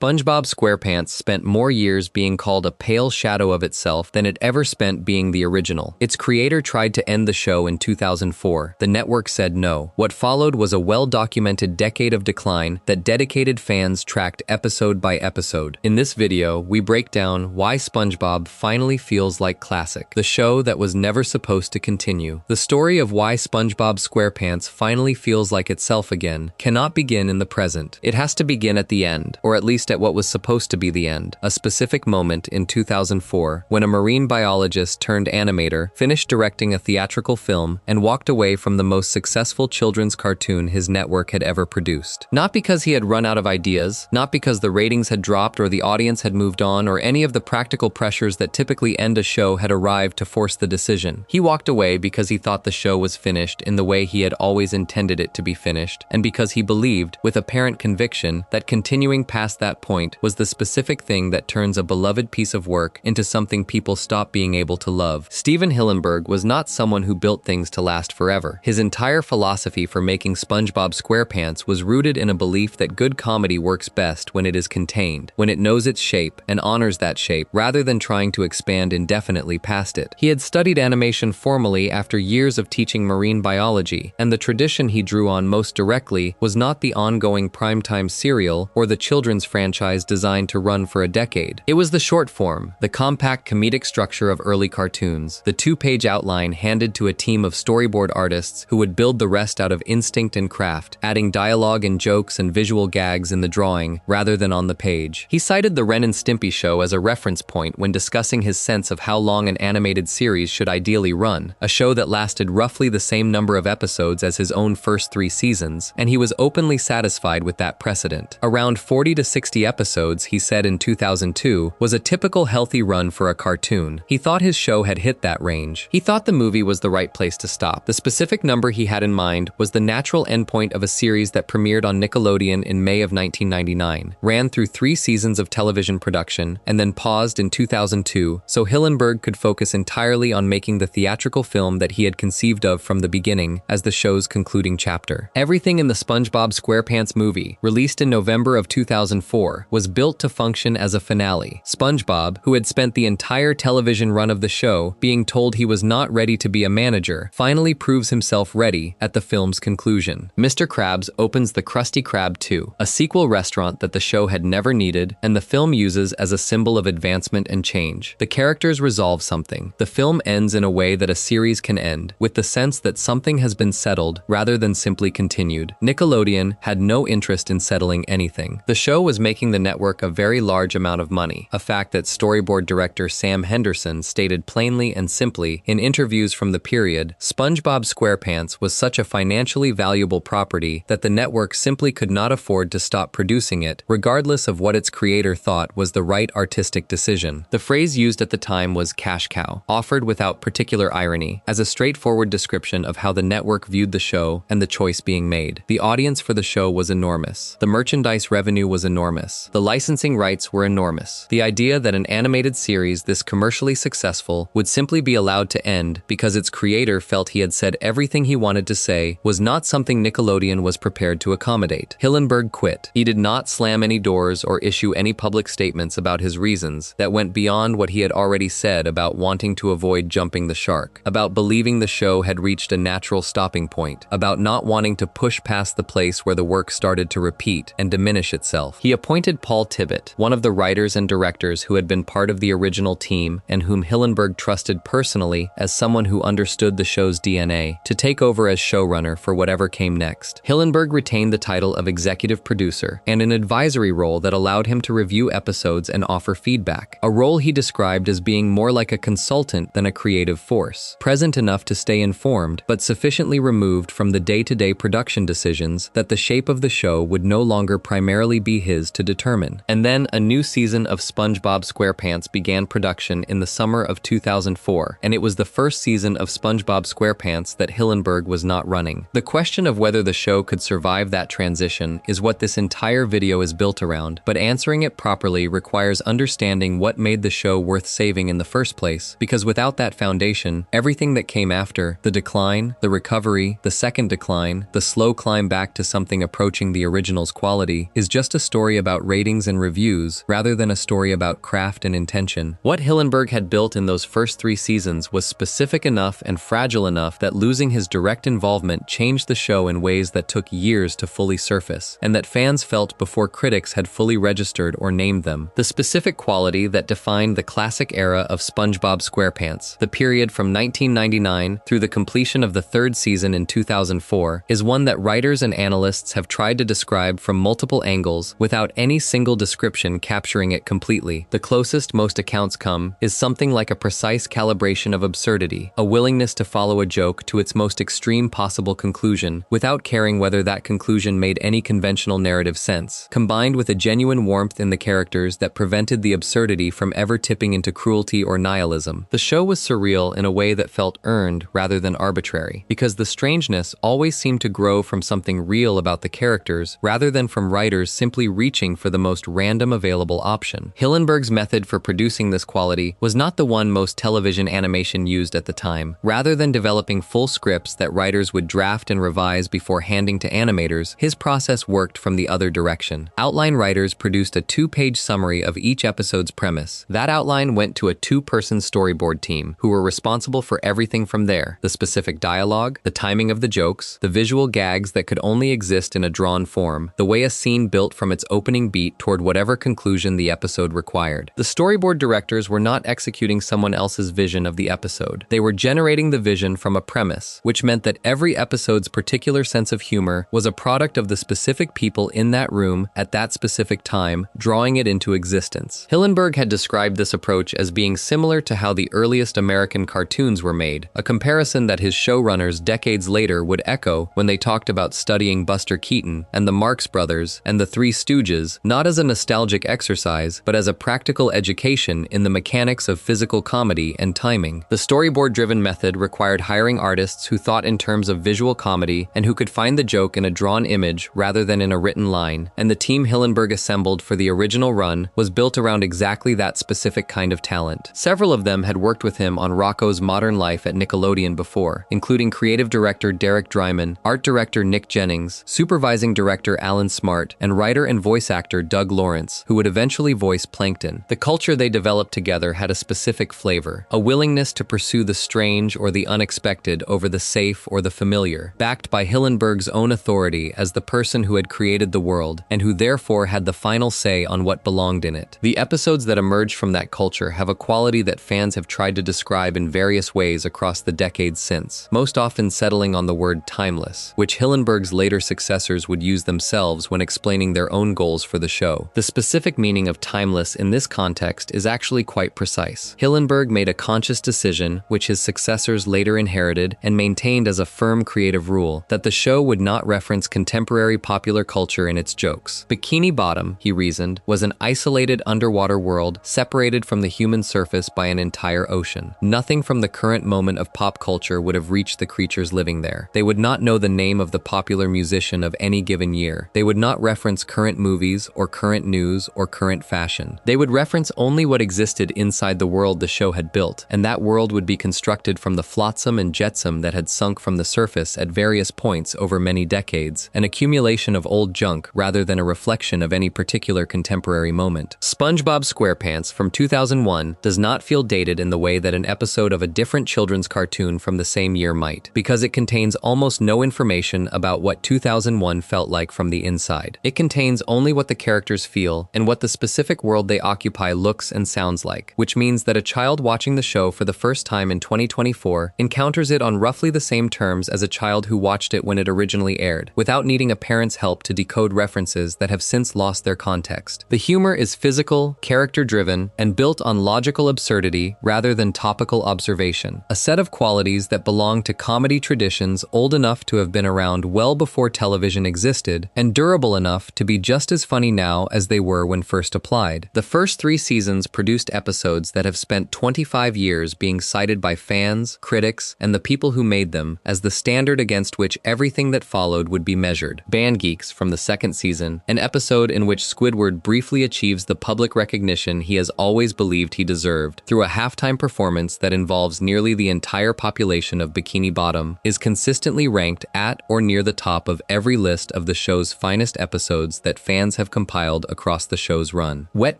SpongeBob SquarePants spent more years being called a pale shadow of itself than it ever spent being the original. Its creator tried to end the show in 2004. The network said no. What followed was a well-documented decade of decline that dedicated fans tracked episode by episode. In this video, we break down why SpongeBob finally feels like classic, the show that was never supposed to continue. The story of why SpongeBob SquarePants finally feels like itself again cannot begin in the present. It has to begin at the end, or at least at what was supposed to be the end, a specific moment in 2004 when a marine biologist turned animator finished directing a theatrical film and walked away from the most successful children's cartoon his network had ever produced. Not because he had run out of ideas, not because the ratings had dropped or the audience had moved on or any of the practical pressures that typically end a show had arrived to force the decision. He walked away because he thought the show was finished in the way he had always intended it to be finished, and because he believed, with apparent conviction, that continuing past that point was the specific thing that turns a beloved piece of work into something people stop being able to love. Steven Hillenburg was not someone who built things to last forever. His entire philosophy for making SpongeBob SquarePants was rooted in a belief that good comedy works best when it is contained, when it knows its shape and honors that shape, rather than trying to expand indefinitely past it. He had studied animation formally after years of teaching marine biology, and the tradition he drew on most directly was not the ongoing primetime serial or the children's franchise designed to run for a decade. It was the short form, the compact comedic structure of early cartoons, the two-page outline handed to a team of storyboard artists who would build the rest out of instinct and craft, adding dialogue and jokes and visual gags in the drawing rather than on the page. He cited the Ren and Stimpy show as a reference point when discussing his sense of how long an animated series should ideally run, a show that lasted roughly the same number of episodes as his own first 3 seasons, and he was openly satisfied with that precedent. Around 40 to 60 episodes, he said in 2002, was a typical healthy run for a cartoon. He thought his show had hit that range. He thought the movie was the right place to stop. The specific number he had in mind was the natural endpoint of a series that premiered on Nickelodeon in May of 1999, ran through 3 seasons of television production, and then paused in 2002 so Hillenburg could focus entirely on making the theatrical film that he had conceived of from the beginning as the show's concluding chapter. Everything in the SpongeBob SquarePants movie, released in November of 2004, was built to function as a finale. SpongeBob, who had spent the entire television run of the show being told he was not ready to be a manager, finally proves himself ready at the film's conclusion. Mr. Krabs opens the Krusty Krab 2, a sequel restaurant that the show had never needed and the film uses as a symbol of advancement and change. The characters resolve something. The film ends in a way that a series can end, with the sense that something has been settled rather than simply continued. Nickelodeon had no interest in settling anything. The show was making the network a very large amount of money, a fact that storyboard director Sam Henderson stated plainly and simply in interviews from the period. SpongeBob SquarePants was such a financially valuable property that the network simply could not afford to stop producing it, regardless of what its creator thought was the right artistic decision. The phrase used at the time was cash cow, offered without particular irony, as a straightforward description of how the network viewed the show and the choice being made. The audience for the show was enormous. The merchandise revenue was enormous. The licensing rights were enormous. The idea that an animated series this commercially successful would simply be allowed to end because its creator felt he had said everything he wanted to say was not something Nickelodeon was prepared to accommodate. Hillenburg quit. He did not slam any doors or issue any public statements about his reasons that went beyond what he had already said about wanting to avoid jumping the shark, about believing the show had reached a natural stopping point, about not wanting to push past the place where the work started to repeat and diminish itself. He appointed Paul Tibbitt, one of the writers and directors who had been part of the original team and whom Hillenburg trusted personally as someone who understood the show's DNA, to take over as showrunner for whatever came next. Hillenburg retained the title of executive producer and an advisory role that allowed him to review episodes and offer feedback, a role he described as being more like a consultant than a creative force, present enough to stay informed but sufficiently removed from the day-to-day production decisions that the shape of the show would no longer primarily be his to determine. And then a new season of SpongeBob SquarePants began production in the summer of 2004, and it was the first season of SpongeBob SquarePants that Hillenburg was not running. The question of whether the show could survive that transition is what this entire video is built around, but answering it properly requires understanding what made the show worth saving in the first place, because without that foundation, everything that came after, the decline, the recovery, the second decline, the slow climb back to something approaching the original's quality, is just a story about about ratings and reviews rather than a story about craft and intention. What Hillenburg had built in those first 3 seasons was specific enough and fragile enough that losing his direct involvement changed the show in ways that took years to fully surface, and that fans felt before critics had fully registered or named them. The specific quality that defined the classic era of SpongeBob SquarePants, the period from 1999 through the completion of the 3rd season in 2004, is one that writers and analysts have tried to describe from multiple angles without any single description capturing it completely. The closest most accounts come is something like a precise calibration of absurdity, a willingness to follow a joke to its most extreme possible conclusion without caring whether that conclusion made any conventional narrative sense, combined with a genuine warmth in the characters that prevented the absurdity from ever tipping into cruelty or nihilism. The show was surreal in a way that felt earned rather than arbitrary, because the strangeness always seemed to grow from something real about the characters rather than from writers simply reaching for the most random available option. Hillenburg's method for producing this quality was not the one most television animation used at the time. Rather than developing full scripts that writers would draft and revise before handing to animators, his process worked from the other direction. Outline writers produced a 2-page summary of each episode's premise. That outline went to a 2-person storyboard team, who were responsible for everything from there: the specific dialogue, the timing of the jokes, the visual gags that could only exist in a drawn form, the way a scene built from its opening beat toward whatever conclusion the episode required. The storyboard directors were not executing someone else's vision of the episode. They were generating the vision from a premise, which meant that every episode's particular sense of humor was a product of the specific people in that room at that specific time, drawing it into existence. Hillenburg had described this approach as being similar to how the earliest American cartoons were made, a comparison that his showrunners decades later would echo when they talked about studying Buster Keaton and the Marx Brothers and the Three Stooges, not as a nostalgic exercise, but as a practical education in the mechanics of physical comedy and timing. The storyboard-driven method required hiring artists who thought in terms of visual comedy and who could find the joke in a drawn image rather than in a written line, and the team Hillenburg assembled for the original run was built around exactly that specific kind of talent. Several of them had worked with him on Rocko's Modern Life at Nickelodeon before, including creative director Derek Dryman, art director Nick Jennings, supervising director Alan Smart, and writer and voice actor Doug Lawrence, who would eventually voice Plankton. The culture they developed together had a specific flavor, a willingness to pursue the strange or the unexpected over the safe or the familiar, backed by Hillenburg's own authority as the person who had created the world, and who therefore had the final say on what belonged in it. The episodes that emerged from that culture have a quality that fans have tried to describe in various ways across the decades since, most often settling on the word timeless, which Hillenburg's later successors would use themselves when explaining their own goals for the show. The specific meaning of timeless in this context is actually quite precise. Hillenburg made a conscious decision, which his successors later inherited and maintained as a firm creative rule, that the show would not reference contemporary popular culture in its jokes. Bikini Bottom, he reasoned, was an isolated underwater world separated from the human surface by an entire ocean. Nothing from the current moment of pop culture would have reached the creatures living there. They would not know the name of the popular musician of any given year. They would not reference current movies or current news or current fashion. They would reference only what existed inside the world the show had built, and that world would be constructed from the flotsam and jetsam that had sunk from the surface at various points over many decades, an accumulation of old junk rather than a reflection of any particular contemporary moment. SpongeBob SquarePants from 2001 does not feel dated in the way that an episode of a different children's cartoon from the same year might, because it contains almost no information about what 2001 felt like from the inside. It contains only what the characters feel and what the specific world they occupy looks and sounds like, which means that a child watching the show for the first time in 2024 encounters it on roughly the same terms as a child who watched it when it originally aired, without needing a parent's help to decode references that have since lost their context. The humor is physical, character-driven, and built on logical absurdity rather than topical observation, a set of qualities that belong to comedy traditions old enough to have been around well before television existed, and durable enough to be just as funny now as they were when first applied. The first 3 seasons produced episodes that have spent 25 years being cited by fans, critics, and the people who made them as the standard against which everything that followed would be measured. Band Geeks from the 2nd season, an episode in which Squidward briefly achieves the public recognition he has always believed he deserved through a halftime performance that involves nearly the entire population of Bikini Bottom, is consistently ranked at or near the top of every list of the show's finest episodes that fans have have compiled across the show's run. Wet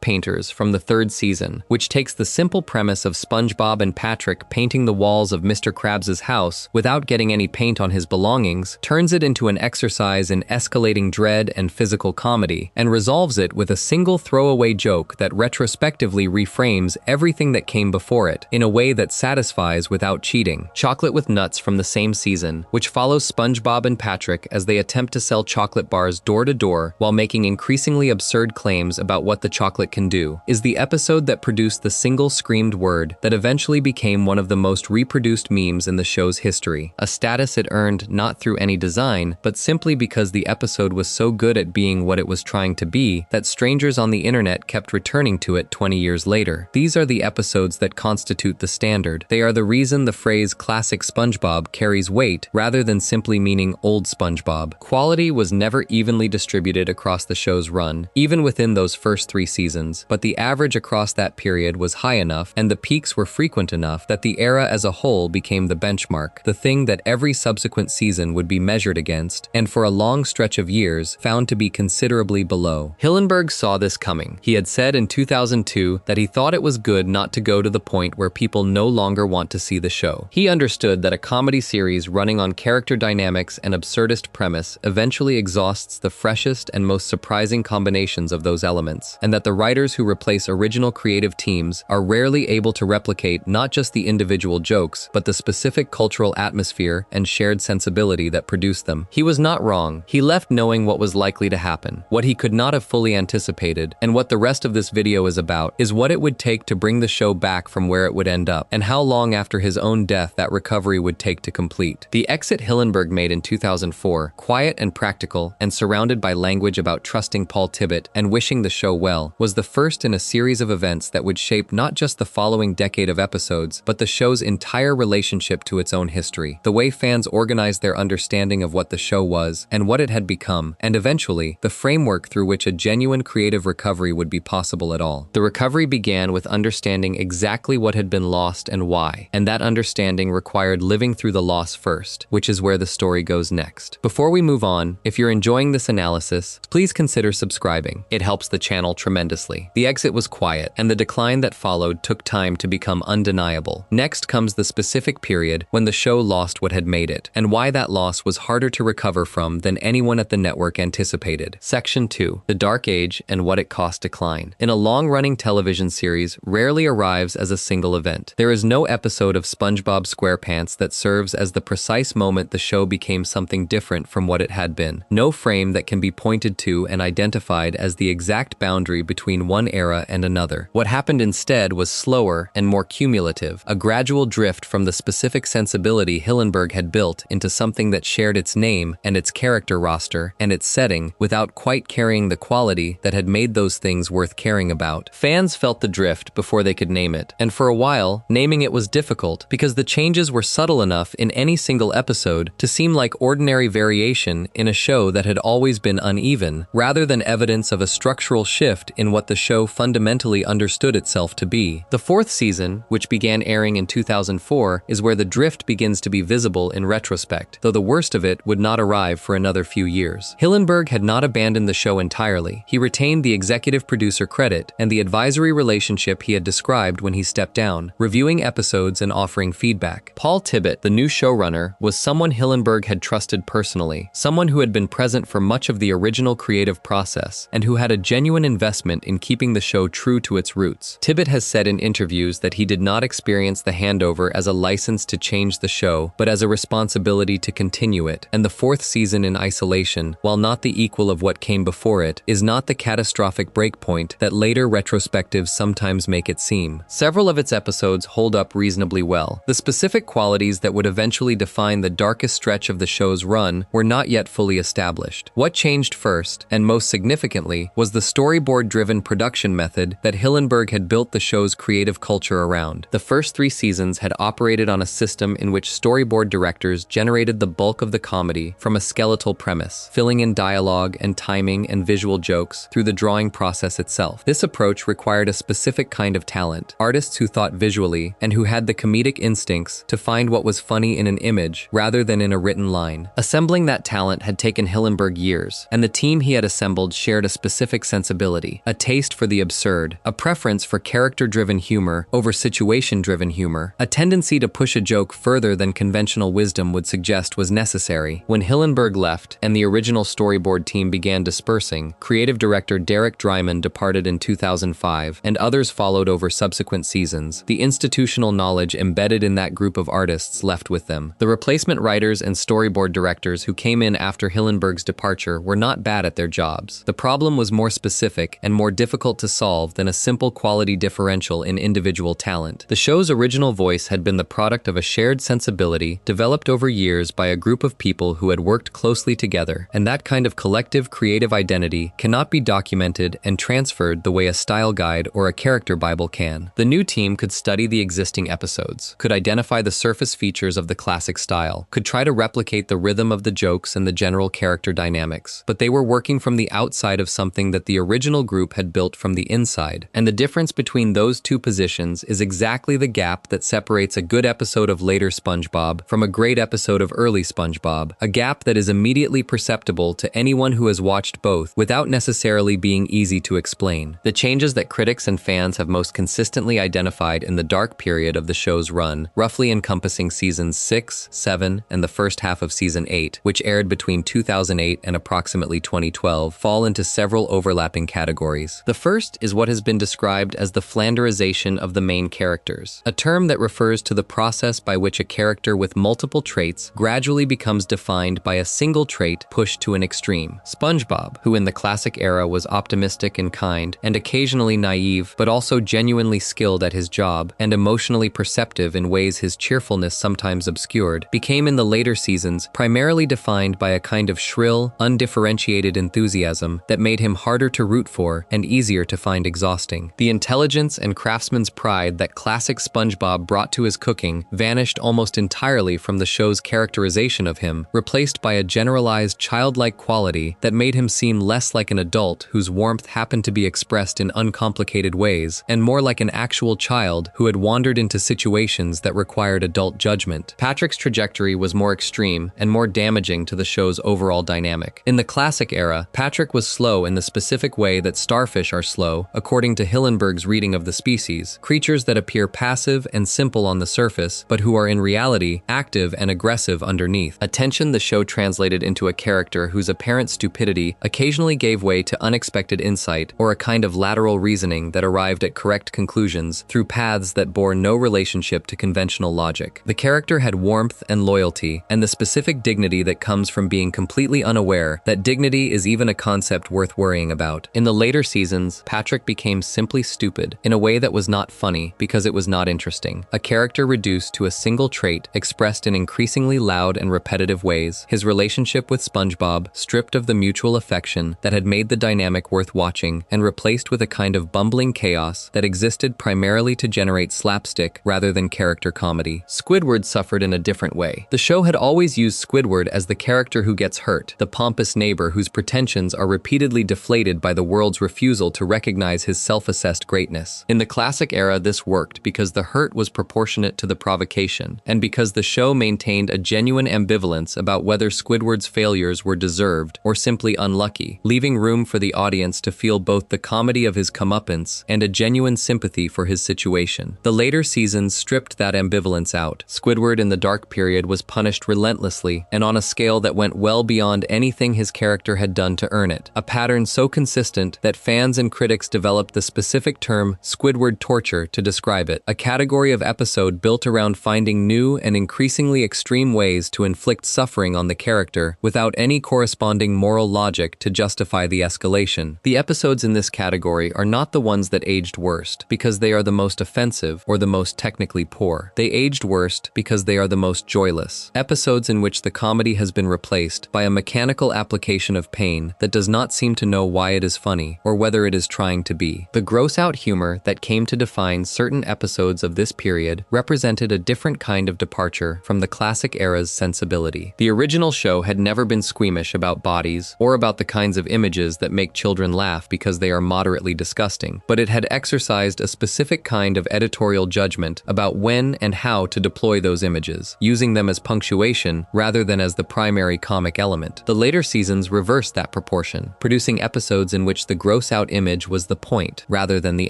Painters from the third season, which takes the simple premise of SpongeBob and Patrick painting the walls of Mr. Krabs' house without getting any paint on his belongings, turns it into an exercise in escalating dread and physical comedy, and resolves it with a single throwaway joke that retrospectively reframes everything that came before it in a way that satisfies without cheating. Chocolate with Nuts from the same season, which follows SpongeBob and Patrick as they attempt to sell chocolate bars door to door while making increasingly absurd claims about what the chocolate can do, is the episode that produced the single screamed word that eventually became one of the most reproduced memes in the show's history, a status it earned not through any design, but simply because the episode was so good at being what it was trying to be that strangers on the internet kept returning to it 20 years later. These are the episodes that constitute the standard. They are the reason the phrase classic SpongeBob carries weight rather than simply meaning old SpongeBob. Quality was never evenly distributed across the show's run, even within those first 3 seasons, but the average across that period was high enough and the peaks were frequent enough that the era as a whole became the benchmark, the thing that every subsequent season would be measured against, and for a long stretch of years found to be considerably below. Hillenburg saw this coming. He had said in 2002 that he thought it was good not to go to the point where people no longer want to see the show. He understood that a comedy series running on character dynamics and absurdist premise eventually exhausts the freshest and most surprising combinations of those elements, and that the writers who replace original creative teams are rarely able to replicate not just the individual jokes, but the specific cultural atmosphere and shared sensibility that produced them. He was not wrong. He left knowing what was likely to happen, what he could not have fully anticipated, and what the rest of this video is about is what it would take to bring the show back from where it would end up, and how long after his own death that recovery would take to complete. The exit Hillenburg made in 2004, quiet and practical, and surrounded by language about trusting Paul Tibbitt and wishing the show well, was the first in a series of events that would shape not just the following decade of episodes, but the show's entire relationship to its own history, the way fans organized their understanding of what the show was and what it had become, and eventually, the framework through which a genuine creative recovery would be possible at all. The recovery began with understanding exactly what had been lost and why, and that understanding required living through the loss first, which is where the story goes next. Before we move on, if you're enjoying this analysis, please consider subscribing. It helps the channel tremendously. The exit was quiet, and the decline that followed took time to become undeniable. Next comes the specific period when the show lost what had made it, and why that loss was harder to recover from than anyone at the network anticipated. Section 2. The Dark Age and What It Cost Decline. In a long-running television series, rarely arrives as a single event. There is no episode of SpongeBob SquarePants that serves as the precise moment the show became something different from what it had been. No frame that can be pointed to and identified as the exact boundary between one era and another. What happened instead was slower and more cumulative, a gradual drift from the specific sensibility Hillenburg had built into something that shared its name and its character roster and its setting without quite carrying the quality that had made those things worth caring about. Fans felt the drift before they could name it, and for a while, naming it was difficult because the changes were subtle enough in any single episode to seem like ordinary variation in a show that had always been uneven, rather than evidence of a structural shift in what the show fundamentally understood itself to be. The 4th season, which began airing in 2004, is where the drift begins to be visible in retrospect, though the worst of it would not arrive for another few years. Hillenburg had not abandoned the show entirely. He retained the executive producer credit and the advisory relationship he had described when he stepped down, reviewing episodes and offering feedback. Paul Tibbitt, the new showrunner, was someone Hillenburg had trusted personally, someone who had been present for much of the original creative process, and who had a genuine investment in keeping the show true to its roots. Tibbitt has said in interviews that he did not experience the handover as a license to change the show, but as a responsibility to continue it, and the 4th season in isolation, while not the equal of what came before it, is not the catastrophic breakpoint that later retrospectives sometimes make it seem. Several of its episodes hold up reasonably well. The specific qualities that would eventually define the darkest stretch of the show's run were not yet fully established. What changed first, and most significantly, was the storyboard-driven production method that Hillenburg had built the show's creative culture around. The first 3 seasons had operated on a system in which storyboard directors generated the bulk of the comedy from a skeletal premise, filling in dialogue and timing and visual jokes through the drawing process itself. This approach required a specific kind of talent, artists who thought visually and who had the comedic instincts to find what was funny in an image rather than in a written line. Assembling that talent had taken Hillenburg years, and the team he had assembled assembled shared a specific sensibility, a taste for the absurd, a preference for character-driven humor over situation-driven humor, a tendency to push a joke further than conventional wisdom would suggest was necessary. When Hillenburg left and the original storyboard team began dispersing, creative director Derek Drymon departed in 2005, and others followed over subsequent seasons. The institutional knowledge embedded in that group of artists left with them. The replacement writers and storyboard directors who came in after Hillenburg's departure were not bad at their jobs. The problem was more specific and more difficult to solve than a simple quality differential in individual talent. The show's original voice had been the product of a shared sensibility developed over years by a group of people who had worked closely together, and that kind of collective creative identity cannot be documented and transferred the way a style guide or a character Bible can. The new team could study the existing episodes, could identify the surface features of the classic style, could try to replicate the rhythm of the jokes and the general character dynamics, but they were working from the outside of something that the original group had built from the inside. And the difference between those two positions is exactly the gap that separates a good episode of later Spongebob from a great episode of early Spongebob, a gap that is immediately perceptible to anyone who has watched both without necessarily being easy to explain. The changes that critics and fans have most consistently identified in the dark period of the show's run, roughly encompassing seasons 6, 7, and the first half of season 8, which aired between 2008 and approximately 2012, fall into several overlapping categories. The first is what has been described as the Flanderization of the main characters, a term that refers to the process by which a character with multiple traits gradually becomes defined by a single trait pushed to an extreme. SpongeBob, who in the classic era was optimistic and kind, and occasionally naive, but also genuinely skilled at his job, and emotionally perceptive in ways his cheerfulness sometimes obscured, became in the later seasons primarily defined by a kind of shrill, undifferentiated enthusiasm that made him harder to root for and easier to find exhausting. The intelligence and craftsman's pride that classic SpongeBob brought to his cooking vanished almost entirely from the show's characterization of him, replaced by a generalized childlike quality that made him seem less like an adult whose warmth happened to be expressed in uncomplicated ways, and more like an actual child who had wandered into situations that required adult judgment. Patrick's trajectory was more extreme and more damaging to the show's overall dynamic. In the classic era, Patrick was slow in the specific way that starfish are slow, according to Hillenburg's reading of the species, creatures that appear passive and simple on the surface, but who are in reality active and aggressive underneath. A tension the show translated into a character whose apparent stupidity occasionally gave way to unexpected insight or a kind of lateral reasoning that arrived at correct conclusions through paths that bore no relationship to conventional logic. The character had warmth and loyalty, and the specific dignity that comes from being completely unaware that dignity is even a concept worth worrying about. In the later seasons, Patrick became simply stupid, in a way that was not funny because it was not interesting. A character reduced to a single trait expressed in increasingly loud and repetitive ways, his relationship with SpongeBob stripped of the mutual affection that had made the dynamic worth watching and replaced with a kind of bumbling chaos that existed primarily to generate slapstick rather than character comedy. Squidward suffered in a different way. The show had always used Squidward as the character who gets hurt, the pompous neighbor whose pretensions are repeatedly deflated by the world's refusal to recognize his self-assessed greatness. In the classic era, this worked because the hurt was proportionate to the provocation, and because the show maintained a genuine ambivalence about whether Squidward's failures were deserved or simply unlucky, leaving room for the audience to feel both the comedy of his comeuppance and a genuine sympathy for his situation. The later seasons stripped that ambivalence out. Squidward in the dark period was punished relentlessly and on a scale that went well beyond anything his character had done to earn it, a pattern so consistent that fans and critics developed the specific term Squidward torture to describe it, a category of episode built around finding new and increasingly extreme ways to inflict suffering on the character without any corresponding moral logic to justify the escalation. The episodes in this category are not the ones that aged worst because they are the most offensive or the most technically poor. They aged worst because they are the most joyless. Episodes in which the comedy has been replaced by a mechanical application of pain that does not seem to know why it is funny or whether it is trying to be. The gross-out humor that came to define certain episodes of this period represented a different kind of departure from the classic era's sensibility. The original show had never been squeamish about bodies or about the kinds of images that make children laugh because they are moderately disgusting, but it had exercised a specific kind of editorial judgment about when and how to deploy those images, using them as punctuation rather than as the primary comic element. The later seasons reversed that proportion. proportion, producing episodes in which the gross-out image was the point rather than the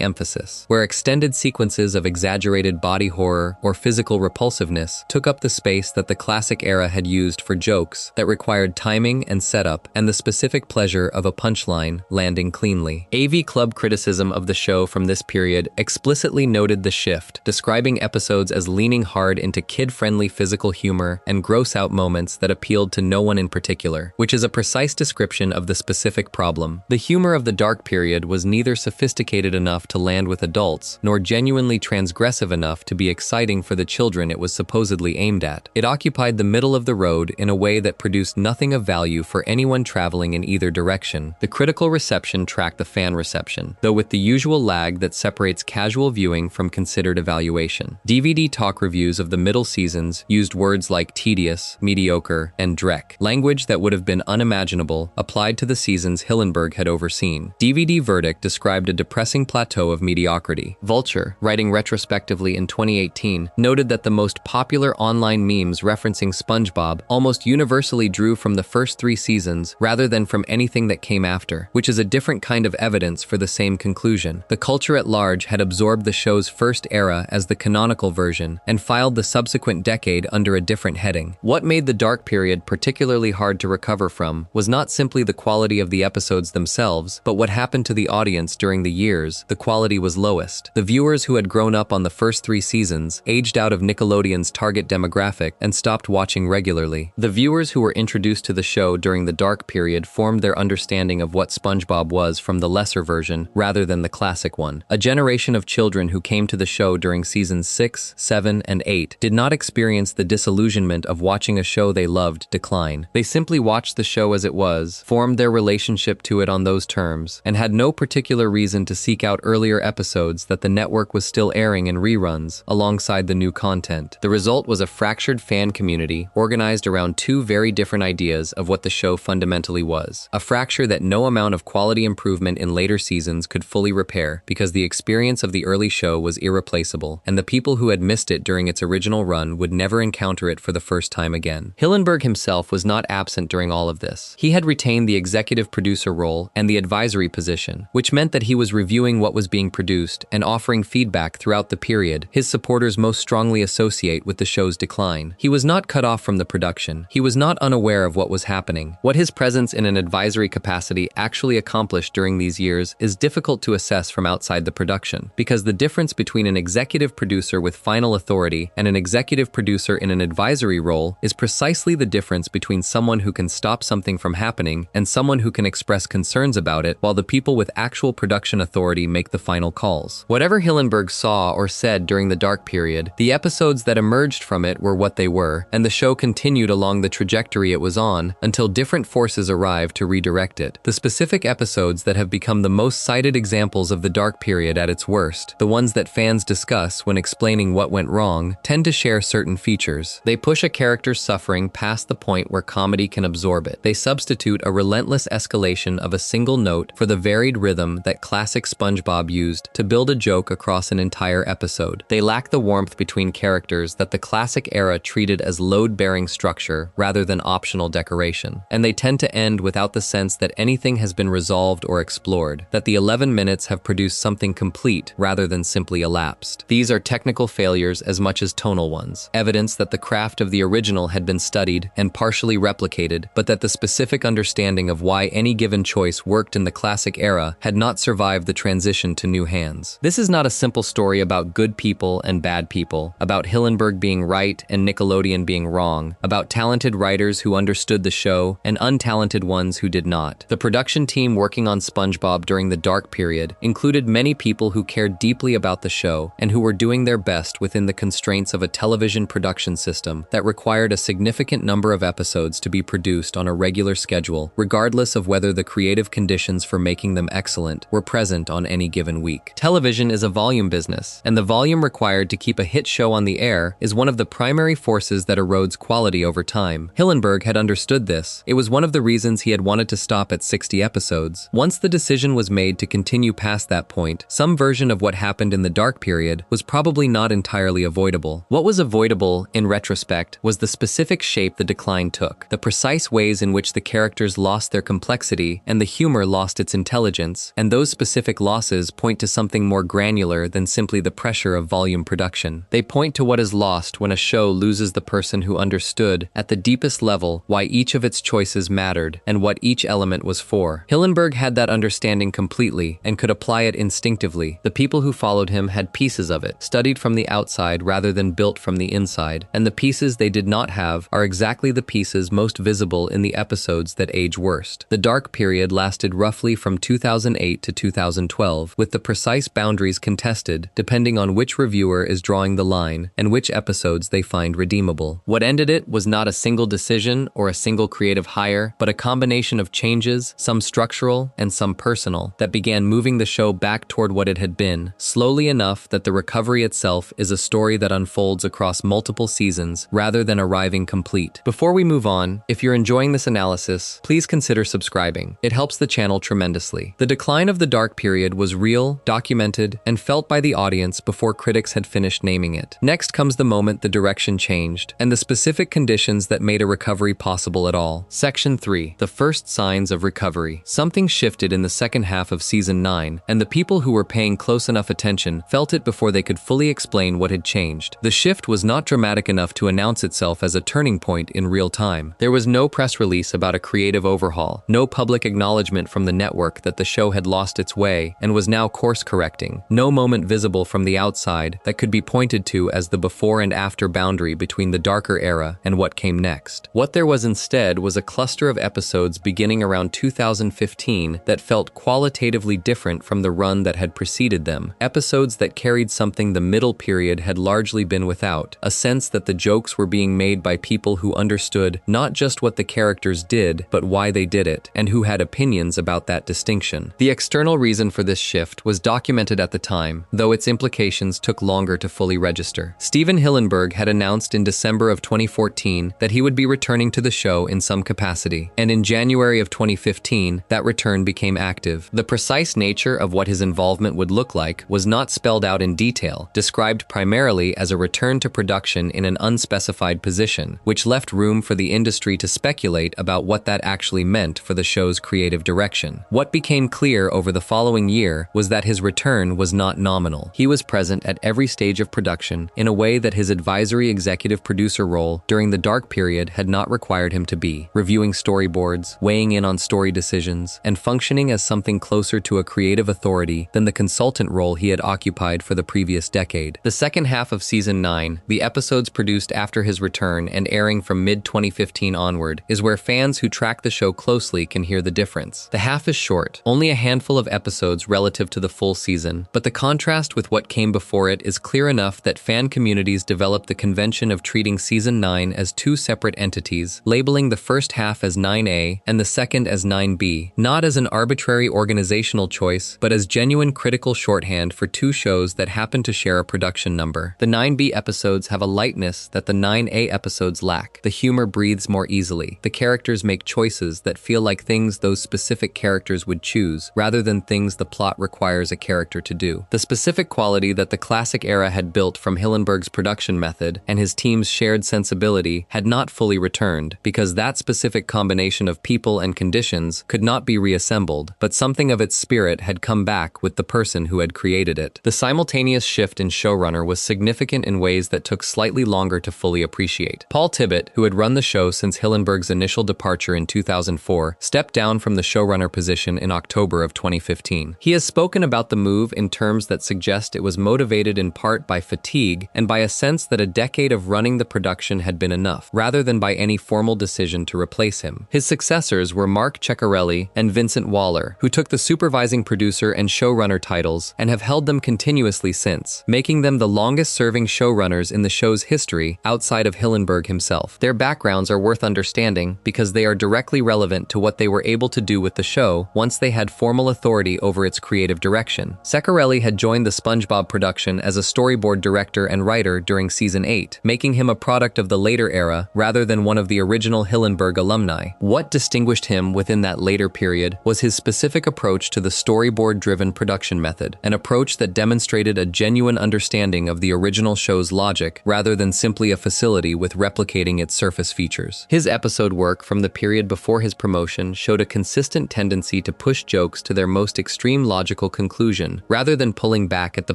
emphasis, where extended sequences of exaggerated body horror or physical repulsiveness took up the space that the classic era had used for jokes that required timing and setup and the specific pleasure of a punchline landing cleanly. AV Club criticism of the show from this period explicitly noted the shift, describing episodes as leaning hard into kid-friendly physical humor and gross-out moments that appealed to no one in particular, which is a precise description of the specific problem. The humor of the dark period was neither sophisticated enough to land with adults, nor genuinely transgressive enough to be exciting for the children it was supposedly aimed at. It occupied the middle of the road in a way that produced nothing of value for anyone traveling in either direction. The critical reception tracked the fan reception, though with the usual lag that separates casual viewing from considered evaluation. DVD talk reviews of the middle seasons used words like tedious, mediocre, and dreck, language that would have been unimaginable applied to the seasons Hillenburg had overseen. DVD Verdict described a depressing plateau of mediocrity. Vulture, writing retrospectively in 2018, noted that the most popular online memes referencing Spongebob almost universally drew from the first 3 seasons rather than from anything that came after, which is a different kind of evidence for the same conclusion. The culture at large had absorbed the show's first era as the canonical version and filed the subsequent decade under a different heading. What made the dark period particularly hard to recover from was not simply the quality of the episodes themselves, but what happened to the audience during the years the quality was lowest. The viewers who had grown up on the first 3 seasons aged out of Nickelodeon's target demographic and stopped watching regularly. The viewers who were introduced to the show during the dark period formed their understanding of what SpongeBob was from the lesser version rather than the classic one. A generation of children who came to the show during seasons 6, 7, and 8 did not experience the disillusionment of watching a show they loved decline. They simply watched the show as it was, formed their relationship to it on those terms, and had no particular reason to seek out earlier episodes that the network was still airing in reruns alongside the new content. The result was a fractured fan community organized around 2 very different ideas of what the show fundamentally was. A fracture that no amount of quality improvement in later seasons could fully repair because the experience of the early show was irreplaceable, and the people who had missed it during its original run would never encounter it for the first time again. Hillenburg himself was not absent during all of this. He had retained the executive producer role and the advisory position, which meant that he was reviewing what was being produced and offering feedback throughout the period his supporters most strongly associate with the show's decline. He was not cut off from the production. He was not unaware of what was happening. What his presence in an advisory capacity actually accomplished during these years is difficult to assess from outside the production, because the difference between an executive producer with final authority and an executive producer in an advisory role is precisely the difference between someone who can stop something from happening and someone who can express concerns about it while the people with actual production authority make the final calls. Whatever Hillenburg saw or said during the dark period, the episodes that emerged from it were what they were, and the show continued along the trajectory it was on until different forces arrived to redirect it. The specific episodes that have become the most cited examples of the dark period at its worst, the ones that fans discuss when explaining what went wrong, tend to share certain features. They push a character's suffering past the point where comedy can absorb it. They substitute a relentless escalation of a single note for the varied rhythm that classic SpongeBob used to build a joke across an entire episode. They lack the warmth between characters that the classic era treated as load-bearing structure rather than optional decoration. And they tend to end without the sense that anything has been resolved or explored, that the 11 minutes have produced something complete rather than simply elapsed. These are technical failures as much as tonal ones, evidence that the craft of the original had been studied and partially replicated, but that the specific understanding of why any given choice worked in the classic era had not survived the transition to new hands. This is not a simple story about good people and bad people, about Hillenburg being right and Nickelodeon being wrong, about talented writers who understood the show and untalented ones who did not. The production team working on SpongeBob during the dark period included many people who cared deeply about the show and who were doing their best within the constraints of a television production system that required a significant number of episodes to be produced on a regular schedule, regardless of whether the creative conditions for making them excellent were present on any given week. Television is a volume business, and the volume required to keep a hit show on the air is one of the primary forces that erodes quality over time. Hillenburg had understood this. It was one of the reasons he had wanted to stop at 60 episodes. Once the decision was made to continue past that point, some version of what happened in the dark period was probably not entirely avoidable. What was avoidable, in retrospect, was the specific shape the decline took, the precise ways in which the characters lost their complexity, and the humor lost its intelligence, and those specific losses point to something more granular than simply the pressure of volume production. They point to what is lost when a show loses the person who understood, at the deepest level, why each of its choices mattered, and what each element was for. Hillenburg had that understanding completely, and could apply it instinctively. The people who followed him had pieces of it, studied from the outside rather than built from the inside, and the pieces they did not have are exactly the pieces most visible in the episodes that age worst. The dark period lasted roughly from 2008 to 2012, with the precise boundaries contested, depending on which reviewer is drawing the line and which episodes they find redeemable. What ended it was not a single decision or a single creative hire, but a combination of changes, some structural and some personal, that began moving the show back toward what it had been, slowly enough that the recovery itself is a story that unfolds across multiple seasons rather than arriving complete. Before we move on, if you're enjoying this analysis, please consider subscribing. It helps the channel tremendously. The decline of the dark period was real, documented, and felt by the audience before critics had finished naming it. Next comes the moment the direction changed, and the specific conditions that made a recovery possible at all. Section 3. The first signs of recovery. Something shifted in the second half of Season 9, and the people who were paying close enough attention felt it before they could fully explain what had changed. The shift was not dramatic enough to announce itself as a turning point in real time. There was no press release about a creative overhaul, no public acknowledgement from the network that the show had lost its way and was now course-correcting, no moment visible from the outside that could be pointed to as the before and after boundary between the darker era and what came next. What there was instead was a cluster of episodes beginning around 2015 that felt qualitatively different from the run that had preceded them, episodes that carried something the middle period had largely been without, a sense that the jokes were being made by people who understood not just what the characters did, but why they did it, and who had opinions about that distinction. The external reason for this shift was documented at the time, though its implications took longer to fully register. Steven Hillenburg had announced in December of 2014 that he would be returning to the show in some capacity, and in January of 2015, that return became active. The precise nature of what his involvement would look like was not spelled out in detail, described primarily as a return to production in an unspecified position, which left room for the industry to speculate about what that actually meant for the show's creative direction. What became clear over the following year was that his return was not nominal. He was present at every stage of production in a way that his advisory executive producer role during the dark period had not required him to be, reviewing storyboards, weighing in on story decisions, and functioning as something closer to a creative authority than the consultant role he had occupied for the previous decade. The second half of Season 9, the episodes produced after his return and airing from mid-2015 onward, is where fans who track the show closely can hear the difference. The half is short, only a handful of episodes relative to the full season, but the contrast with what came before it is clear enough that fan communities developed the convention of treating Season 9 as two separate entities, labeling the first half as 9A and the second as 9B, not as an arbitrary organizational choice, but as genuine critical shorthand for two shows that happen to share a production number. The 9B episodes have a lightness that the 9A episodes lack. The humor breathes more easily. The characters make choices that feel like things those specific characters would choose, rather than things the plot requires a character to do. The specific quality that the classic era had built from Hillenburg's production method and his team's shared sensibility had not fully returned, because that specific combination of people and conditions could not be reassembled, but something of its spirit had come back with the person who had created it. The simultaneous shift in showrunner was significant in ways that took slightly longer to fully appreciate. Paul Tibbitt, who had run the show since Hillenburg's initial departure in 2004, stepped down from the showrunner position in October of 2015. He has spoken about the move in terms that suggest it was motivated in part by fatigue and by a sense that a decade of running the production had been enough, rather than by any formal decision to replace him. His successors were Mark Ceccarelli and Vincent Waller, who took the supervising producer and showrunner titles and have held them continuously since, making them the longest-serving showrunners in the show's history outside of Hillenburg himself. Their backgrounds are worth understanding because they are directly relevant to what they were able to do with the show once they had formal authority over its creative direction. Ceccarelli had joined the Spongebob production as a storyboard director and writer during Season 8, making him a product of the later era rather than one of the original Hillenburg alumni. What distinguished him within that later period was his specific approach to the storyboard-driven production method, an approach that demonstrated a genuine understanding of the original show's logic rather than simply a facility with replicating its surface features. His episode work from the period before his promotion showed a consistent tendency to push jokes to their most extreme logical conclusion, rather than pulling back at the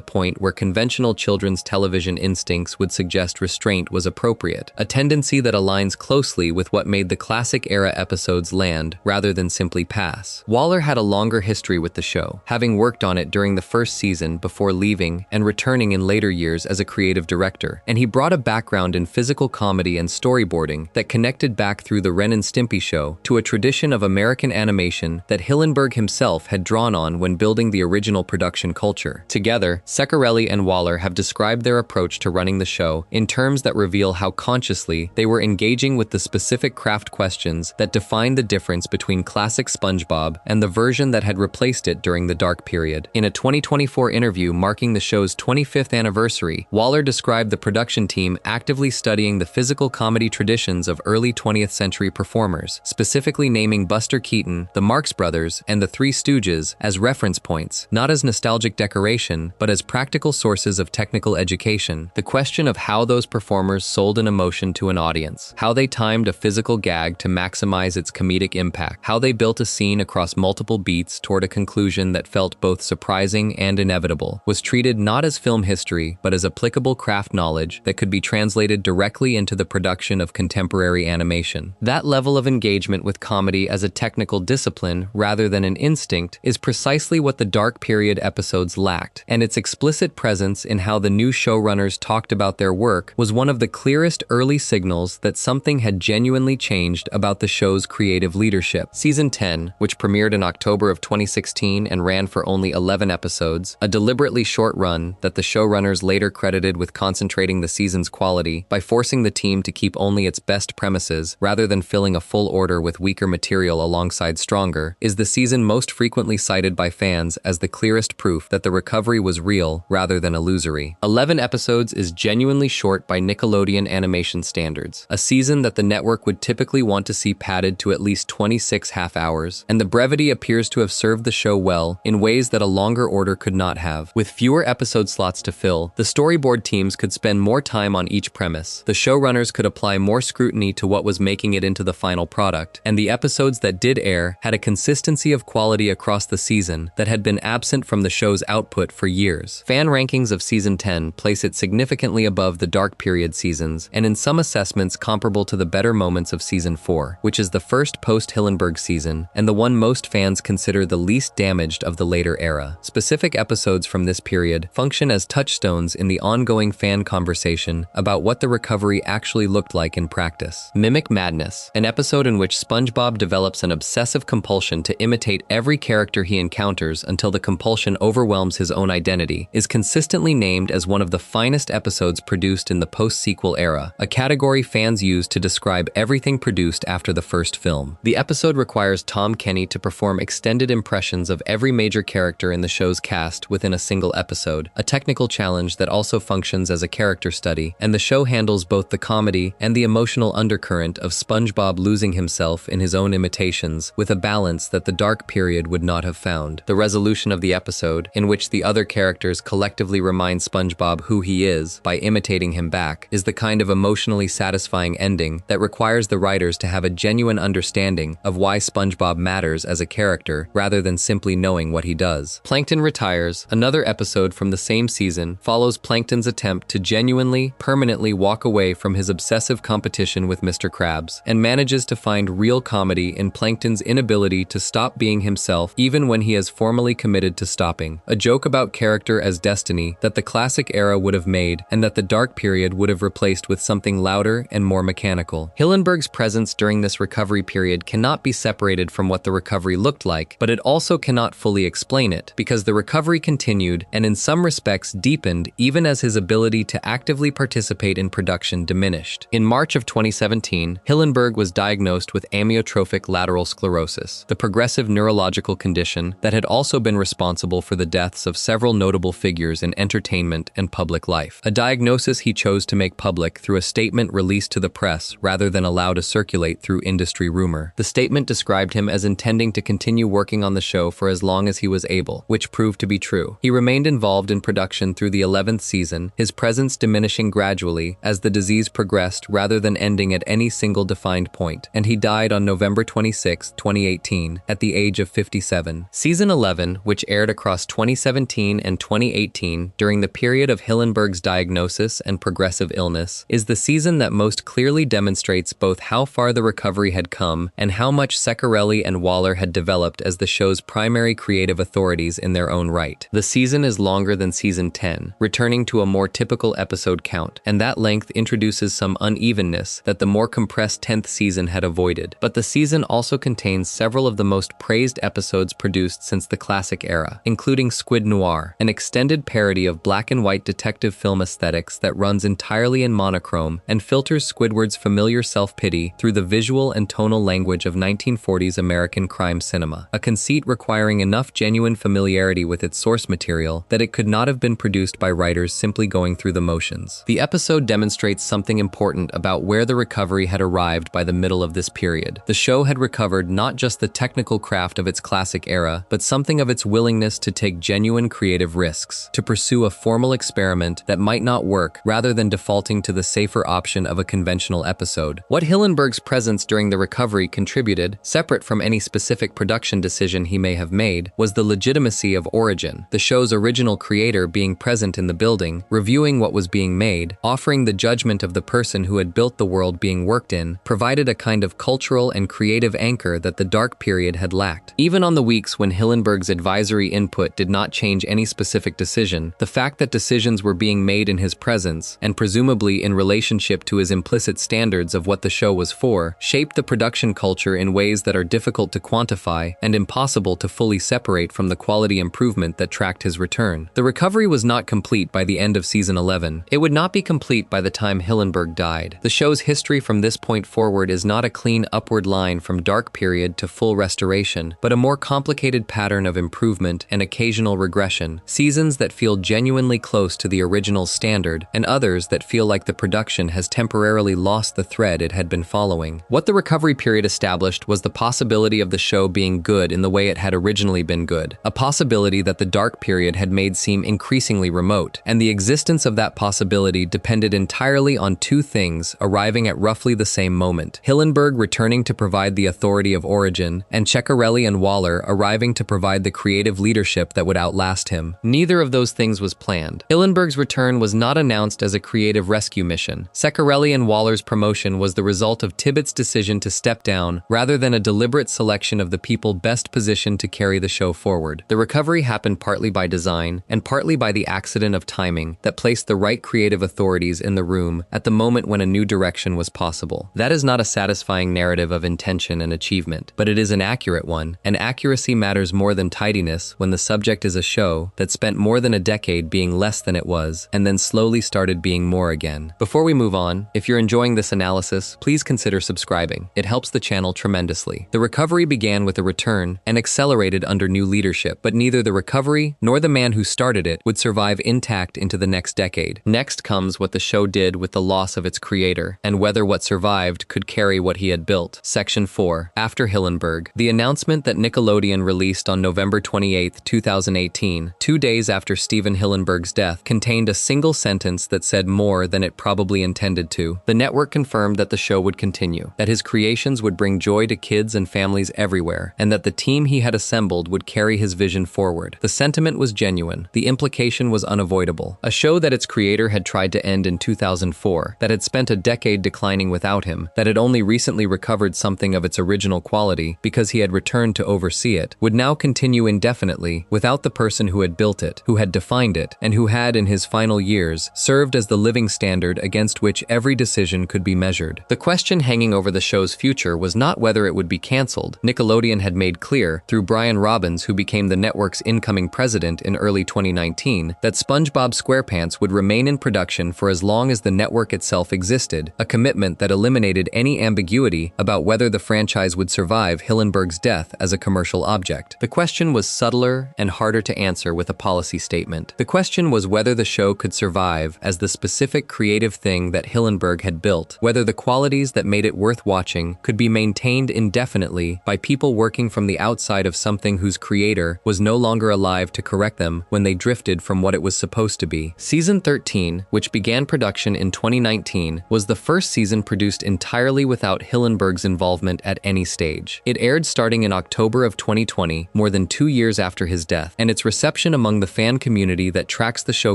point where conventional children's television instincts would suggest restraint was appropriate, a tendency that aligns closely with what made the classic era episodes land rather than simply pass. Waller had a longer history with the show, having worked on it during the first season before leaving and returning in later years as a creative director, and he brought a background in physical comedy and storyboarding that connected back through the Ren and Stimpy show to a tradition of American animation that Hillenburg himself had drawn on when building the original production culture. Together, Ceccarelli and Waller have described their approach to running the show in terms that reveal how consciously they were engaging with the specific craft questions that defined the difference between classic Spongebob and the version that had replaced it during the dark period. In a 2024 interview marking the show's 25th anniversary, Waller described the production team actively studying the physical comedy traditions of early 20th century performers, specifically naming Buster Keaton, the Marx Brothers, and the Three Stooges as reference points, not as nostalgic decoration, but as practical sources of technical education. The question of how those performers sold an emotion to an audience, how they timed a physical gag to maximize its comedic impact, how they built a scene across multiple beats toward a conclusion that felt both surprising and inevitable, was treated not as film history, but as applicable craft knowledge that could be translated directly into the production of contemporary animation. That level of engagement with comedy as a technical discipline rather than an instinct is precisely what the dark period episodes lacked, and its explicit presence in how the new showrunners talked about their work was one of the clearest early signals that something had genuinely changed about the show's creative leadership. Season 10, which premiered in October of 2016 and ran for only 11 episodes, a deliberately short run that the showrunners later credited with concentrating the season's quality by forcing the team to keep only its best premises rather than filling a full order with weaker material alongside stronger, is the season most frequently cited by fans as the clearest proof that the recovery was real rather than illusory. 11 episodes is genuinely short by Nickelodeon animation standards, a season that the network would typically want to see padded to at least 26 half hours, and the brevity appears to have served the show well in ways that a longer order could not have. With fewer episode slots to fill, the storyboard teams could spend more time on each premise, the showrunners could apply more scrutiny to what was making it into the final product, and the episodes that did air had a consistency of quality across the season that had been absent from the show's output for years. Fan rankings of Season 10 place it significantly above the dark period seasons, and in some assessments comparable to the better moments of Season 4, which is the first post-Hillenburg season, and the one most fans consider the least damaged of the later era. Specific episodes from this period function as touchstones in the ongoing fan conversation about what the recovery actually looked like in practice. Mimic Madness, an episode in which SpongeBob develops an obsessive compulsion to imitate every character he encounters until the compulsion overwhelms his own identity, is consistently named as one of the finest episodes produced in the post-sequel era, a category fans use to describe everything produced after the first film. The episode requires Tom Kenny to perform extended impressions of every major character in the show's cast within a single episode, a technical challenge that also functions as a character study, and the show handles both the comedy and the emotional undercurrent of SpongeBob losing himself in his own imitations with a balance that the dark period would not have found. The resolution of the episode, in which the other characters collectively remind SpongeBob who he is by imitating him back, is the kind of emotionally satisfying ending that requires the writers to have a genuine understanding of why SpongeBob matters as a character rather than simply knowing what he does. Plankton Retires, another episode from the same season, follows Plankton's attempt to genuinely, permanently walk away from his obsessive competition with Mr. Krabs, and manages to find real comedy in Plankton's inability to stop being himself even when he has formally committed to stopping. A joke about character as destiny that the classic era would have made and that the dark period would have replaced with something louder and more mechanical. Hillenburg's presence during this recovery period cannot be separated from what the recovery looked like, but it also cannot fully explain it, because the recovery continued and in some respects deepened even as his ability to actively participate in production diminished. In March of 2017, Hillenburg was diagnosed with amyotrophic lateral sclerosis, the progressive neurological condition that had also been responsible for the deaths of several notable figures in entertainment and public life. A diagnosis he chose to make public through a statement released to the press rather than allow to circulate through industry rumor. The statement described him as intending to continue working on the show for as long as he was able, which proved to be true. He remained involved in production through the 11th season, his presence diminishing gradually as the disease progressed rather than ending at any single defined point, and he died on November November 26, 2018, at the age of 57. Season 11, which aired across 2017 and 2018 during the period of Hillenburg's diagnosis and progressive illness, is the season that most clearly demonstrates both how far the recovery had come and how much Ceccarelli and Waller had developed as the show's primary creative authorities in their own right. The season is longer than season 10, returning to a more typical episode count, and that length introduces some unevenness that the more compressed 10th season had avoided. But the season also contains several of the most praised episodes produced since the classic era, including Squid Noir, an extended parody of black and white detective film aesthetics that runs entirely in monochrome and filters Squidward's familiar self-pity through the visual and tonal language of 1940s American crime cinema, a conceit requiring enough genuine familiarity with its source material that it could not have been produced by writers simply going through the motions. The episode demonstrates something important about where the recovery had arrived by the middle of this period. The show had recovered not just the technical craft of its classic era, but something of its willingness to take genuine creative risks, to pursue a formal experiment that might not work rather than defaulting to the safer option of a conventional episode. What Hillenburg's presence during the recovery contributed, separate from any specific production decision he may have made, was the legitimacy of Origin, the show's original creator being present in the building, reviewing what was being made, offering the judgment of the person who had built the world being worked in, provided a kind of cultural and creative anchor that the dark period had lacked. Even on the weeks when Hillenburg's advisory input did not change any specific decision, the fact that decisions were being made in his presence, and presumably in relationship to his implicit standards of what the show was for, shaped the production culture in ways that are difficult to quantify and impossible to fully separate from the quality improvement that tracked his return. The recovery was not complete by the end of season 11. It would not be complete by the time Hillenburg died. The show's history from this point forward is not a clean upward line from dark period to full restoration, but a more complicated pattern of improvement and occasional regression, seasons that feel genuinely close to the original standard, and others that feel like the production has temporarily lost the thread it had been following. What the recovery period established was the possibility of the show being good in the way it had originally been good, a possibility that the dark period had made seem increasingly remote, and the existence of that possibility depended entirely on two things arriving at roughly the same moment: Hillenburg returning to provide the authority of Origin, and Ceccarelli and Waller arriving to provide the creative leadership that would outlast him. Neither of those things was planned. Hillenburg's return was not announced as a creative rescue mission. Ceccarelli and Waller's promotion was the result of Tibbitt's decision to step down, rather than a deliberate selection of the people best positioned to carry the show forward. The recovery happened partly by design, and partly by the accident of timing that placed the right creative authorities in the room at the moment when a new direction was possible. That is not a satisfying narrative of intention and achievement, but it is an accurate one, and accuracy matters more than tidiness when the subject is a show that spent more than a decade being less than it was, and then slowly started being more again. Before we move on, if you're enjoying this analysis, please consider subscribing. It helps the channel tremendously. The recovery began with a return and accelerated under new leadership, but neither the recovery nor the man who started it would survive intact into the next decade. Next comes what the show did with the loss of its creator, and whether what survived could carry what he had built. Section 4. After Hillenburg. The announcement that Nickelodeon released on November 28, 2018, 2 days after Steven Hillenburg's death, contained a single sentence that said more than it probably intended to. The network confirmed that the show would continue, that his creations would bring joy to kids and families everywhere, and that the team he had assembled would carry his vision forward. The sentiment was genuine. The implication was unavoidable. A show that its creator had tried to end in 2004, that had spent a decade declining without him, that had only recently recovered something of its original quality because he had returned to oversee it, would now continue indefinitely without the person who had built it, who had defined it, and who had, in his final years, served as the living standard against which every decision could be measured. The question hanging over the show's future was not whether it would be canceled. Nickelodeon had made clear, through Brian Robbins, who became the network's incoming president in early 2019, that Spongebob SquarePants would remain in production for as long as the network itself existed, a commitment that eliminated any ambiguity about whether the franchise would survive Hillenburg's death as a commercial object. The question was subtler and harder to answer with a policy statement. The question was whether the show could survive as the specific creative thing that Hillenburg had built, whether the qualities that made it worth watching could be maintained indefinitely by people working from the outside of something whose creator was no longer alive to correct them when they drifted from what it was supposed to be. Season 13, which began production in 2019, was the first season produced entirely without Hillenburg's involvement. involvement at any stage. It aired starting in October of 2020, more than 2 years after his death, and its reception among the fan community that tracks the show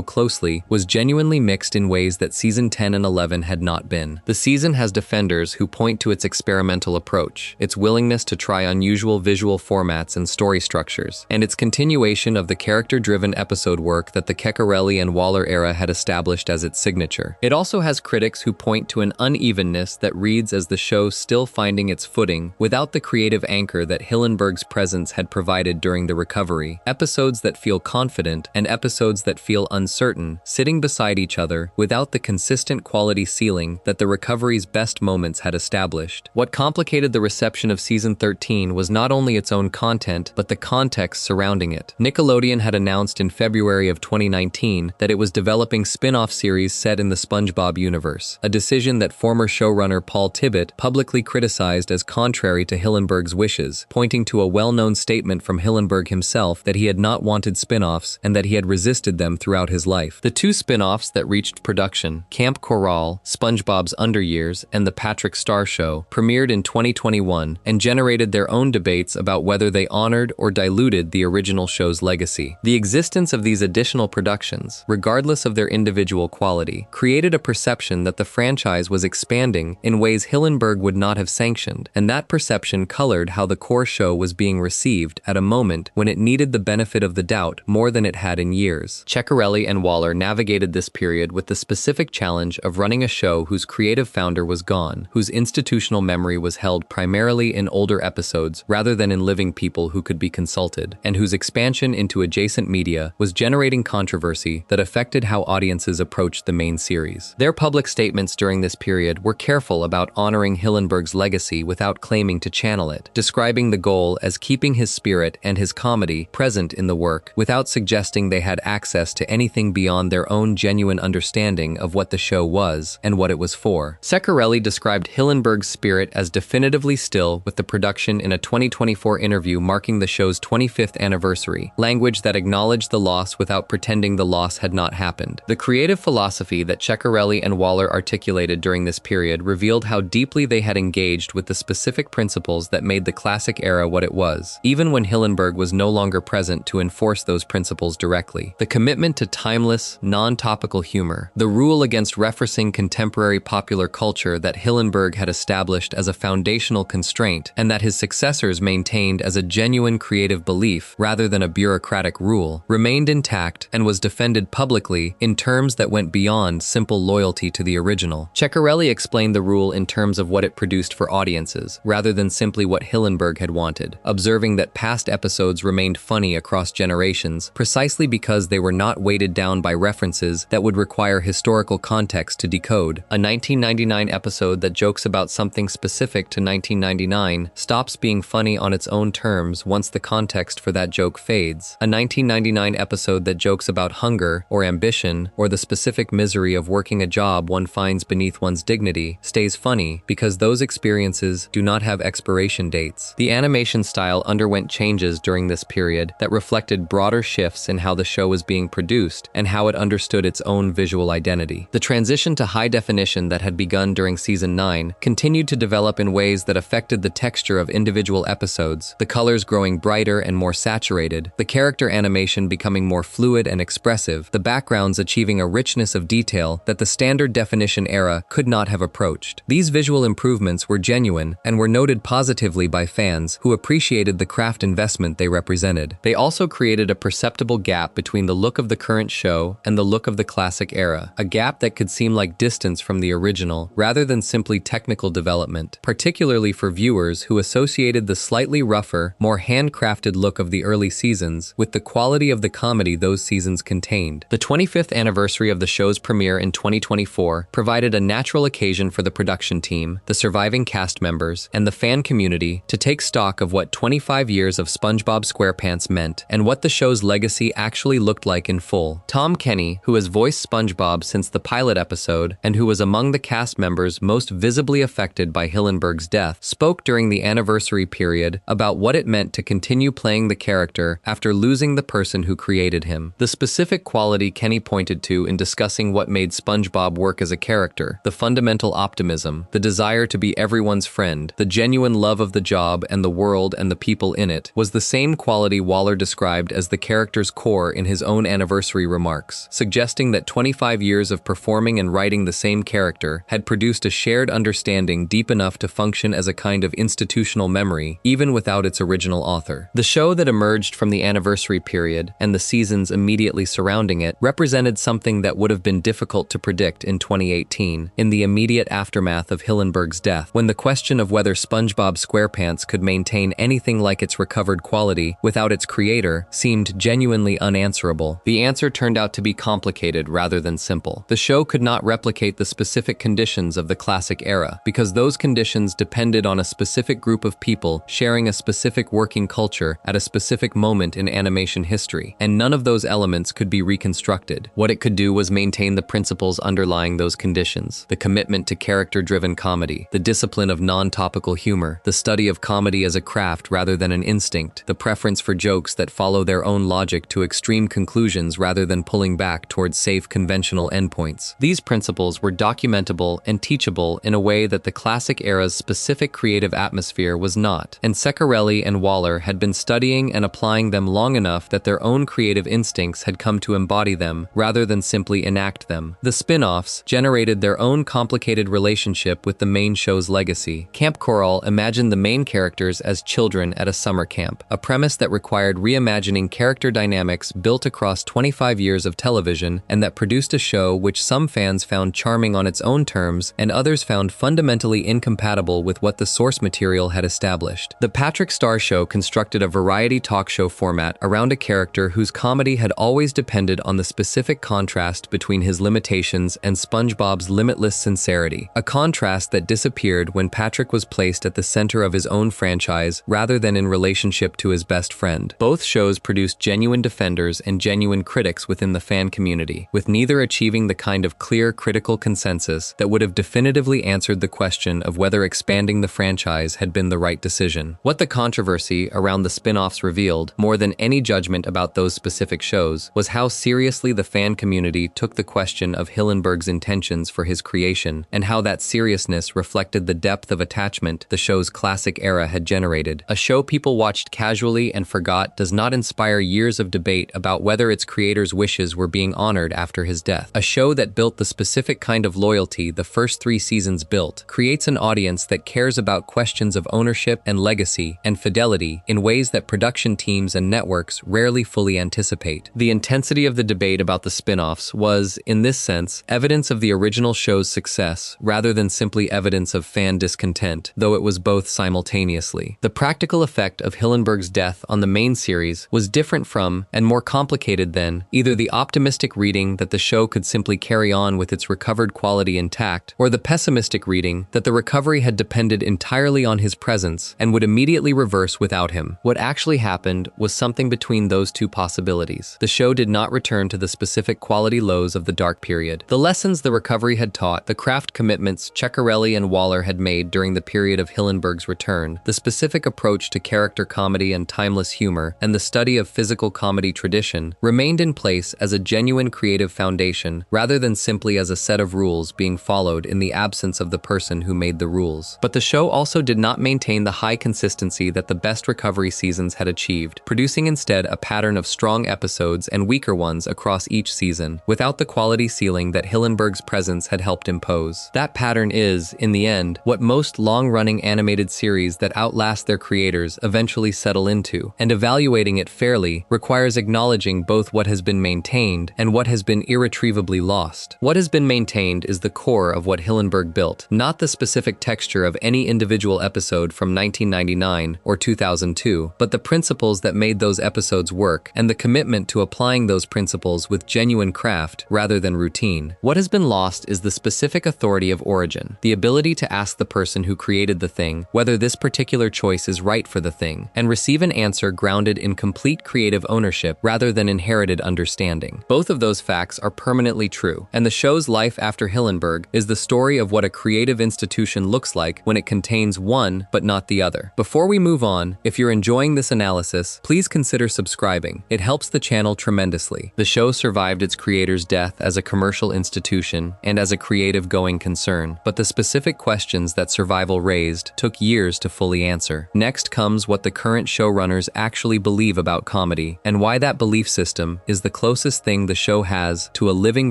closely was genuinely mixed in ways that season 10 and 11 had not been. The season has defenders who point to its experimental approach, its willingness to try unusual visual formats and story structures, and its continuation of the character-driven episode work that the Ceccarelli and Waller era had established as its signature. It also has critics who point to an unevenness that reads as the show still finding its footing without the creative anchor that Hillenburg's presence had provided during the recovery. Episodes that feel confident and episodes that feel uncertain, sitting beside each other without the consistent quality ceiling that the recovery's best moments had established. What complicated the reception of season 13 was not only its own content, but the context surrounding it. Nickelodeon had announced in February of 2019 that it was developing spin-off series set in the Spongebob universe, a decision that former showrunner Paul Tibbitt publicly criticized as contrary to Hillenburg's wishes, pointing to a well-known statement from Hillenburg himself that he had not wanted spin-offs and that he had resisted them throughout his life. The two spin-offs that reached production, Camp Coral, SpongeBob's Underyears, and The Patrick Star Show, premiered in 2021 and generated their own debates about whether they honored or diluted the original show's legacy. The existence of these additional productions, regardless of their individual quality, created a perception that the franchise was expanding in ways Hillenburg would not have sanctioned, and that perception colored how the core show was being received at a moment when it needed the benefit of the doubt more than it had in years. Ceccarelli and Waller navigated this period with the specific challenge of running a show whose creative founder was gone, whose institutional memory was held primarily in older episodes rather than in living people who could be consulted, and whose expansion into adjacent media was generating controversy that affected how audiences approached the main series. Their public statements during this period were careful about honoring Hillenburg's legacy without claiming to channel it, describing the goal as keeping his spirit and his comedy present in the work, without suggesting they had access to anything beyond their own genuine understanding of what the show was and what it was for. Ceccarelli described Hillenburg's spirit as definitively still with the production in a 2024 interview marking the show's 25th anniversary, language that acknowledged the loss without pretending the loss had not happened. The creative philosophy that Ceccarelli and Waller articulated during this period revealed how deeply they had engaged with the specific principles that made the classic era what it was, even when Hillenburg was no longer present to enforce those principles directly. The commitment to timeless, non-topical humor, the rule against referencing contemporary popular culture that Hillenburg had established as a foundational constraint and that his successors maintained as a genuine creative belief rather than a bureaucratic rule, remained intact and was defended publicly in terms that went beyond simple loyalty to the original. Ceccarelli explained the rule in terms of what it produced for audiences, rather than simply what Hillenburg had wanted, observing that past episodes remained funny across generations precisely because they were not weighted down by references that would require historical context to decode. A 1999 episode that jokes about something specific to 1999 stops being funny on its own terms once the context for that joke fades. A 1999 episode that jokes about hunger or ambition or the specific misery of working a job one finds beneath one's dignity stays funny because those experiences do not have expiration dates. The animation style underwent changes during this period that reflected broader shifts in how the show was being produced and how it understood its own visual identity. The transition to high definition that had begun during season 9 continued to develop in ways that affected the texture of individual episodes, the colors growing brighter and more saturated, the character animation becoming more fluid and expressive, the backgrounds achieving a richness of detail that the standard definition era could not have approached. These visual improvements were genuine and were noted positively by fans who appreciated the craft investment they represented. They also created a perceptible gap between the look of the current show and the look of the classic era, a gap that could seem like distance from the original rather than simply technical development, particularly for viewers who associated the slightly rougher, more handcrafted look of the early seasons with the quality of the comedy those seasons contained. The 25th anniversary of the show's premiere in 2024 provided a natural occasion for the production team, the surviving cast members, and the fan community to take stock of what 25 years of SpongeBob SquarePants meant and what the show's legacy actually looked like in full. Tom Kenny, who has voiced SpongeBob since the pilot episode and who was among the cast members most visibly affected by Hillenburg's death, spoke during the anniversary period about what it meant to continue playing the character after losing the person who created him. The specific quality Kenny pointed to in discussing what made SpongeBob work as a character, the fundamental optimism, the desire to be everyone's everyone's friend, the genuine love of the job and the world and the people in it, was the same quality Waller described as the character's core in his own anniversary remarks, suggesting that 25 years of performing and writing the same character had produced a shared understanding deep enough to function as a kind of institutional memory, even without its original author. The show that emerged from the anniversary period, and the seasons immediately surrounding it, represented something that would have been difficult to predict in 2018, in the immediate aftermath of Hillenburg's death, when the question of whether SpongeBob SquarePants could maintain anything like its recovered quality without its creator seemed genuinely unanswerable. The answer turned out to be complicated rather than simple. The show could not replicate the specific conditions of the classic era, because those conditions depended on a specific group of people sharing a specific working culture at a specific moment in animation history, and none of those elements could be reconstructed. What it could do was maintain the principles underlying those conditions: the commitment to character-driven comedy, the discipline of non-topical humor, the study of comedy as a craft rather than an instinct, the preference for jokes that follow their own logic to extreme conclusions rather than pulling back towards safe conventional endpoints. These principles were documentable and teachable in a way that the classic era's specific creative atmosphere was not, and Ceccarelli and Waller had been studying and applying them long enough that their own creative instincts had come to embody them rather than simply enact them. The spin-offs generated their own complicated relationship with the main show's legacy. Camp Coral imagined the main characters as children at a summer camp, a premise that required reimagining character dynamics built across 25 years of television, and that produced a show which some fans found charming on its own terms and others found fundamentally incompatible with what the source material had established. The Patrick Star Show constructed a variety talk show format around a character whose comedy had always depended on the specific contrast between his limitations and SpongeBob's limitless sincerity, a contrast that disappeared when Patrick was placed at the center of his own franchise rather than in relationship to his best friend. Both shows produced genuine defenders and genuine critics within the fan community, with neither achieving the kind of clear critical consensus that would have definitively answered the question of whether expanding the franchise had been the right decision. What the controversy around the spin-offs revealed, more than any judgment about those specific shows, was how seriously the fan community took the question of Hillenburg's intentions for his creation, and how that seriousness reflected the depth of attachment the show's classic era had generated. A show people watched casually and forgot does not inspire years of debate about whether its creator's wishes were being honored after his death. A show that built the specific kind of loyalty the first 3 seasons built creates an audience that cares about questions of ownership and legacy and fidelity in ways that production teams and networks rarely fully anticipate. The intensity of the debate about the spin-offs was, in this sense, evidence of the original show's success rather than simply evidence of fan discontent, though it was both simultaneously. The practical effect of Hillenburg's death on the main series was different from, and more complicated than, either the optimistic reading that the show could simply carry on with its recovered quality intact, or the pessimistic reading that the recovery had depended entirely on his presence and would immediately reverse without him. What actually happened was something between those two possibilities. The show did not return to the specific quality lows of the dark period. The lessons the recovery had taught, the craft commitments Ceccarelli and Waller had made during the period of Hillenburg's return, the specific approach to character comedy and timeless humor, and the study of physical comedy tradition, remained in place as a genuine creative foundation rather than simply as a set of rules being followed in the absence of the person who made the rules. But the show also did not maintain the high consistency that the best recovery seasons had achieved, producing instead a pattern of strong episodes and weaker ones across each season, without the quality ceiling that Hillenburg's presence had helped impose. That pattern is, in the end, what most long-running animated series that outlast their creators eventually settle into, and evaluating it fairly requires acknowledging both what has been maintained and what has been irretrievably lost. What has been maintained is the core of what Hillenburg built, not the specific texture of any individual episode from 1999 or 2002, but the principles that made those episodes work, and the commitment to applying those principles with genuine craft rather than routine. What has been lost is the specific authority of origin, the ability to ask the person who created the thing whether this particular choice is right for the thing, and receive an answer grounded in complete creative ownership rather than inherited understanding. Both of those facts are permanently true, and the show's life after Hillenburg is the story of what a creative institution looks like when it contains one but not the other. Before we move on, if you're enjoying this analysis, please consider subscribing. It helps the channel tremendously. The show survived its creator's death as a commercial institution and as a creative going concern, but the specific questions that that Survival raised took years to fully answer. Next comes what the current showrunners actually believe about comedy, and why that belief system is the closest thing the show has to a living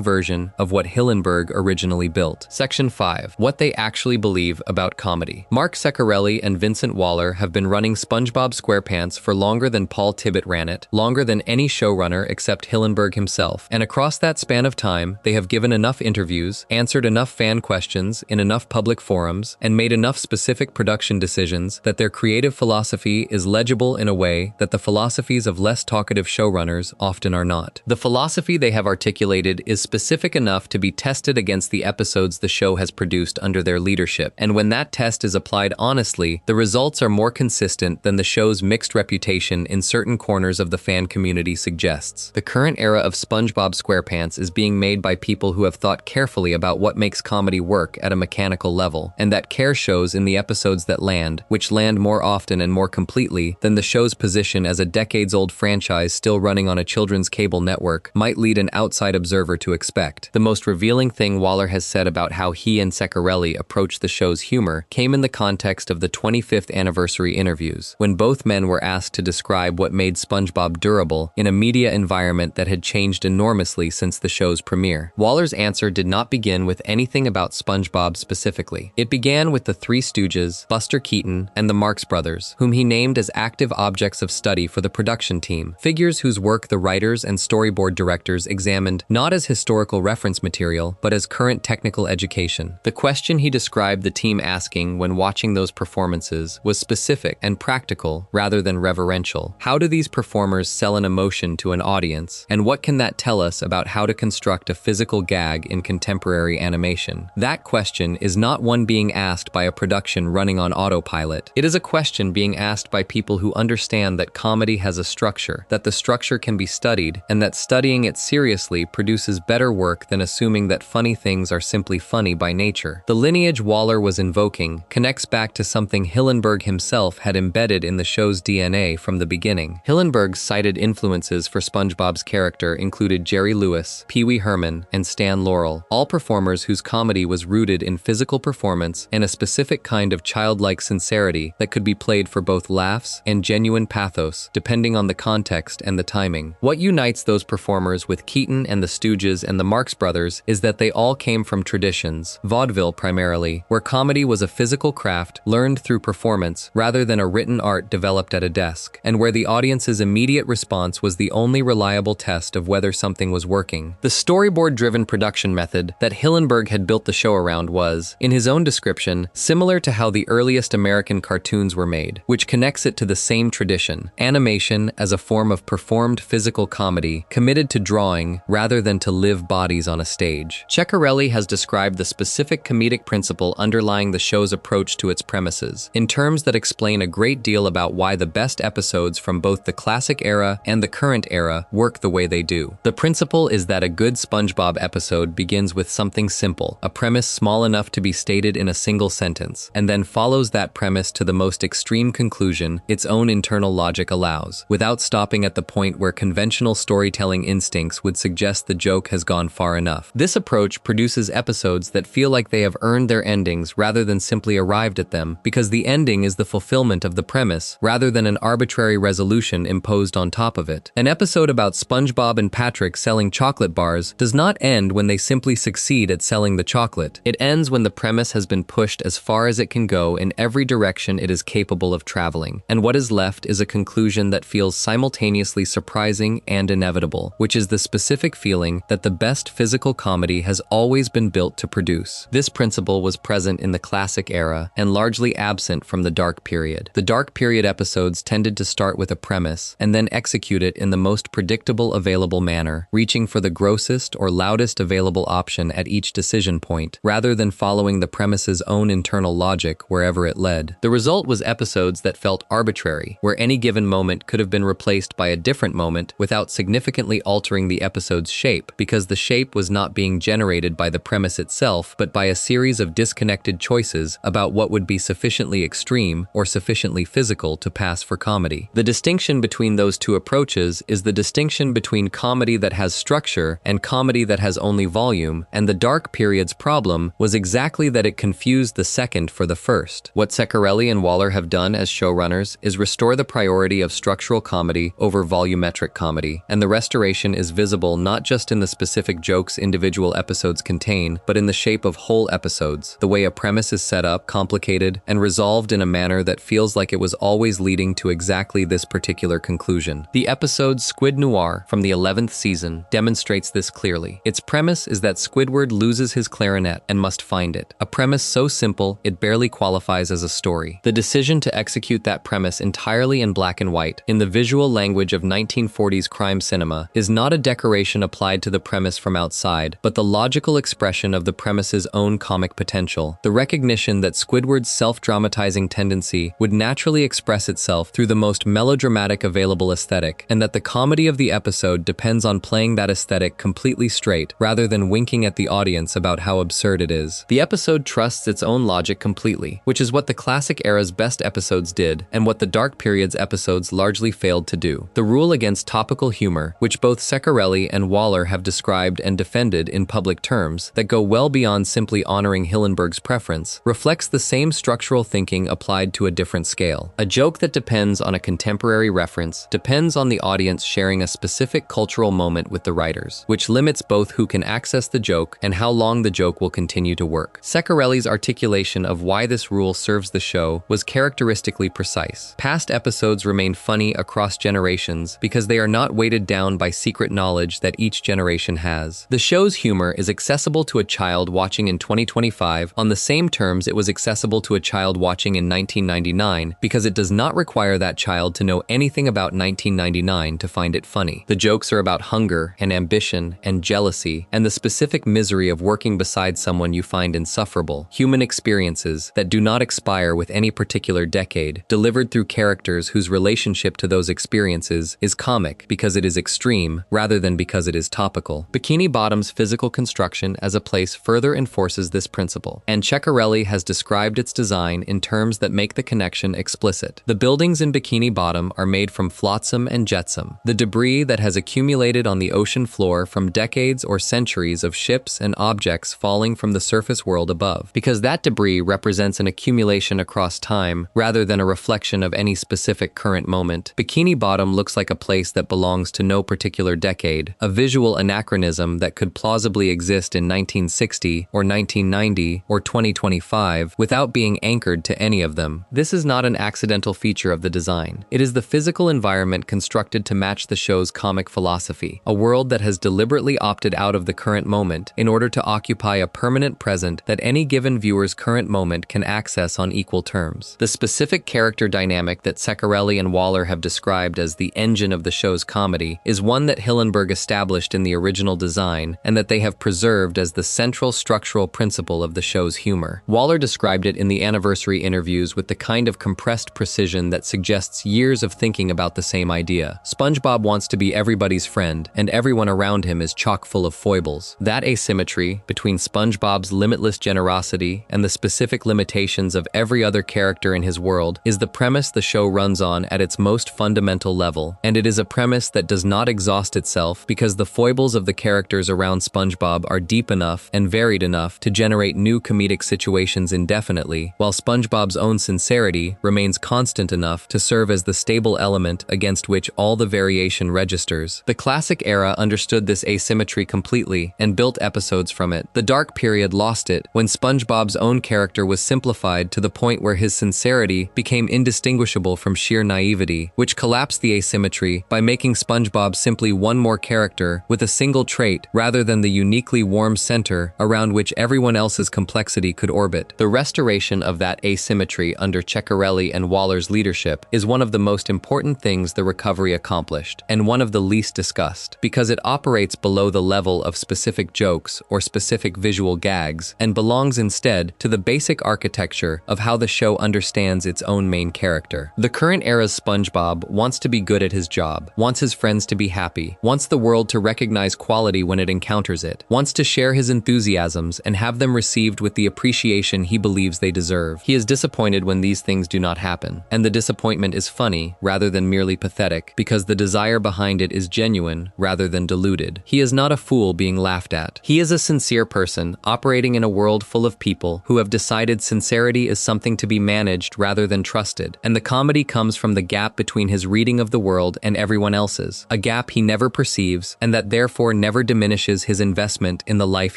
version of what Hillenburg originally built. Section 5. What they actually believe about comedy. Mark Ceccarelli and Vincent Waller have been running SpongeBob SquarePants for longer than Paul Tibbitt ran it, longer than any showrunner except Hillenburg himself, and across that span of time, they have given enough interviews, answered enough fan questions in enough public forums, and made enough specific production decisions that their creative philosophy is legible in a way that the philosophies of less talkative showrunners often are not. The philosophy they have articulated is specific enough to be tested against the episodes the show has produced under their leadership, and when that test is applied honestly, the results are more consistent than the show's mixed reputation in certain corners of the fan community suggests. The current era of SpongeBob SquarePants is being made by people who have thought carefully about what makes comedy work at a mechanical level, and that care shows in the episodes that land, which land more often and more completely than the show's position as a decades-old franchise still running on a children's cable network might lead an outside observer to expect. The most revealing thing Waller has said about how he and Ceccarelli approached the show's humor came in the context of the 25th anniversary interviews, when both men were asked to describe what made SpongeBob durable in a media environment that had changed enormously since the show's premiere. Waller's answer did not begin with anything about SpongeBob specifically. It began with the Three Stooges, Buster Keaton, and the Marx Brothers, whom he named as active objects of study for the production team, figures whose work the writers and storyboard directors examined not as historical reference material, but as current technical education. The question he described the team asking when watching those performances was specific and practical rather than reverential. How do these performers sell an emotion to an audience, and what can that tell us about how to construct a physical gag in contemporary animation? That question is not one being asked by a production running on autopilot. It is a question being asked by people who understand that comedy has a structure, that the structure can be studied, and that studying it seriously produces better work than assuming that funny things are simply funny by nature. The lineage Waller was invoking connects back to something Hillenburg himself had embedded in the show's DNA from the beginning. Hillenburg's cited influences for SpongeBob's character included Jerry Lewis, Pee Wee Herman, and Stan Laurel, all performers whose comedy was rooted in physical performance and a specific kind of childlike sincerity that could be played for both laughs and genuine pathos, depending on the context and the timing. What unites those performers with Keaton and the Stooges and the Marx Brothers is that they all came from traditions, vaudeville primarily, where comedy was a physical craft learned through performance rather than a written art developed at a desk, and where the audience's immediate response was the only reliable test of whether something was working. The storyboard-driven production method that Hillenburg had built the show around was, in his own description, similar to how the earliest American cartoons were made, which connects it to the same tradition, animation as a form of performed physical comedy, committed to drawing rather than to live bodies on a stage. Ceccarelli has described the specific comedic principle underlying the show's approach to its premises, in terms that explain a great deal about why the best episodes from both the classic era and the current era work the way they do. The principle is that a good SpongeBob episode begins with something simple, a premise small enough to be stated in a single sentence, and then follows that premise to the most extreme conclusion its own internal logic allows, without stopping at the point where conventional storytelling instincts would suggest the joke has gone far enough. This approach produces episodes that feel like they have earned their endings rather than simply arrived at them, because the ending is the fulfillment of the premise rather than an arbitrary resolution imposed on top of it. An episode about SpongeBob and Patrick selling chocolate bars does not end when they simply succeed at selling the chocolate. It ends when the premise has been pushed as far as it can go in every direction it is capable of traveling, and what is left is a conclusion that feels simultaneously surprising and inevitable, which is the specific feeling that the best physical comedy has always been built to produce. This principle was present in the classic era and largely absent from the dark period. The dark period episodes tended to start with a premise and then execute it in the most predictable available manner, reaching for the grossest or loudest available option at each decision point, rather than following the premise's own internal logic wherever it led. The result was episodes that felt arbitrary, where any given moment could have been replaced by a different moment without significantly altering the episode's shape, because the shape was not being generated by the premise itself, but by a series of disconnected choices about what would be sufficiently extreme or sufficiently physical to pass for comedy. The distinction between those two approaches is the distinction between comedy that has structure and comedy that has only volume, and the dark period's problem was exactly that it confused used the second for the first. What Ceccarelli and Waller have done as showrunners is restore the priority of structural comedy over volumetric comedy, and the restoration is visible not just in the specific jokes individual episodes contain, but in the shape of whole episodes, the way a premise is set up, complicated, and resolved in a manner that feels like it was always leading to exactly this particular conclusion. The episode Squid Noir from the 11th season demonstrates this clearly. Its premise is that Squidward loses his clarinet and must find it. A premise so simple, it barely qualifies as a story. The decision to execute that premise entirely in black and white, in the visual language of 1940s crime cinema, is not a decoration applied to the premise from outside, but the logical expression of the premise's own comic potential. The recognition that Squidward's self-dramatizing tendency would naturally express itself through the most melodramatic available aesthetic, and that the comedy of the episode depends on playing that aesthetic completely straight, rather than winking at the audience about how absurd it is. The episode trusts its own logic completely, which is what the classic era's best episodes did, and what the Dark Period's episodes largely failed to do. The rule against topical humor, which both Ceccarelli and Waller have described and defended in public terms, that go well beyond simply honoring Hillenburg's preference, reflects the same structural thinking applied to a different scale. A joke that depends on a contemporary reference depends on the audience sharing a specific cultural moment with the writers, which limits both who can access the joke and how long the joke will continue to work. Ceccarelli's articulation of why this rule serves the show was characteristically precise. Past episodes remain funny across generations because they are not weighted down by secret knowledge that each generation has. The show's humor is accessible to a child watching in 2025 on the same terms it was accessible to a child watching in 1999 because it does not require that child to know anything about 1999 to find it funny. The jokes are about hunger and ambition and jealousy and the specific misery of working beside someone you find insufferable. Human experiences that do not expire with any particular decade, delivered through characters whose relationship to those experiences is comic because it is extreme rather than because it is topical. Bikini Bottom's physical construction as a place further enforces this principle, and Ceccarelli has described its design in terms that make the connection explicit. The buildings in Bikini Bottom are made from flotsam and jetsam, the debris that has accumulated on the ocean floor from decades or centuries of ships and objects falling from the surface world above. Because that debris represents an accumulation across time rather than a reflection of any specific current moment, Bikini Bottom looks like a place that belongs to no particular decade, a visual anachronism that could plausibly exist in 1960 or 1990 or 2025 without being anchored to any of them. This is not an accidental feature of the design. It is the physical environment constructed to match the show's comic philosophy, a world that has deliberately opted out of the current moment in order to occupy a permanent present that any given viewer's current moment can access on equal terms. The specific character dynamic that Ceccarelli and Waller have described as the engine of the show's comedy is one that Hillenburg established in the original design and that they have preserved as the central structural principle of the show's humor. Waller described it in the anniversary interviews with the kind of compressed precision that suggests years of thinking about the same idea. SpongeBob wants to be everybody's friend, and everyone around him is chock full of foibles. That asymmetry between SpongeBob's limitless generosity and the specific limitations of every other character in his world is the premise the show runs on at its most fundamental level, and it is a premise that does not exhaust itself because the foibles of the characters around SpongeBob are deep enough and varied enough to generate new comedic situations indefinitely, while SpongeBob's own sincerity remains constant enough to serve as the stable element against which all the variation registers. The classic era understood this asymmetry completely and built episodes from it. The Dark Period lost it when SpongeBob's own character was simplified to the point where his sincerity became indistinguishable from sheer naivety, which collapsed the asymmetry by making SpongeBob simply one more character with a single trait rather than the uniquely warm center around which everyone else's complexity could orbit. The restoration of that asymmetry under Ceccarelli and Waller's leadership is one of the most important things the recovery accomplished, and one of the least discussed, because it operates below the level of specific jokes or specific visual gags, and belongs instead to the basic architecture of how the show understands its own main character. The current era's SpongeBob wants to be good at his job, wants his friends to be happy, wants the world to recognize quality when it encounters it, wants to share his enthusiasms and have them received with the appreciation he believes they deserve. He is disappointed when these things do not happen, and the disappointment is funny rather than merely pathetic because the desire behind it is genuine rather than deluded. He is not a fool being laughed at. He is a sincere person operating in a world full of people people who have decided sincerity is something to be managed rather than trusted, and the comedy comes from the gap between his reading of the world and everyone else's, a gap he never perceives and that therefore never diminishes his investment in the life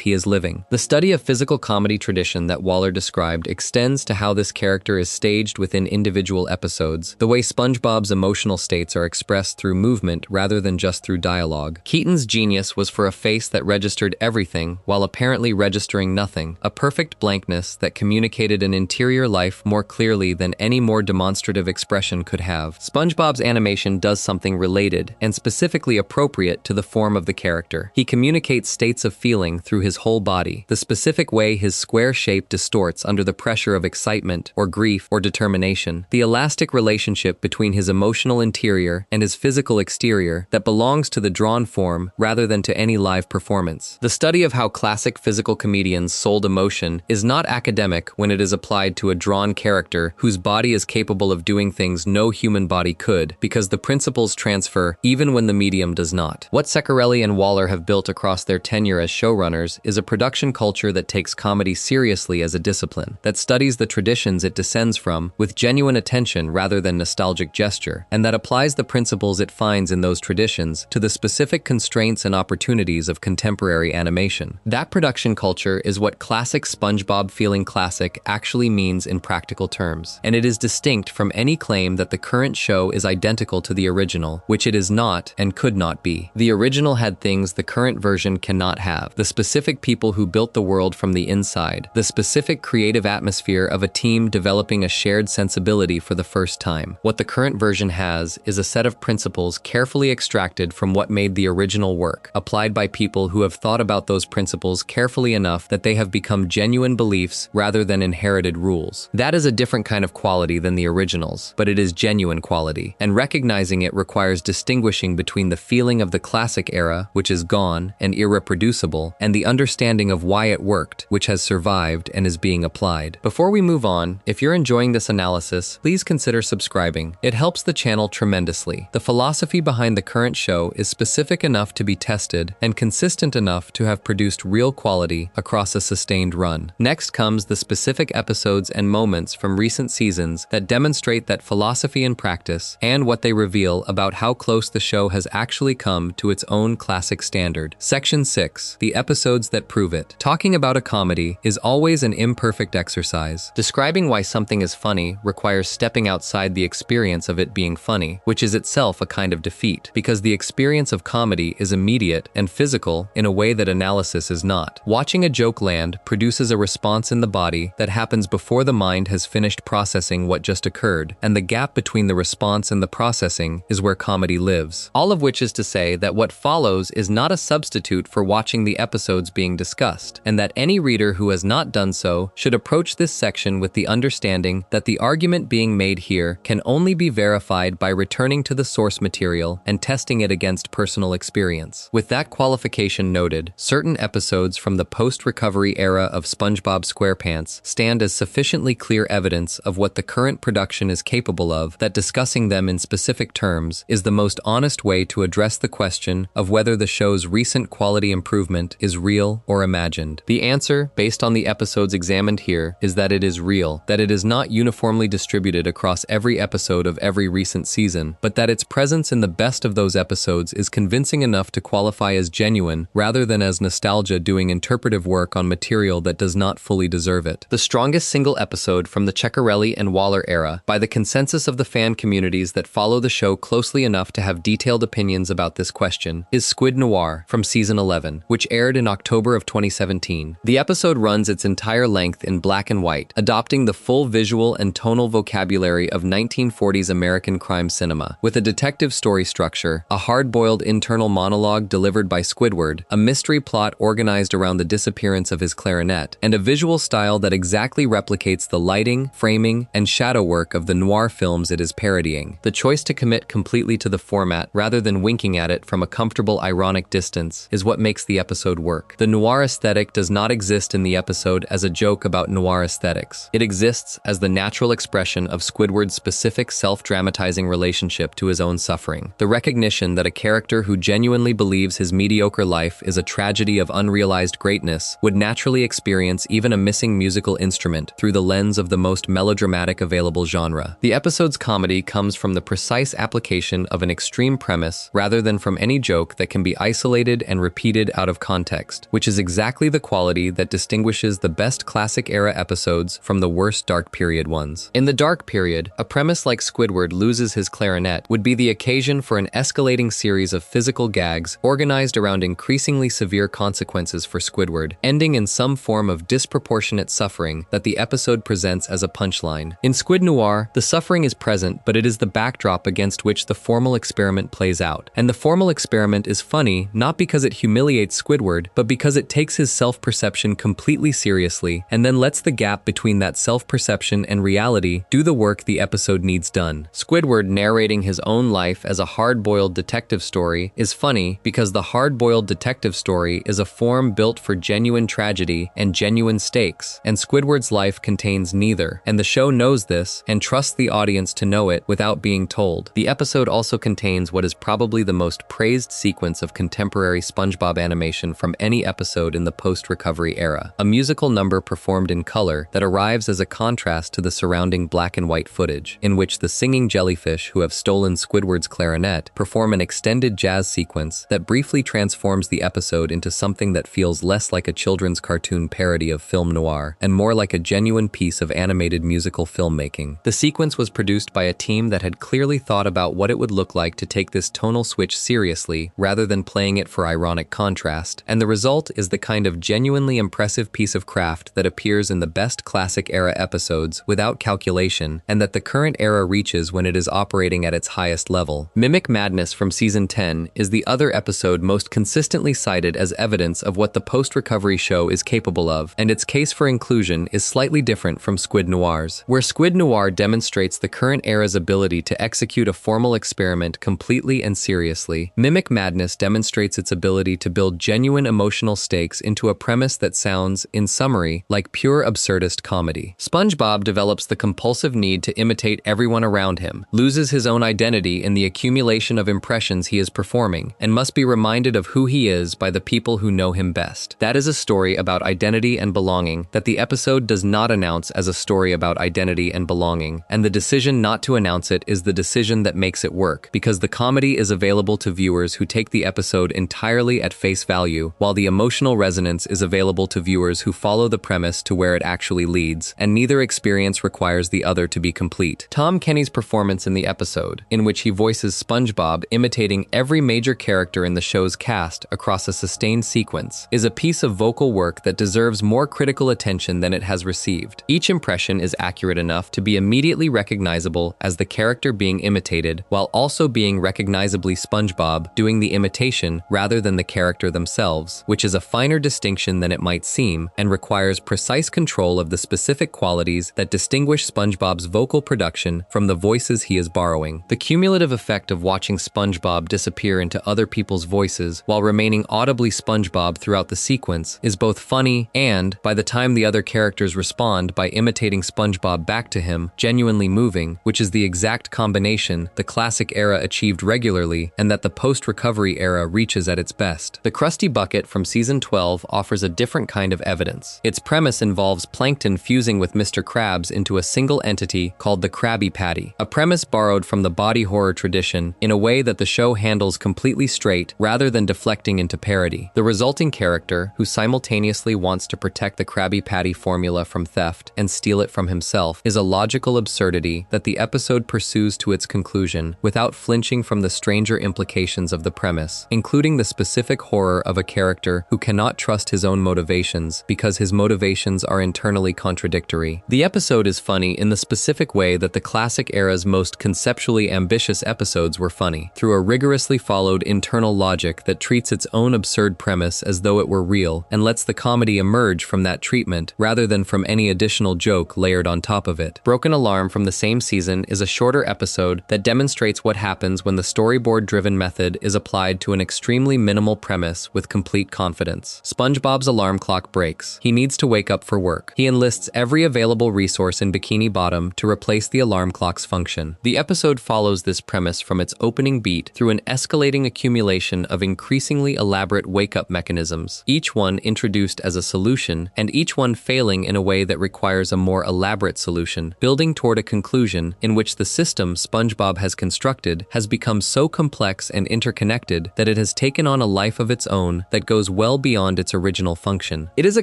he is living. The study of physical comedy tradition that Waller described extends to how this character is staged within individual episodes, the way SpongeBob's emotional states are expressed through movement rather than just through dialogue. Keaton's genius was for a face that registered everything while apparently registering nothing, a perfect blankness that communicated an interior life more clearly than any more demonstrative expression could have. SpongeBob's animation does something related and specifically appropriate to the form of the character. He communicates states of feeling through his whole body, the specific way his square shape distorts under the pressure of excitement or grief or determination, the elastic relationship between his emotional interior and his physical exterior that belongs to the drawn form rather than to any live performance. The study of how classic physical comedians sold emotion is not academic when it is applied to a drawn character whose body is capable of doing things no human body could, because the principles transfer even when the medium does not. What Ceccarelli and Waller have built across their tenure as showrunners is a production culture that takes comedy seriously as a discipline, that studies the traditions it descends from with genuine attention rather than nostalgic gesture, and that applies the principles it finds in those traditions to the specific constraints and opportunities of contemporary animation. That production culture is what classic SpongeBob feeling classic actually means in practical terms, and it is distinct from any claim that the current show is identical to the original, which it is not and could not be. The original had things the current version cannot have: the specific people who built the world from the inside, the specific creative atmosphere of a team developing a shared sensibility for the first time. What the current version has is a set of principles carefully extracted from what made the original work, applied by people who have thought about those principles carefully enough that they have become genuine beliefs rather than inherited rules. That is a different kind of quality than the originals, but it is genuine quality, and recognizing it requires distinguishing between the feeling of the classic era, which is gone and irreproducible, and the understanding of why it worked, which has survived and is being applied. Before we move on, if you're enjoying this analysis, please consider subscribing. It helps the channel tremendously. The philosophy behind the current show is specific enough to be tested and consistent enough to have produced real quality across a sustained run. Next comes the specific episodes and moments from recent seasons that demonstrate that philosophy in practice and what they reveal about how close the show has actually come to its own classic standard. Section 6. The episodes that prove it. Talking about a comedy is always an imperfect exercise. Describing why something is funny requires stepping outside the experience of it being funny, which is itself a kind of defeat, because the experience of comedy is immediate and physical in a way that analysis is not. Watching a joke land produces a response in the body that happens before the mind has finished processing what just occurred, and the gap between the response and the processing is where comedy lives. All of which is to say that what follows is not a substitute for watching the episodes being discussed, and that any reader who has not done so should approach this section with the understanding that the argument being made here can only be verified by returning to the source material and testing it against personal experience. With that qualification noted, certain episodes from the post-recovery era of SpongeBob SquarePants stand as sufficiently clear evidence of what the current production is capable of that discussing them in specific terms is the most honest way to address the question of whether the show's recent quality improvement is real or imagined. The answer, based on the episodes examined here, is that it is real, that it is not uniformly distributed across every episode of every recent season, but that its presence in the best of those episodes is convincing enough to qualify as genuine rather than as nostalgia doing interpretive work on material that does not fully deserve it. The strongest single episode from the Ceccarelli and Waller era, by the consensus of the fan communities that follow the show closely enough to have detailed opinions about this question, is Squid Noir from season 11, which aired in October of 2017. The episode runs its entire length in black and white, adopting the full visual and tonal vocabulary of 1940s American crime cinema, with a detective story structure, a hard-boiled internal monologue delivered by Squidward, a mystery plot organized around the disappearance of his clarinet, and a visual style that exactly replicates the lighting, framing, and shadow work of the noir films it is parodying. The choice to commit completely to the format rather than winking at it from a comfortable ironic distance is what makes the episode work. The noir aesthetic does not exist in the episode as a joke about noir aesthetics. It exists as the natural expression of Squidward's specific self-dramatizing relationship to his own suffering. The recognition that a character who genuinely believes his mediocre life is a tragedy of unrealized greatness would naturally experience even even a missing musical instrument through the lens of the most melodramatic available genre. The episode's comedy comes from the precise application of an extreme premise rather than from any joke that can be isolated and repeated out of context, which is exactly the quality that distinguishes the best classic-era episodes from the worst dark period ones. In the dark period, a premise like Squidward loses his clarinet would be the occasion for an escalating series of physical gags organized around increasingly severe consequences for Squidward, ending in some form of disproportionate suffering that the episode presents as a punchline. In Squid Noir, the suffering is present, but it is the backdrop against which the formal experiment plays out. And the formal experiment is funny not because it humiliates Squidward, but because it takes his self-perception completely seriously and then lets the gap between that self-perception and reality do the work the episode needs done. Squidward narrating his own life as a hard-boiled detective story is funny because the hard-boiled detective story is a form built for genuine tragedy and genuine stakes, and Squidward's life contains neither, and the show knows this and trusts the audience to know it without being told. The episode also contains what is probably the most praised sequence of contemporary SpongeBob animation from any episode in the post-recovery era, a musical number performed in color that arrives as a contrast to the surrounding black and white footage, in which the singing jellyfish who have stolen Squidward's clarinet perform an extended jazz sequence that briefly transforms the episode into something that feels less like a children's cartoon parody of film noir and more like a genuine piece of animated musical filmmaking. The sequence was produced by a team that had clearly thought about what it would look like to take this tonal switch seriously rather than playing it for ironic contrast, and the result is the kind of genuinely impressive piece of craft that appears in the best classic-era episodes without calculation and that the current era reaches when it is operating at its highest level. Mimic Madness from Season 10 is the other episode most consistently cited as evidence of what the post-recovery show is capable of, and its case for inclusion is slightly different from Squid Noir's. Where Squid Noir demonstrates the current era's ability to execute a formal experiment completely and seriously, Mimic Madness demonstrates its ability to build genuine emotional stakes into a premise that sounds, in summary, like pure absurdist comedy. SpongeBob develops the compulsive need to imitate everyone around him, loses his own identity in the accumulation of impressions he is performing, and must be reminded of who he is by the people who know him best. That is a story about identity and belonging that the episode does not announce as a story about identity and belonging, and the decision not to announce it is the decision that makes it work, because the comedy is available to viewers who take the episode entirely at face value, while the emotional resonance is available to viewers who follow the premise to where it actually leads, and neither experience requires the other to be complete. Tom Kenny's performance in the episode, in which he voices SpongeBob imitating every major character in the show's cast across a sustained sequence, is a piece of vocal work that deserves more critical attention than it has received. Each impression is accurate enough to be immediately recognizable as the character being imitated, while also being recognizably SpongeBob doing the imitation rather than the character themselves, which is a finer distinction than it might seem and requires precise control of the specific qualities that distinguish SpongeBob's vocal production from the voices he is borrowing. The cumulative effect of watching SpongeBob disappear into other people's voices while remaining audibly SpongeBob throughout the sequence is both funny and, by the time the other characters respond by imitating SpongeBob back to him, genuinely moving, which is the exact combination the classic era achieved regularly and that the post-recovery era reaches at its best. The Krusty Bucket from Season 12 offers a different kind of evidence. Its premise involves Plankton fusing with Mr. Krabs into a single entity called the Krabby Patty, a premise borrowed from the body horror tradition in a way that the show handles completely straight rather than deflecting into parody. The resulting character, who simultaneously wants to protect the Krabby Patty formula from theft and steal it from himself, is a logical absurdity that the episode pursues to its conclusion without flinching from the stranger implications of the premise, including the specific horror of a character who cannot trust his own motivations because his motivations are internally contradictory. The episode is funny in the specific way that the classic era's most conceptually ambitious episodes were funny, through a rigorously followed internal logic that treats its own absurd premise as though it were real and lets the comedy emerge from that treatment rather than from any additional joke layered on top of it. Broken Alarm from the same season is a shorter episode that demonstrates what happens when the storyboard-driven method is applied to an extremely minimal premise with complete confidence. SpongeBob's alarm clock breaks. He needs to wake up for work. He enlists every available resource in Bikini Bottom to replace the alarm clock's function. The episode follows this premise from its opening beat through an escalating accumulation of increasingly elaborate wake-up mechanisms, each one introduced as a solution solution, and each one failing in a way that requires a more elaborate solution, building toward a conclusion in which the system SpongeBob has constructed has become so complex and interconnected that it has taken on a life of its own that goes well beyond its original function. It is a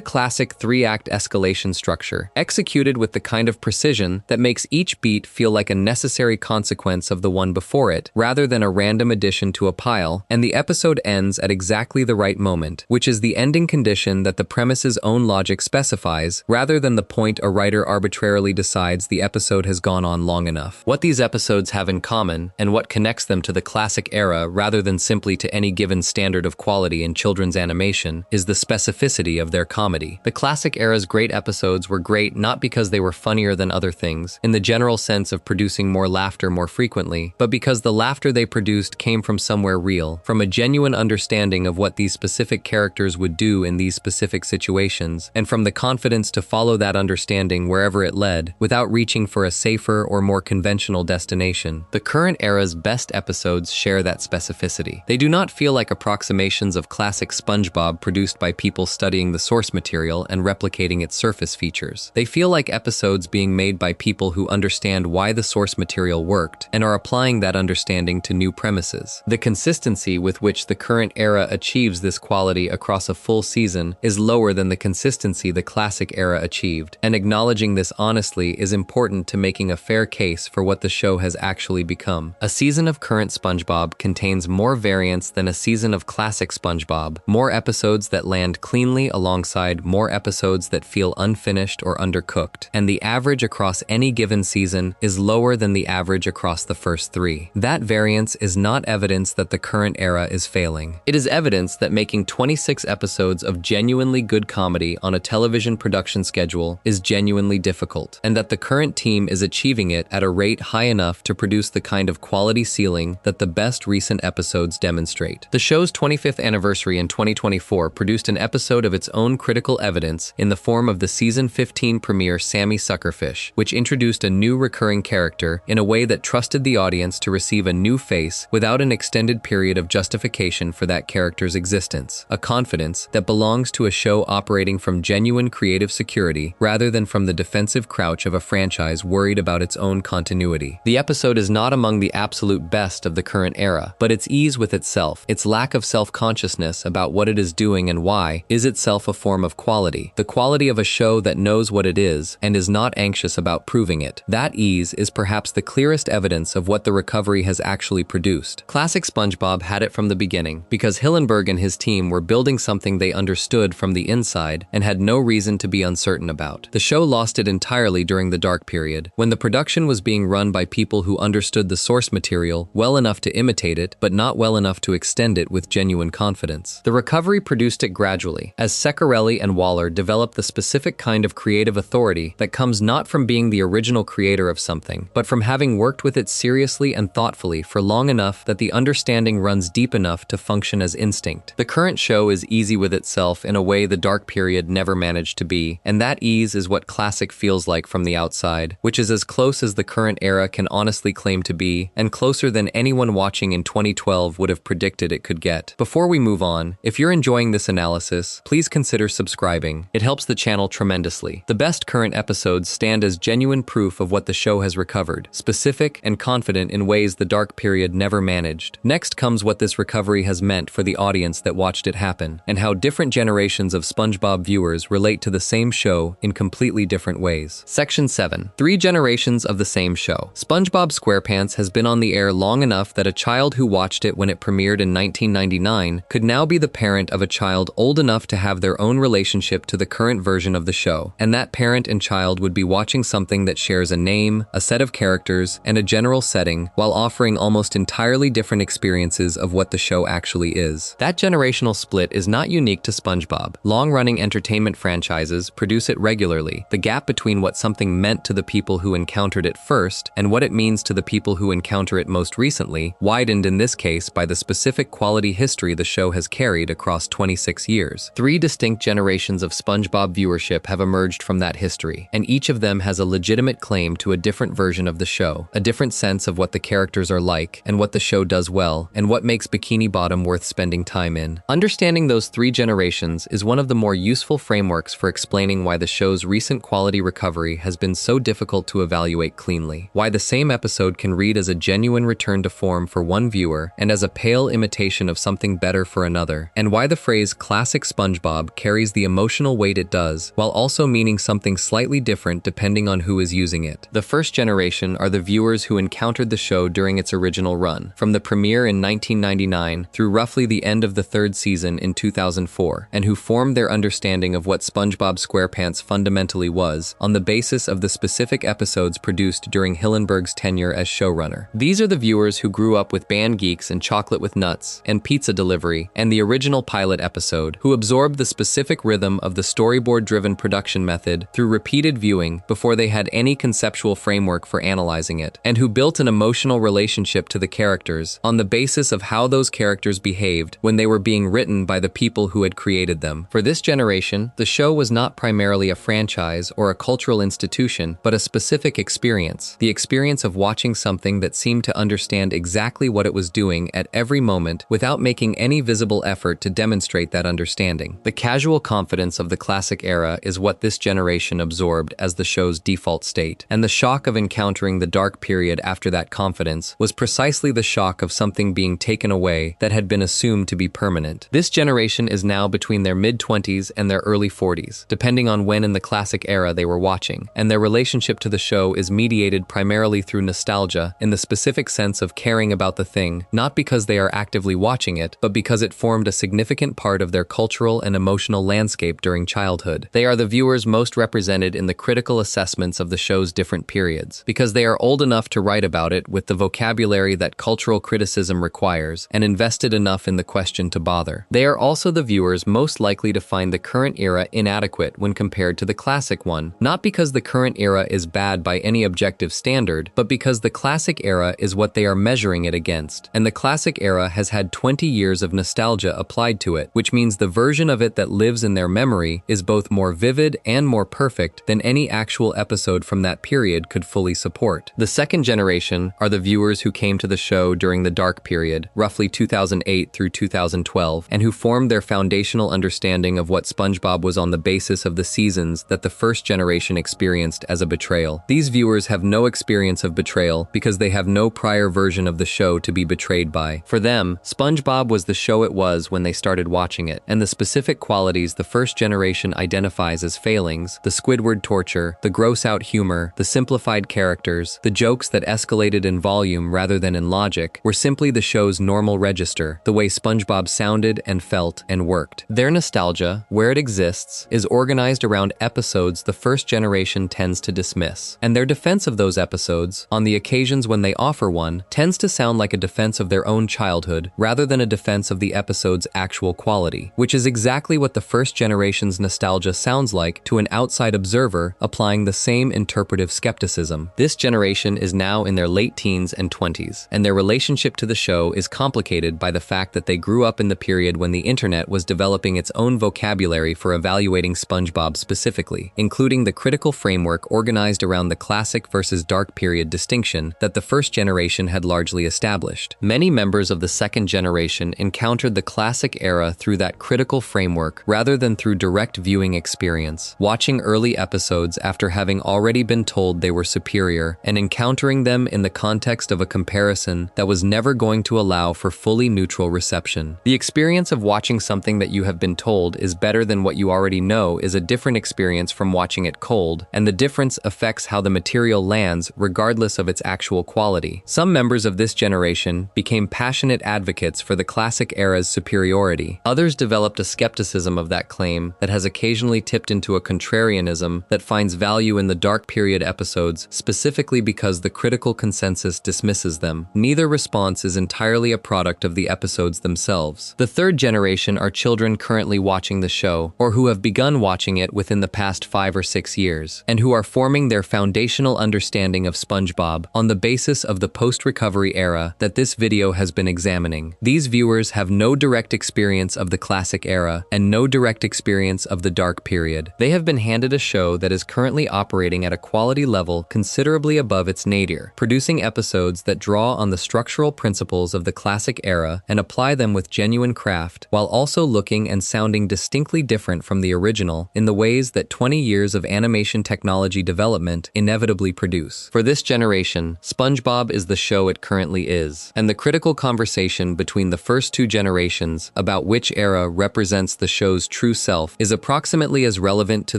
classic three-act escalation structure, executed with the kind of precision that makes each beat feel like a necessary consequence of the one before it, rather than a random addition to a pile, and the episode ends at exactly the right moment, which is the ending condition that the premise's own logic specifies, rather than the point a writer arbitrarily decides the episode has gone on long enough. What these episodes have in common, and what connects them to the classic era rather than simply to any given standard of quality in children's animation, is the specificity of their comedy. The classic era's great episodes were great not because they were funnier than other things, in the general sense of producing more laughter more frequently, but because the laughter they produced came from somewhere real, from a genuine understanding of what these specific characters would do in these specific situations, and from the confidence to follow that understanding wherever it led, without reaching for a safer or more conventional destination. The current era's best episodes share that specificity. They do not feel like approximations of classic SpongeBob produced by people studying the source material and replicating its surface features. They feel like episodes being made by people who understand why the source material worked and are applying that understanding to new premises. The consistency with which the current era achieves this quality across a full season is lower than the consistency the classic era achieved, and acknowledging this honestly is important to making a fair case for what the show has actually become. A season of current SpongeBob contains more variance than a season of classic SpongeBob, more episodes that land cleanly alongside more episodes that feel unfinished or undercooked, and the average across any given season is lower than the average across the first three. That variance is not evidence that the current era is failing. It is evidence that making 26 episodes of genuinely good comedy on a television production schedule is genuinely difficult, and that the current team is achieving it at a rate high enough to produce the kind of quality ceiling that the best recent episodes demonstrate. The show's 25th anniversary in 2024 produced an episode of its own critical evidence in the form of the season 15 premiere Sammy Suckerfish, which introduced a new recurring character in a way that trusted the audience to receive a new face without an extended period of justification for that character's existence. A confidence that belongs to a show operating from genuine creative security rather than from the defensive crouch of a franchise worried about its own continuity. The episode is not among the absolute best of the current era, but its ease with itself, its lack of self-consciousness about what it is doing and why, is itself a form of quality. The quality of a show that knows what it is and is not anxious about proving it. That ease is perhaps the clearest evidence of what the recovery has actually produced. Classic SpongeBob had it from the beginning, because Hillenburg and his team were building something they understood from the inside and had no reason to be uncertain about. The show lost it entirely during the dark period, when the production was being run by people who understood the source material well enough to imitate it, but not well enough to extend it with genuine confidence. The recovery produced it gradually, as Ceccarelli and Waller developed the specific kind of creative authority that comes not from being the original creator of something, but from having worked with it seriously and thoughtfully for long enough that the understanding runs deep enough to function as instinct. The current show is easy with itself in a way the dark period never managed to be, and that ease is what classic feels like from the outside, which is as close as the current era can honestly claim to be, and closer than anyone watching in 2012 would have predicted it could get. Before we move on, if you're enjoying this analysis, please consider subscribing. It helps the channel tremendously. The best current episodes stand as genuine proof of what the show has recovered, specific and confident in ways the dark period never managed. Next comes what this recovery has meant for the audience that watched it happen, and how different generations of SpongeBob viewers relate to the same show in completely different ways. Section 7. 3 generations of the same show. SpongeBob SquarePants has been on the air long enough that a child who watched it when it premiered in 1999 could now be the parent of a child old enough to have their own relationship to the current version of the show, and that parent and child would be watching something that shares a name, a set of characters, and a general setting, while offering almost entirely different experiences of what the show actually is. That generational split is not unique to SpongeBob. Long-running entertainment franchises produce it regularly. The gap between what something meant to the people who encountered it first and what it means to the people who encounter it most recently widened in this case by the specific quality history the show has carried across 26 years. 3 distinct generations of SpongeBob viewership have emerged from that history, and each of them has a legitimate claim to a different version of the show, a different sense of what the characters are like and what the show does well, and what makes Bikini Bottom worth spending time in. Understanding those 3 generations is one of the more useful critical frameworks for explaining why the show's recent quality recovery has been so difficult to evaluate cleanly, why the same episode can read as a genuine return to form for one viewer and as a pale imitation of something better for another, and why the phrase classic SpongeBob carries the emotional weight it does, while also meaning something slightly different depending on who is using it. The first generation are the viewers who encountered the show during its original run, from the premiere in 1999 through roughly the end of the third season in 2004, and who formed their understanding of what SpongeBob SquarePants fundamentally was on the basis of the specific episodes produced during Hillenburg's tenure as showrunner. These are the viewers who grew up with Band Geeks and Chocolate with Nuts and Pizza Delivery and the original pilot episode, who absorbed the specific rhythm of the storyboard-driven production method through repeated viewing before they had any conceptual framework for analyzing it, and who built an emotional relationship to the characters on the basis of how those characters behaved when they were being written by the people who had created them. For this generation, the show was not primarily a franchise or a cultural institution, but a specific experience. The experience of watching something that seemed to understand exactly what it was doing at every moment without making any visible effort to demonstrate that understanding. The casual confidence of the classic era is what this generation absorbed as the show's default state, and the shock of encountering the dark period after that confidence was precisely the shock of something being taken away that had been assumed to be permanent. This generation is now between their mid-20s and their early 40s, depending on when in the classic era they were watching, and their relationship to the show is mediated primarily through nostalgia in the specific sense of caring about the thing, not because they are actively watching it, but because it formed a significant part of their cultural and emotional landscape during childhood. They are the viewers most represented in the critical assessments of the show's different periods, because they are old enough to write about it with the vocabulary that cultural criticism requires, and invested enough in the question to bother. They are also the viewers most likely to find the current era inadequate when compared to the classic one, not because the current era is bad by any objective standard, but because the classic era is what they are measuring it against, and the classic era has had 20 years of nostalgia applied to it, which means the version of it that lives in their memory is both more vivid and more perfect than any actual episode from that period could fully support. The second generation are the viewers who came to the show during the dark period, roughly 2008 through 2012, and who formed their foundational understanding of what SpongeBob was on the basis of the seasons that the first generation experienced as a betrayal. These viewers have no experience of betrayal because they have no prior version of the show to be betrayed by. For them, SpongeBob was the show it was when they started watching it, and the specific qualities the first generation identifies as failings, the Squidward torture, the gross-out humor, the simplified characters, the jokes that escalated in volume rather than in logic, were simply the show's normal register, the way SpongeBob sounded and felt and worked. Their nostalgia, where it exists, is organized around episodes the first generation tends to dismiss, and their defense of those episodes, on the occasions when they offer one, tends to sound like a defense of their own childhood rather than a defense of the episode's actual quality, which is exactly what the first generation's nostalgia sounds like to an outside observer applying the same interpretive skepticism. This generation is now in their late teens and 20s, and their relationship to the show is complicated by the fact that they grew up in the period when the internet was developing its own vocabulary for evaluating SpongeBob specifically, including the critical framework organized around the classic versus dark period distinction that the first generation had largely established. Many members of the second generation encountered the classic era through that critical framework rather than through direct viewing experience, watching early episodes after having already been told they were superior and encountering them in the context of a comparison that was never going to allow for fully neutral reception. The experience of watching something that you have been told is better than what you already know is a different experience from watching it cold, and the difference affects how the material lands regardless of its actual quality. Some members of this generation became passionate advocates for the classic era's superiority. Others developed a skepticism of that claim that has occasionally tipped into a contrarianism that finds value in the dark period episodes specifically because the critical consensus dismisses them. Neither response is entirely a product of the episodes themselves. The third generation are children currently watching the show, or who have begun watching it within the past 5 or 6 years, and who are forming their foundational understanding of SpongeBob on the basis of the post-recovery era that this video has been examining. These viewers have no direct experience of the classic era and no direct experience of the dark period. They have been handed a show that is currently operating at a quality level considerably above its nadir, producing episodes that draw on the structural principles of the classic era and apply them with genuine craft, while also looking and sounding distinctly different different from the original in the ways that 20 years of animation technology development inevitably produce. For this generation, SpongeBob is the show it currently is, and the critical conversation between the first two generations about which era represents the show's true self is approximately as relevant to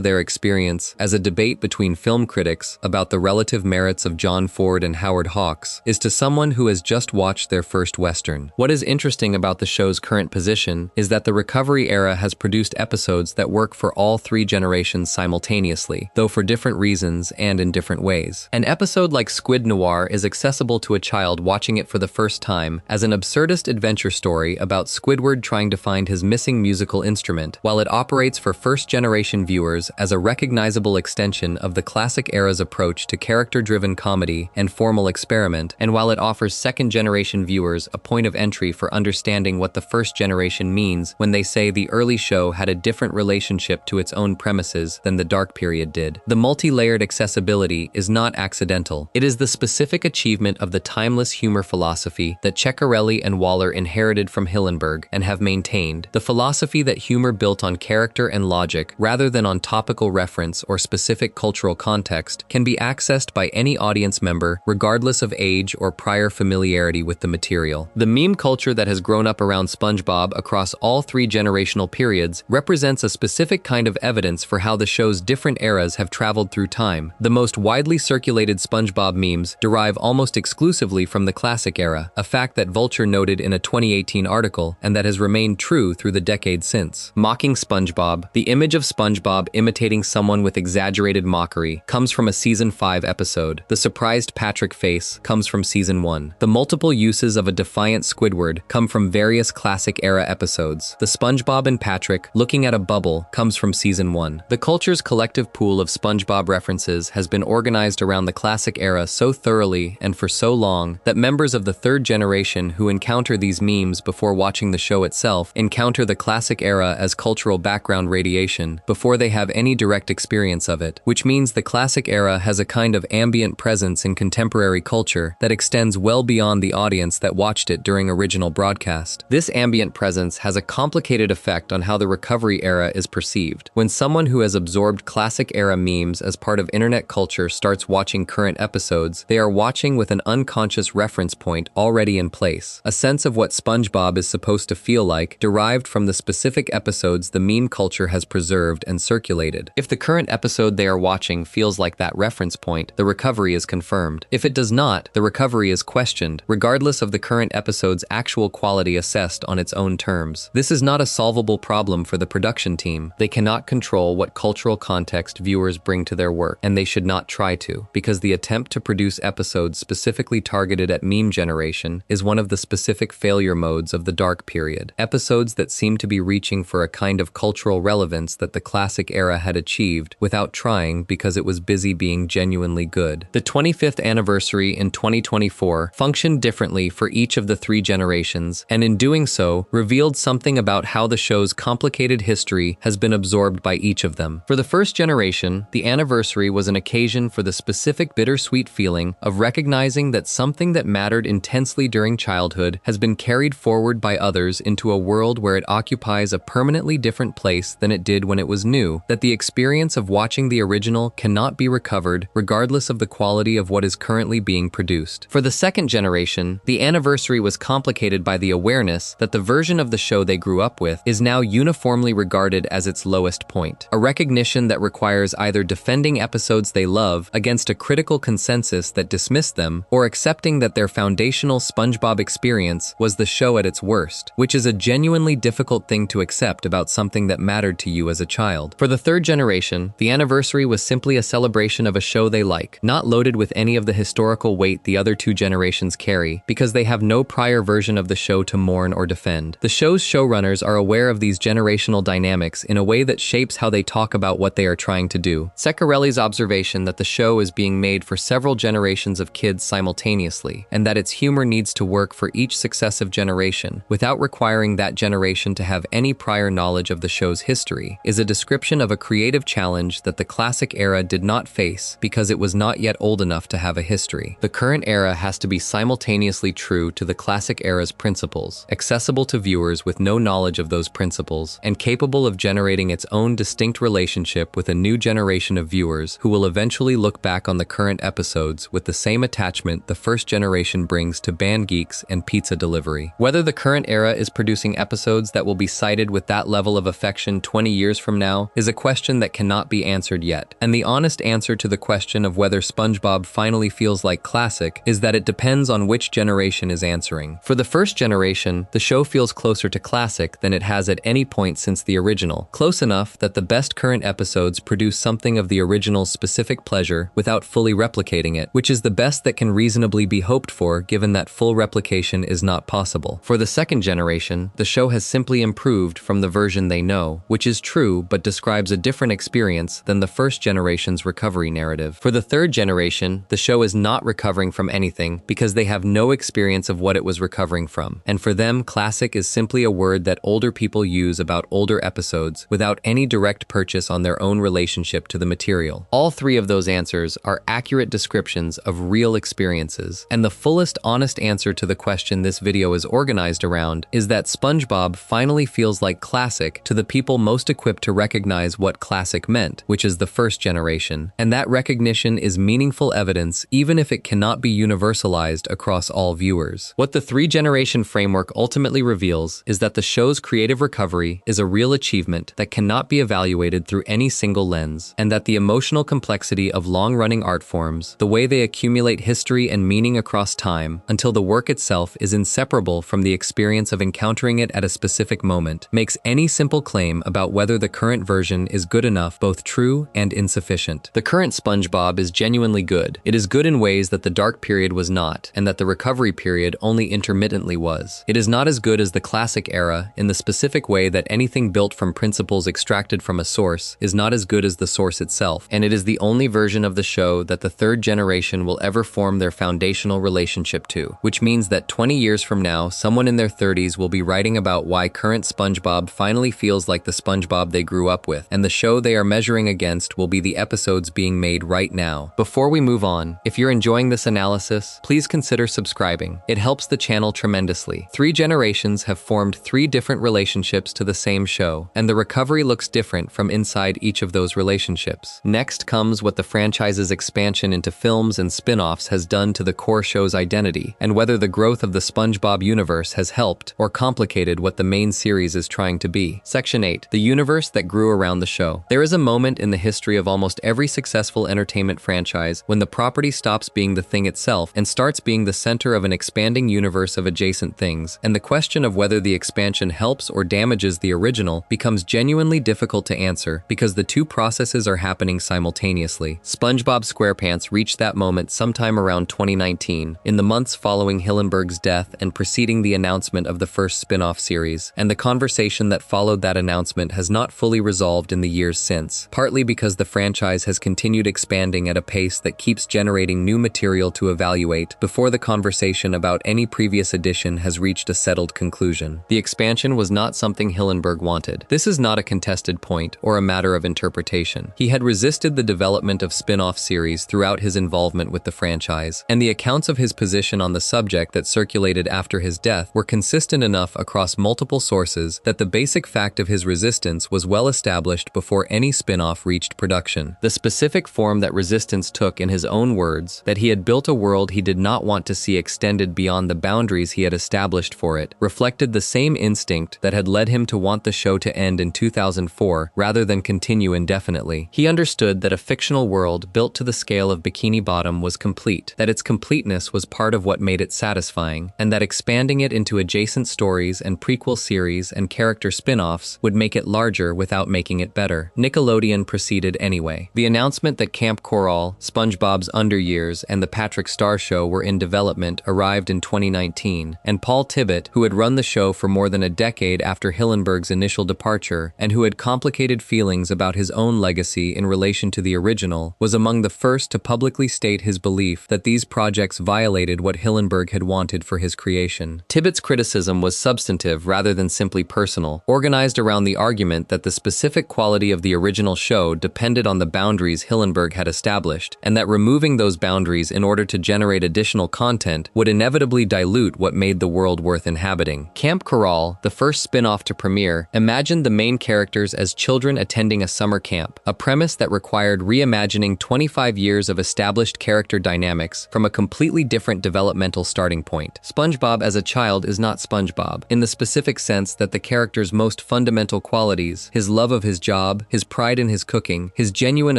their experience as a debate between film critics about the relative merits of John Ford and Howard Hawks is to someone who has just watched their first Western. What is interesting about the show's current position is that the recovery era has produced episodes that work for all three generations simultaneously, though for different reasons and in different ways. An episode like Squid Noir is accessible to a child watching it for the first time as an absurdist adventure story about Squidward trying to find his missing musical instrument, while it operates for first-generation viewers as a recognizable extension of the classic era's approach to character-driven comedy and formal experiment, and while it offers second-generation viewers a point of entry for understanding what the first generation means when they say the early show had a different relationship to its own premises than the dark period did. The multi-layered accessibility is not accidental. It is the specific achievement of the timeless humor philosophy that Ceccarelli and Waller inherited from Hillenburg and have maintained, the philosophy that humor built on character and logic rather than on topical reference or specific cultural context can be accessed by any audience member regardless of age or prior familiarity with the material. The meme culture that has grown up around SpongeBob across all three generational periods represents a specific kind of evidence for how the show's different eras have traveled through time. The most widely circulated SpongeBob memes derive almost exclusively from the classic era, a fact that Vulture noted in a 2018 article and that has remained true through the decades since. Mocking SpongeBob, the image of SpongeBob imitating someone with exaggerated mockery, comes from a Season 5 episode. The surprised Patrick face comes from Season 1. The multiple uses of a defiant Squidward come from various classic era episodes. The SpongeBob and Patrick looking at a bubble comes from Season 1. The culture's collective pool of SpongeBob references has been organized around the classic era so thoroughly and for so long that members of the third generation who encounter these memes before watching the show itself encounter the classic era as cultural background radiation before they have any direct experience of it, which means the classic era has a kind of ambient presence in contemporary culture that extends well beyond the audience that watched it during original broadcast. This ambient presence has a complicated effect on how the recovery era is perceived. When someone who has absorbed classic era memes as part of internet culture starts watching current episodes, they are watching with an unconscious reference point already in place. A sense of what SpongeBob is supposed to feel like derived from the specific episodes the meme culture has preserved and circulated. If the current episode they are watching feels like that reference point, the recovery is confirmed. If it does not, the recovery is questioned, regardless of the current episode's actual quality assessed on its own terms. This is not a solvable problem for the production team. They cannot control what cultural context viewers bring to their work, and they should not try to, because the attempt to produce episodes specifically targeted at meme generation is one of the specific failure modes of the dark period. Episodes that seem to be reaching for a kind of cultural relevance that the classic era had achieved without trying because it was busy being genuinely good. The 25th anniversary in 2024 functioned differently for each of the three generations, and in doing so, revealed something about how the show's complicated history has been absorbed by each of them. For the first generation, the anniversary was an occasion for the specific bittersweet feeling of recognizing that something that mattered intensely during childhood has been carried forward by others into a world where it occupies a permanently different place than it did when it was new, that the experience of watching the original cannot be recovered regardless of the quality of what is currently being produced. For the second generation, the anniversary was complicated by the awareness that the version of the show they grew up with is now uniformly regarded as its lowest point. A recognition that requires either defending episodes they love against a critical consensus that dismissed them, or accepting that their foundational SpongeBob experience was the show at its worst, which is a genuinely difficult thing to accept about something that mattered to you as a child. For the third generation, the anniversary was simply a celebration of a show they like, not loaded with any of the historical weight the other two generations carry, because they have no prior version of the show to mourn or defend. The show's showrunners are aware of these generational dynamics in a way that shapes how they talk about what they are trying to do. Ceccarelli's observation that the show is being made for several generations of kids simultaneously, and that its humor needs to work for each successive generation without requiring that generation to have any prior knowledge of the show's history, is a description of a creative challenge that the classic era did not face because it was not yet old enough to have a history. The current era has to be simultaneously true to the classic era's principles, accessible to viewers with no knowledge of those principles, and capable capable of generating its own distinct relationship with a new generation of viewers who will eventually look back on the current episodes with the same attachment the first generation brings to band geeks and pizza delivery. Whether the current era is producing episodes that will be cited with that level of affection 20 years from now is a question that cannot be answered yet. And the honest answer to the question of whether SpongeBob finally feels like classic is that it depends on which generation is answering. For the first generation, the show feels closer to classic than it has at any point since the original, close enough that the best current episodes produce something of the original's specific pleasure without fully replicating it, which is the best that can reasonably be hoped for given that full replication is not possible. For the second generation, the show has simply improved from the version they know, which is true but describes a different experience than the first generation's recovery narrative. For the third generation, the show is not recovering from anything because they have no experience of what it was recovering from. And for them, classic is simply a word that older people use about older episodes without any direct purchase on their own relationship to the material. All three of those answers are accurate descriptions of real experiences, and the fullest honest answer to the question this video is organized around is that SpongeBob finally feels like classic to the people most equipped to recognize what classic meant, which is the first generation, and that recognition is meaningful evidence even if it cannot be universalized across all viewers. What the three-generation framework ultimately reveals is that the show's creative recovery is a real achievement that cannot be evaluated through any single lens, and that the emotional complexity of long-running art forms, the way they accumulate history and meaning across time until the work itself is inseparable from the experience of encountering it at a specific moment, makes any simple claim about whether the current version is good enough both true and insufficient. The current SpongeBob is genuinely good. It is good in ways that the dark period was not, and that the recovery period only intermittently was. It is not as good as the classic era in the specific way that anything built from principles extracted from a source is not as good as the source itself, and it is the only version of the show that the third generation will ever form their foundational relationship to, which means that 20 years from now, someone in their 30s will be writing about why current SpongeBob finally feels like the SpongeBob they grew up with, and the show they are measuring against will be the episodes being made right now. Before we move on, if you're enjoying this analysis, please consider subscribing. It helps the channel tremendously. Three generations have formed three different relationships to the same show, and the recovery looks different from inside each of those relationships. Next comes what the franchise's expansion into films and spin-offs has done to the core show's identity, and whether the growth of the SpongeBob universe has helped or complicated what the main series is trying to be. Section 8. The universe that grew around the show. There is a moment in the history of almost every successful entertainment franchise when the property stops being the thing itself and starts being the center of an expanding universe of adjacent things, and the question of whether the expansion helps or damages the original becomes genuinely difficult to answer because the two processes are happening simultaneously. SpongeBob SquarePants reached that moment sometime around 2019, in the months following Hillenburg's death and preceding the announcement of the first spin-off series, and the conversation that followed that announcement has not fully resolved in the years since, partly because the franchise has continued expanding at a pace that keeps generating new material to evaluate before the conversation about any previous edition has reached a settled conclusion. The expansion was not something Hillenburg wanted. This is not a contested point or a matter of interpretation. He had resisted the development of spin-off series throughout his involvement with the franchise, and the accounts of his position on the subject that circulated after his death were consistent enough across multiple sources that the basic fact of his resistance was well established before any spin-off reached production. The specific form that resistance took, in his own words, that he had built a world he did not want to see extended beyond the boundaries he had established for it, reflected the same instinct that had led him to want the show to end in 2004 rather than continue indefinitely. He understood that a fictional world built to the scale of Bikini Bottom was complete, that its completeness was part of what made it satisfying, and that expanding it into adjacent stories and prequel series and character spin-offs would make it larger without making it better. Nickelodeon proceeded anyway. The announcement that Camp Coral, SpongeBob's Underyears, and The Patrick Star Show were in development arrived in 2019, and Paul Tibbitt, who had run the show for more than a decade after Hillenburg's initial departure, and who had complicated feelings about his own legacy in relation to the original, was among the first to publicly state his belief that these projects violated what Hillenburg had wanted for his creation. Tibbitt's criticism was substantive rather than simply personal, organized around the argument that the specific quality of the original show depended on the boundaries Hillenburg had established, and that removing those boundaries in order to generate additional content would inevitably dilute what made the world worth inhabiting. Camp Coral, the first spin-off to premiere, imagined Imagine the main characters as children attending a summer camp, a premise that required reimagining 25 years of established character dynamics from a completely different developmental starting point. SpongeBob as a child is not SpongeBob, in the specific sense that the character's most fundamental qualities, his love of his job, his pride in his cooking, his genuine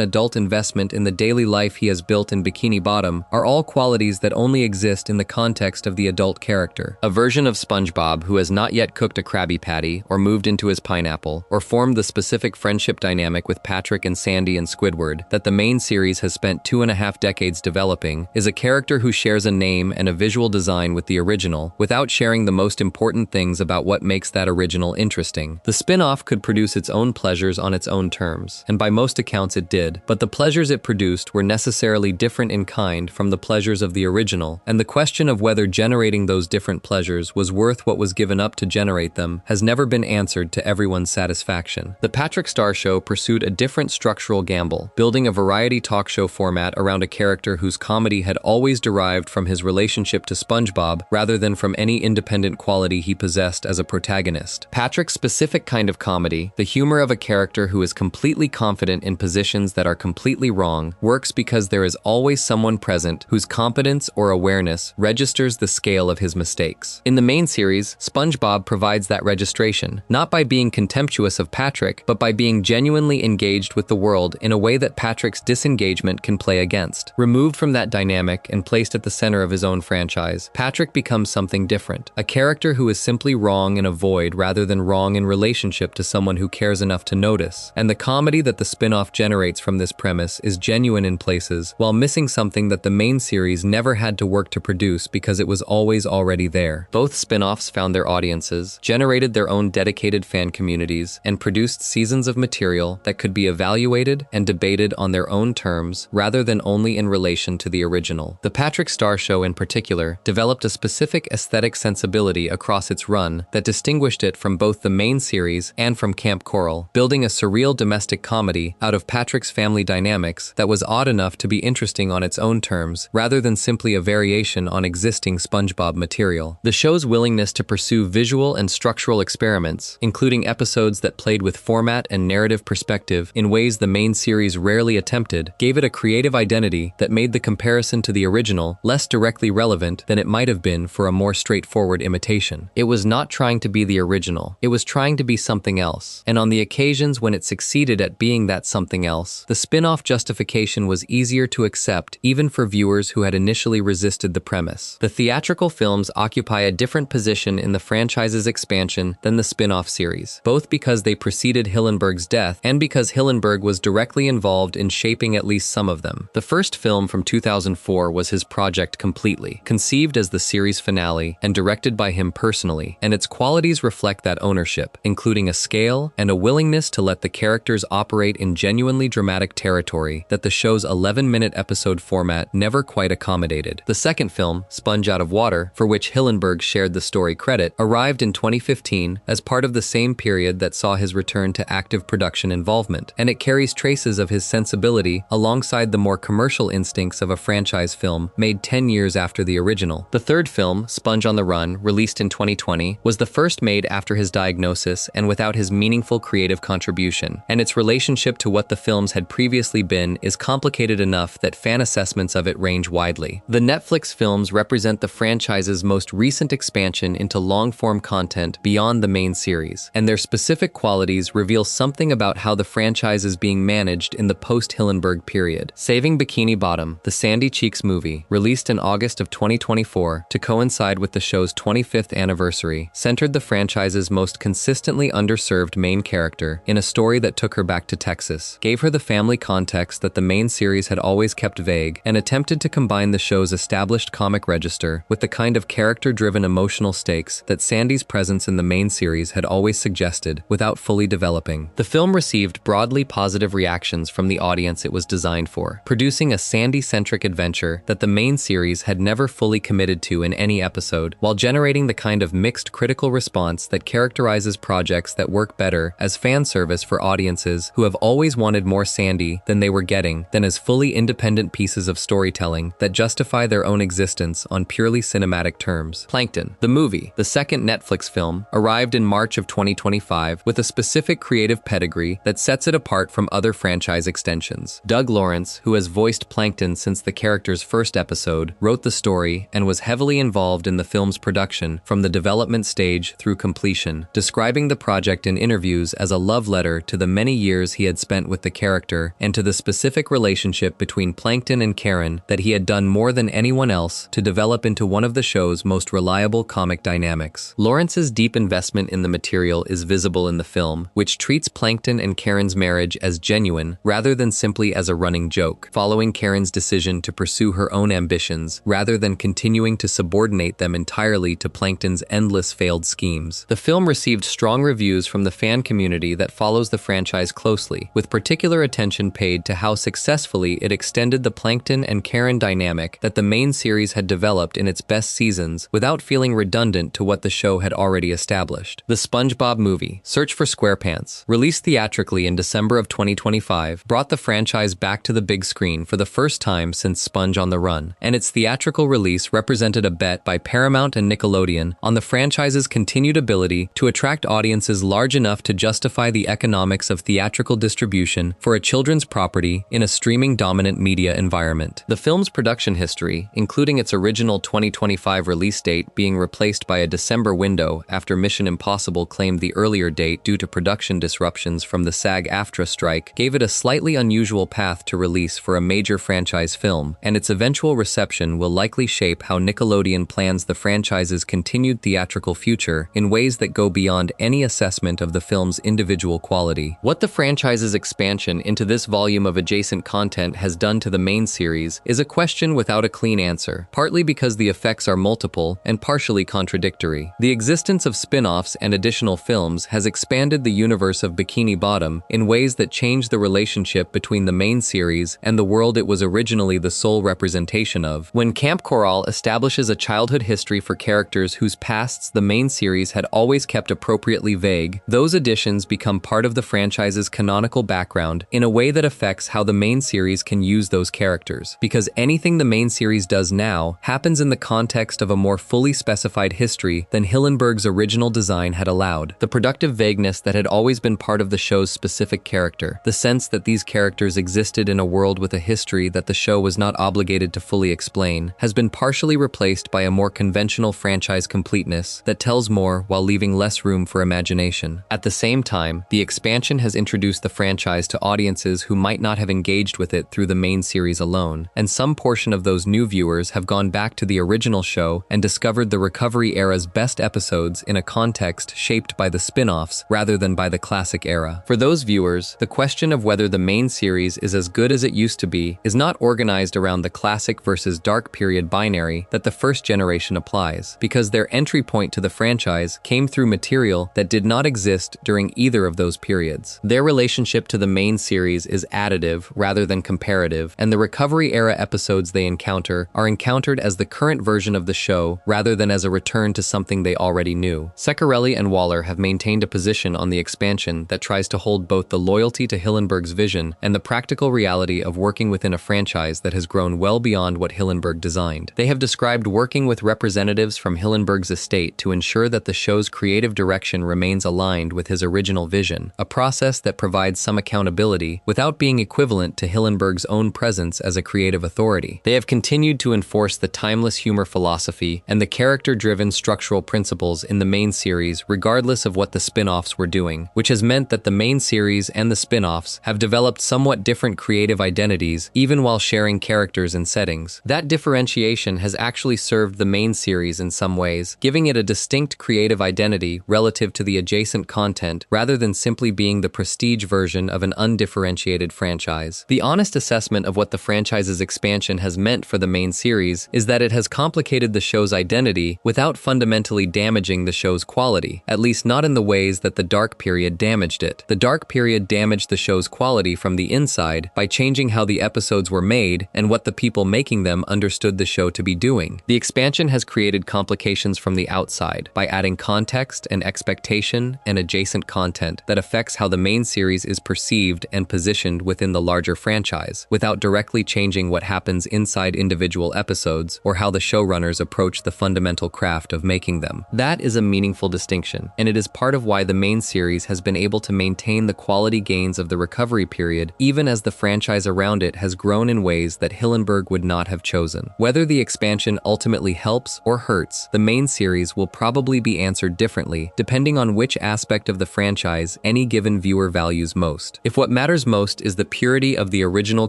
adult investment in the daily life he has built in Bikini Bottom, are all qualities that only exist in the context of the adult character. A version of SpongeBob who has not yet cooked a Krabby Patty, or moved into his pineapple, or formed the specific friendship dynamic with Patrick and Sandy and Squidward that the main series has spent 2.5 decades developing, is a character who shares a name and a visual design with the original, without sharing the most important things about what makes that original interesting. The spin-off could produce its own pleasures on its own terms, and by most accounts it did, but the pleasures it produced were necessarily different in kind from the pleasures of the original, and the question of whether generating those different pleasures was worth what was given up to generate them has never been answered to everyone's satisfaction. The Patrick Star Show pursued a different structural gamble, building a variety talk show format around a character whose comedy had always derived from his relationship to SpongeBob rather than from any independent quality he possessed as a protagonist. Patrick's specific kind of comedy, the humor of a character who is completely confident in positions that are completely wrong, works because there is always someone present whose competence or awareness registers the scale of his mistakes. In the main series, SpongeBob provides that registration, not by being contemptuous of Patrick, but by being genuinely engaged with the world in a way that Patrick's disengagement can play against. Removed from that dynamic and placed at the center of his own franchise, Patrick becomes something different, a character who is simply wrong in a void rather than wrong in relationship to someone who cares enough to notice. And the comedy that the spin-off generates from this premise is genuine in places, while missing something that the main series never had to work to produce because it was always already there. Both spin-offs found their audiences, generated their own dedicated fan communities, and produced seasons of material that could be evaluated and debated on their own terms rather than only in relation to the original. The Patrick Star Show in particular developed a specific aesthetic sensibility across its run that distinguished it from both the main series and from Camp Coral, building a surreal domestic comedy out of Patrick's family dynamics that was odd enough to be interesting on its own terms rather than simply a variation on existing SpongeBob material. The show's willingness to pursue visual and structural experiments, including episodes that played with format and narrative perspective in ways the main series rarely attempted, gave it a creative identity that made the comparison to the original less directly relevant than it might have been for a more straightforward imitation. It was not trying to be the original, it was trying to be something else, and on the occasions when it succeeded at being that something else, the spin-off justification was easier to accept even for viewers who had initially resisted the premise. The theatrical films occupy a different position in the franchise's expansion than the spin-off series, both because they preceded Hillenburg's death and because Hillenburg was directly involved in shaping at least some of them. The first film from 2004 was his project completely, conceived as the series finale and directed by him personally, and its qualities reflect that ownership, including a scale and a willingness to let the characters operate in genuinely dramatic territory that the show's 11-minute episode format never quite accommodated. The second film, Sponge Out of Water, for which Hillenburg shared the story credit, arrived in 2015 as part of the same period that saw his return to active production involvement, and it carries traces of his sensibility alongside the more commercial instincts of a franchise film made 10 years after the original. The third film, Sponge on the Run, released in 2020, was the first made after his diagnosis and without his meaningful creative contribution, and its relationship to what the films had previously been is complicated enough that fan assessments of it range widely. The Netflix films represent the franchise's most recent expansion into long-form content beyond the main series, and their specific qualities reveal something about how the franchise is being managed in the post-Hillenburg period. Saving Bikini Bottom, the Sandy Cheeks movie, released in August of 2024 to coincide with the show's 25th anniversary, centered the franchise's most consistently underserved main character in a story that took her back to Texas, gave her the family context that the main series had always kept vague, and attempted to combine the show's established comic register with the kind of character-driven emotional stakes that Sandy's presence in the main series had always suggested without fully developing. The film received broadly positive reactions from the audience it was designed for, producing a Sandy-centric adventure that the main series had never fully committed to in any episode, while generating the kind of mixed critical response that characterizes projects that work better as fan service for audiences who have always wanted more Sandy than they were getting than as fully independent pieces of storytelling that justify their own existence on purely cinematic terms. Plankton, the movie, the second Netflix film, arrived in March of 2024 2025 with a specific creative pedigree that sets it apart from other franchise extensions. Doug Lawrence, who has voiced Plankton since the character's first episode, wrote the story and was heavily involved in the film's production from the development stage through completion, describing the project in interviews as a love letter to the many years he had spent with the character and to the specific relationship between Plankton and Karen that he had done more than anyone else to develop into one of the show's most reliable comic dynamics. Lawrence's deep investment in the material is visible in the film, which treats Plankton and Karen's marriage as genuine rather than simply as a running joke, following Karen's decision to pursue her own ambitions rather than continuing to subordinate them entirely to Plankton's endless failed schemes. The film received strong reviews from the fan community that follows the franchise closely, with particular attention paid to how successfully it extended the Plankton and Karen dynamic that the main series had developed in its best seasons without feeling redundant to what the show had already established. The Spongebob movie, Search for SquarePants, released theatrically in December of 2025, brought the franchise back to the big screen for the first time since Sponge on the Run, and its theatrical release represented a bet by Paramount and Nickelodeon on the franchise's continued ability to attract audiences large enough to justify the economics of theatrical distribution for a children's property in a streaming-dominant media environment. The film's production history, including its original 2025 release date being replaced by a December window after Mission Impossible claimed the earlier date due to production disruptions from the SAG-AFTRA strike, gave it a slightly unusual path to release for a major franchise film, and its eventual reception will likely shape how Nickelodeon plans the franchise's continued theatrical future in ways that go beyond any assessment of the film's individual quality. What the franchise's expansion into this volume of adjacent content has done to the main series is a question without a clean answer, partly because the effects are multiple and partially contradictory. The existence of spin-offs and additional films has expanded the universe of Bikini Bottom in ways that change the relationship between the main series and the world it was originally the sole representation of. When Camp Coral establishes a childhood history for characters whose pasts the main series had always kept appropriately vague, those additions become part of the franchise's canonical background in a way that affects how the main series can use those characters. Because anything the main series does now happens in the context of a more fully specified history than Hillenburg's original design had allowed. The productive vagueness that had always been part of the show's specific character, the sense that these characters existed in a world with a history that the show was not obligated to fully explain, has been partially replaced by a more conventional franchise completeness that tells more while leaving less room for imagination. At the same time, the expansion has introduced the franchise to audiences who might not have engaged with it through the main series alone, and some portion of those new viewers have gone back to the original show and discovered the Recovery era's best episodes in a context shaped by the spin-offs rather than by the classic era. For those viewers, the question of whether the main series is as good as it used to be is not organized around the classic versus dark period binary that the first generation applies, because their entry point to the franchise came through material that did not exist during either of those periods. Their relationship to the main series is additive rather than comparative, and the Recovery era episodes they encounter are encountered as the current version of the show rather than as a return to something they already knew. Ceccarelli and Waller have maintained a position on the expansion that tries to hold both the loyalty to Hillenburg's vision and the practical reality of working within a franchise that has grown well beyond what Hillenburg designed. They have described working with representatives from Hillenburg's estate to ensure that the show's creative direction remains aligned with his original vision, a process that provides some accountability without being equivalent to Hillenburg's own presence as a creative authority. They have continued to enforce the timeless humor philosophy and the character-driven structural principles in the main series regardless of what the spin-offs were doing, which has meant that the main series and the spin-offs have developed somewhat different creative identities even while sharing characters and settings. That differentiation has actually served the main series in some ways, giving it a distinct creative identity relative to the adjacent content rather than simply being the prestige version of an undifferentiated franchise. The honest assessment of what the franchise's expansion has meant for the main series is that it has complicated the show's identity without fundamentally damaging the show's quality, at least not in the ways that the dark period damaged it. The dark period damaged the show's quality from the inside by changing how the episodes were made and what the people making them understood the show to be doing. The expansion has created complications from the outside by adding context and expectation and adjacent content that affects how the main series is perceived and positioned within the larger franchise, without directly changing what happens inside individual episodes or how the showrunners approach the fundamental craft of making them. That is a meaningful distinction, and it is part of why the main series has been able to maintain the quality gains of the recovery period even as the franchise around it has grown in ways that Hillenburg would not have chosen. Whether the expansion ultimately helps or hurts, the main series will probably be answered differently depending on which aspect of the franchise any given viewer values most. If what matters most is the purity of the original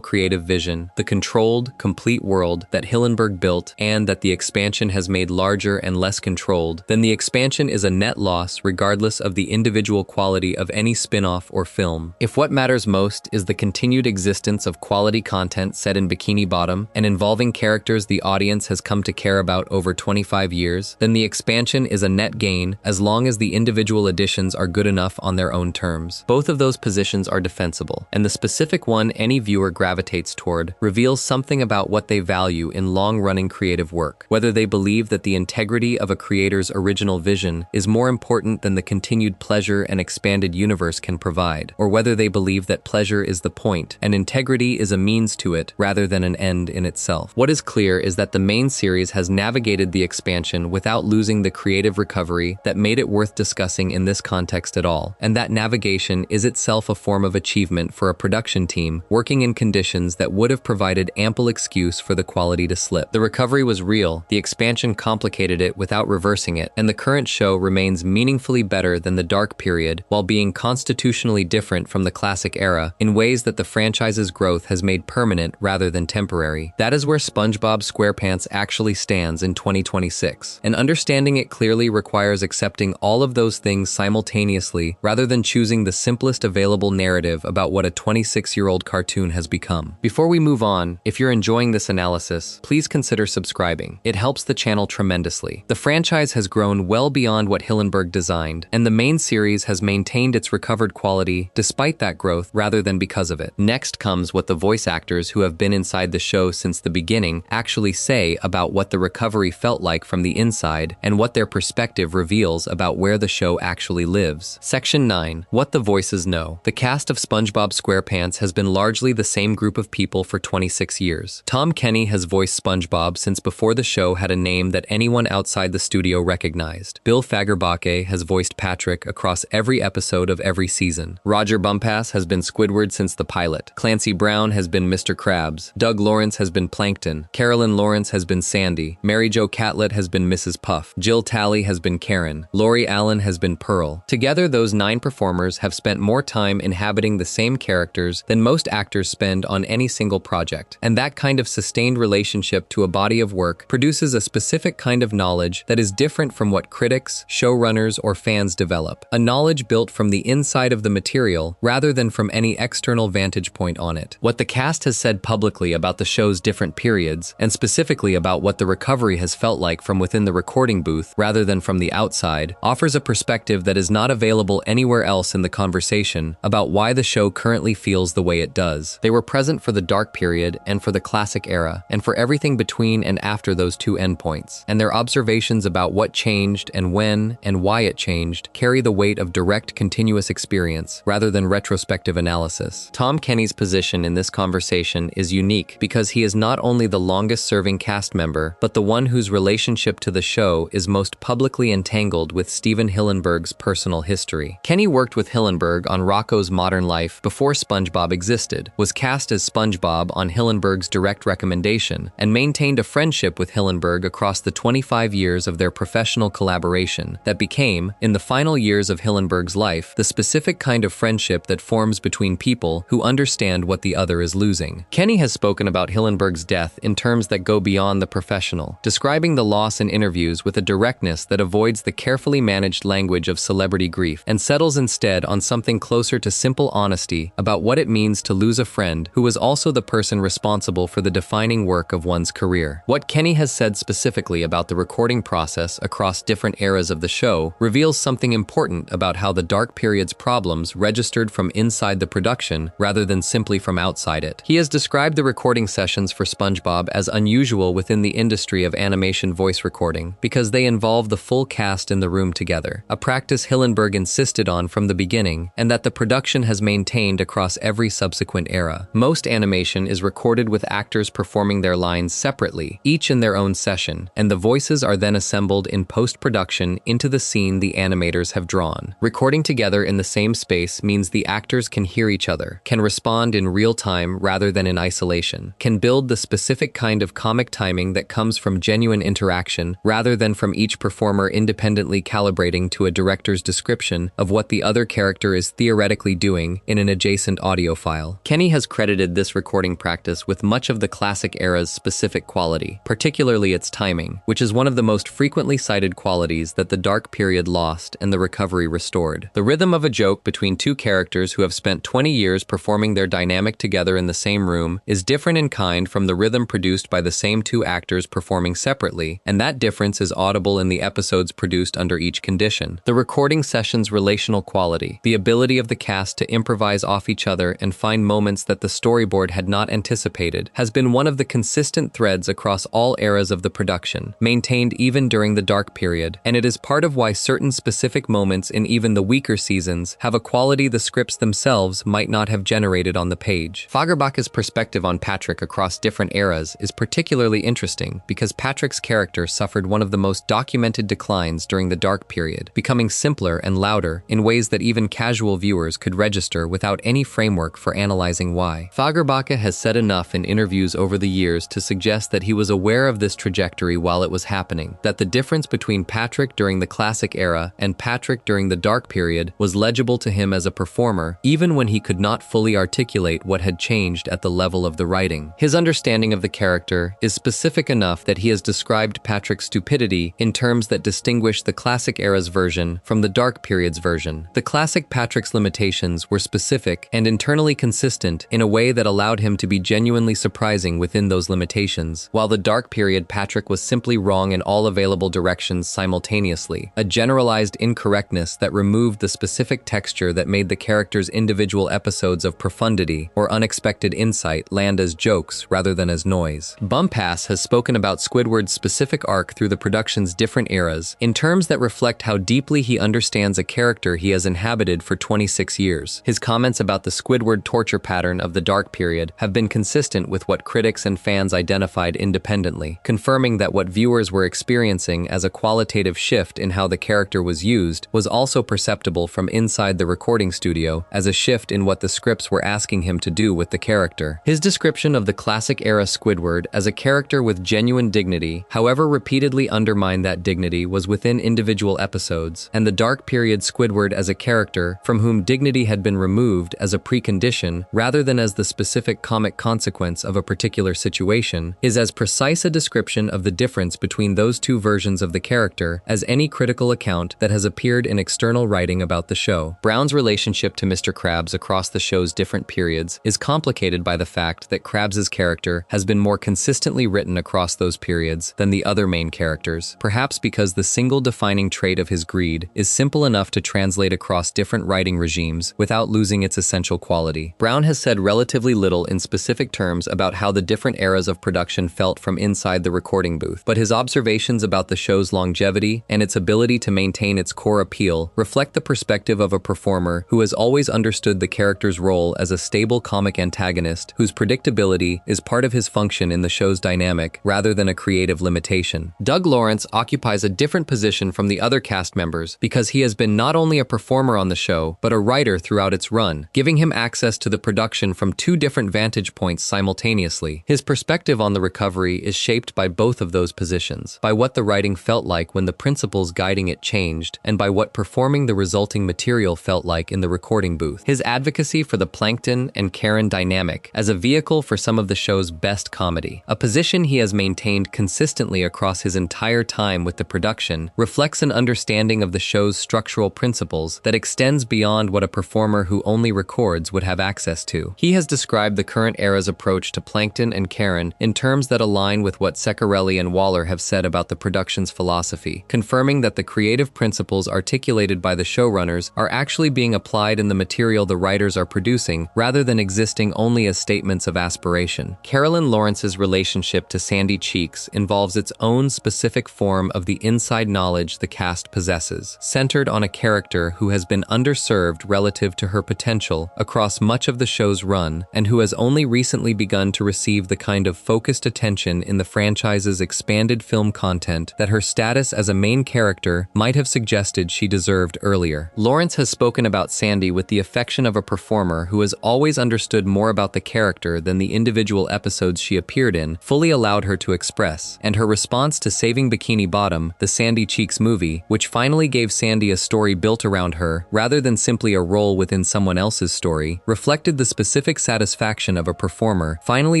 creative vision, the controlled, complete world that Hillenburg built, and that the expansion has made larger and less controlled, then the expansion is a net loss regardless of the individual quality of any spin-off or film. If what matters most is the continued existence of quality content set in Bikini Bottom and involving characters the audience has come to care about over 25 years, then the expansion is a net gain as long as the individual additions are good enough on their own terms. Both of those positions are defensible, and the specific one any viewer gravitates toward reveals something about what they value in long-running creative work, whether they believe that the integrity of a creator's original vision is more important than the continued pleasure an expanded universe can provide, or whether they believe that pleasure is the point and integrity is a means to it rather than an end in itself. What is clear is that the main series has navigated the expansion without losing the creative recovery that made it worth discussing in this context at all, and that navigation is itself a form of achievement for a production team working in conditions that would have provided ample excuse for the quality to slip. The recovery was real, the expansion complicated it without reversing it, and the current show remains meaningfully better than the dark period while being constitutionally different from the classic era in ways that the franchise's growth has made permanent rather than temporary. That is where SpongeBob SquarePants actually stands in 2026, and understanding it clearly requires accepting all of those things simultaneously rather than choosing the simplest available narrative about what a 26-year-old cartoon has become. Before we move on, if you're enjoying this analysis, please consider subscribing. It helps the channel tremendously. The franchise has grown well beyond what Hillenburg designed, and the main series has maintained its recovered quality despite that growth rather than because of it. Next comes what the voice actors who have been inside the show since the beginning actually say about what the recovery felt like from the inside and what their perspective reveals about where the show actually lives. Section 9. What the voices know. The cast of SpongeBob SquarePants has been largely the same group of people for 26 years. Tom Kenny has voiced SpongeBob since before the show had a name that anyone outside the studio recognized. Bill Fagerbakke has voiced Patrick across every episode of every season. Roger Bumpass has been Squidward since the pilot. Clancy Brown has been Mr. Krabs. Doug Lawrence has been Plankton. Carolyn Lawrence has been Sandy. Mary Jo Catlett has been Mrs. Puff. Jill Talley has been Karen. Lori Allen has been Pearl. Together, those 9 performers have spent more time inhabiting the same characters than most actors spend on any single project. And that kind of sustained relationship to a body of work produces a specific kind of knowledge that is different from what critics, showrunners, or fans develop. A knowledge built from the inside of the material rather than from any external vantage point on it. What the cast has said publicly about the show's different periods, and specifically about what the recovery has felt like from within the recording booth rather than from the outside, offers a perspective that is not available anywhere else in the conversation about why the show currently feels the way it does. They were present for the dark period and for the classic era, and for everything between and after those two endpoints, and their observations about what changed and when and why it changed carry the weight of direct continuous experience rather than retrospective analysis. Tom Kenny's position in this conversation is unique because he is not only the longest-serving cast member, but the one whose relationship to the show is most publicly entangled with Stephen Hillenburg's personal history. Kenny worked with Hillenburg on Rocko's Modern Life before SpongeBob existed, was cast as SpongeBob on Hillenburg's direct recommendation, and maintained a friendship with Hillenburg across the 25 years of their professional collaboration that became, in the final years of Hillenburg's life, the specific kind of friendship that forms between people who understand what the other is losing. Kenny has spoken about Hillenburg's death in terms that go beyond the professional, describing the loss in interviews with a directness that avoids the carefully managed language of celebrity grief and settles instead on something closer to simple honesty about what it means to lose a friend who was also the person responsible for the defining work of one's career. What Kenny has said specifically about the recording process across different eras of the show reveals something important about how the dark period's problems registered from inside the production rather than simply from outside it. He has described the recording sessions for SpongeBob as unusual within the industry of animation voice recording because they involve the full cast in the room together, a practice Hillenburg insisted on from the beginning and that the production has maintained across every subsequent era. Most animation is recorded with actors performing their lines separately, each in their own session, and the voices are then assembled in post-production into the scene the animator animators have drawn. Recording together in the same space means the actors can hear each other, can respond in real time rather than in isolation, can build the specific kind of comic timing that comes from genuine interaction rather than from each performer independently calibrating to a director's description of what the other character is theoretically doing in an adjacent audio file. Kenny has credited this recording practice with much of the classic era's specific quality, particularly its timing, which is one of the most frequently cited qualities that the dark period lost and the recovery restored. The rhythm of a joke between two characters who have spent 20 years performing their dynamic together in the same room is different in kind from the rhythm produced by the same two actors performing separately, and that difference is audible in the episodes produced under each condition. The recording session's relational quality, the ability of the cast to improvise off each other and find moments that the storyboard had not anticipated, has been one of the consistent threads across all eras of the production, maintained even during the dark period, and it is part of why certain specific moments in even the weaker seasons have a quality the scripts themselves might not have generated on the page. Fagerbakk's perspective on Patrick across different eras is particularly interesting because Patrick's character suffered one of the most documented declines during the dark period, becoming simpler and louder in ways that even casual viewers could register without any framework for analyzing why. Fagerbakke has said enough in interviews over the years to suggest that he was aware of this trajectory while it was happening, that the difference between Patrick during the classic era and Patrick during the dark period was legible to him as a performer, even when he could not fully articulate what had changed at the level of the writing. His understanding of the character is specific enough that he has described Patrick's stupidity in terms that distinguish the classic era's version from the dark period's version. The classic Patrick's limitations were specific and internally consistent in a way that allowed him to be genuinely surprising within those limitations, while the dark period Patrick was simply wrong in all available directions simultaneously, a generalized incorrectness that removed the specific texture that made the character's individual episodes of profundity or unexpected insight land as jokes rather than as noise. Bumpass has spoken about Squidward's specific arc through the production's different eras in terms that reflect how deeply he understands a character he has inhabited for 26 years. His comments about the Squidward torture pattern of the dark period have been consistent with what critics and fans identified independently, confirming that what viewers were experiencing as a qualitative shift in how the character was used was also perceptible from inside the recording studio as a shift in what the scripts were asking him to do with the character. His description of the classic-era Squidward as a character with genuine dignity, however repeatedly undermined that dignity was within individual episodes, and the dark period Squidward as a character from whom dignity had been removed as a precondition rather than as the specific comic consequence of a particular situation, is as precise a description of the difference between those two versions of the character as any critical account that has appeared in external writing about the show. Brown's relationship to Mr. Krabs across the show's different periods is complicated by the fact that Krabs's character has been more consistently written across those periods than the other main characters, perhaps because the single defining trait of his greed is simple enough to translate across different writing regimes without losing its essential quality. Brown has said relatively little in specific terms about how the different eras of production felt from inside the recording booth, but his observations about the show's longevity and its ability to maintain its core appeal reflect the perspective of a performer who has always understood the character's role as a stable comic antagonist whose predictability is part of his function in the show's dynamic rather than a creative limitation. Doug Lawrence occupies a different position from the other cast members because he has been not only a performer on the show, but a writer throughout its run, giving him access to the production from two different vantage points simultaneously. His perspective on the recovery is shaped by both of those positions, by what the writing felt like when the principles guiding it changed, and by what performing the resulting material felt like in the recording booth. His advocacy for the Plankton and Karen dynamic as a vehicle for some of the show's best comedy, a position he has maintained consistently across his entire time with the production, reflects an understanding of the show's structural principles that extends beyond what a performer who only records would have access to. He has described the current era's approach to Plankton and Karen in terms that align with what Ceccarelli and Waller have said about the production's philosophy, confirming that the creative principles articulated by the showrunners are actually being applied in the material the writers are producing rather than existing only as statements of aspiration. Carolyn Lawrence's relationship to Sandy Cheeks involves its own specific form of the inside knowledge the cast possesses, centered on a character who has been underserved relative to her potential across much of the show's run and who has only recently begun to receive the kind of focused attention in the franchise's expanded film content that her status as a main character might have suggested suggested she deserved earlier. Lawrence has spoken about Sandy with the affection of a performer who has always understood more about the character than the individual episodes she appeared in fully allowed her to express, and her response to Saving Bikini Bottom, the Sandy Cheeks movie, which finally gave Sandy a story built around her rather than simply a role within someone else's story, reflected the specific satisfaction of a performer finally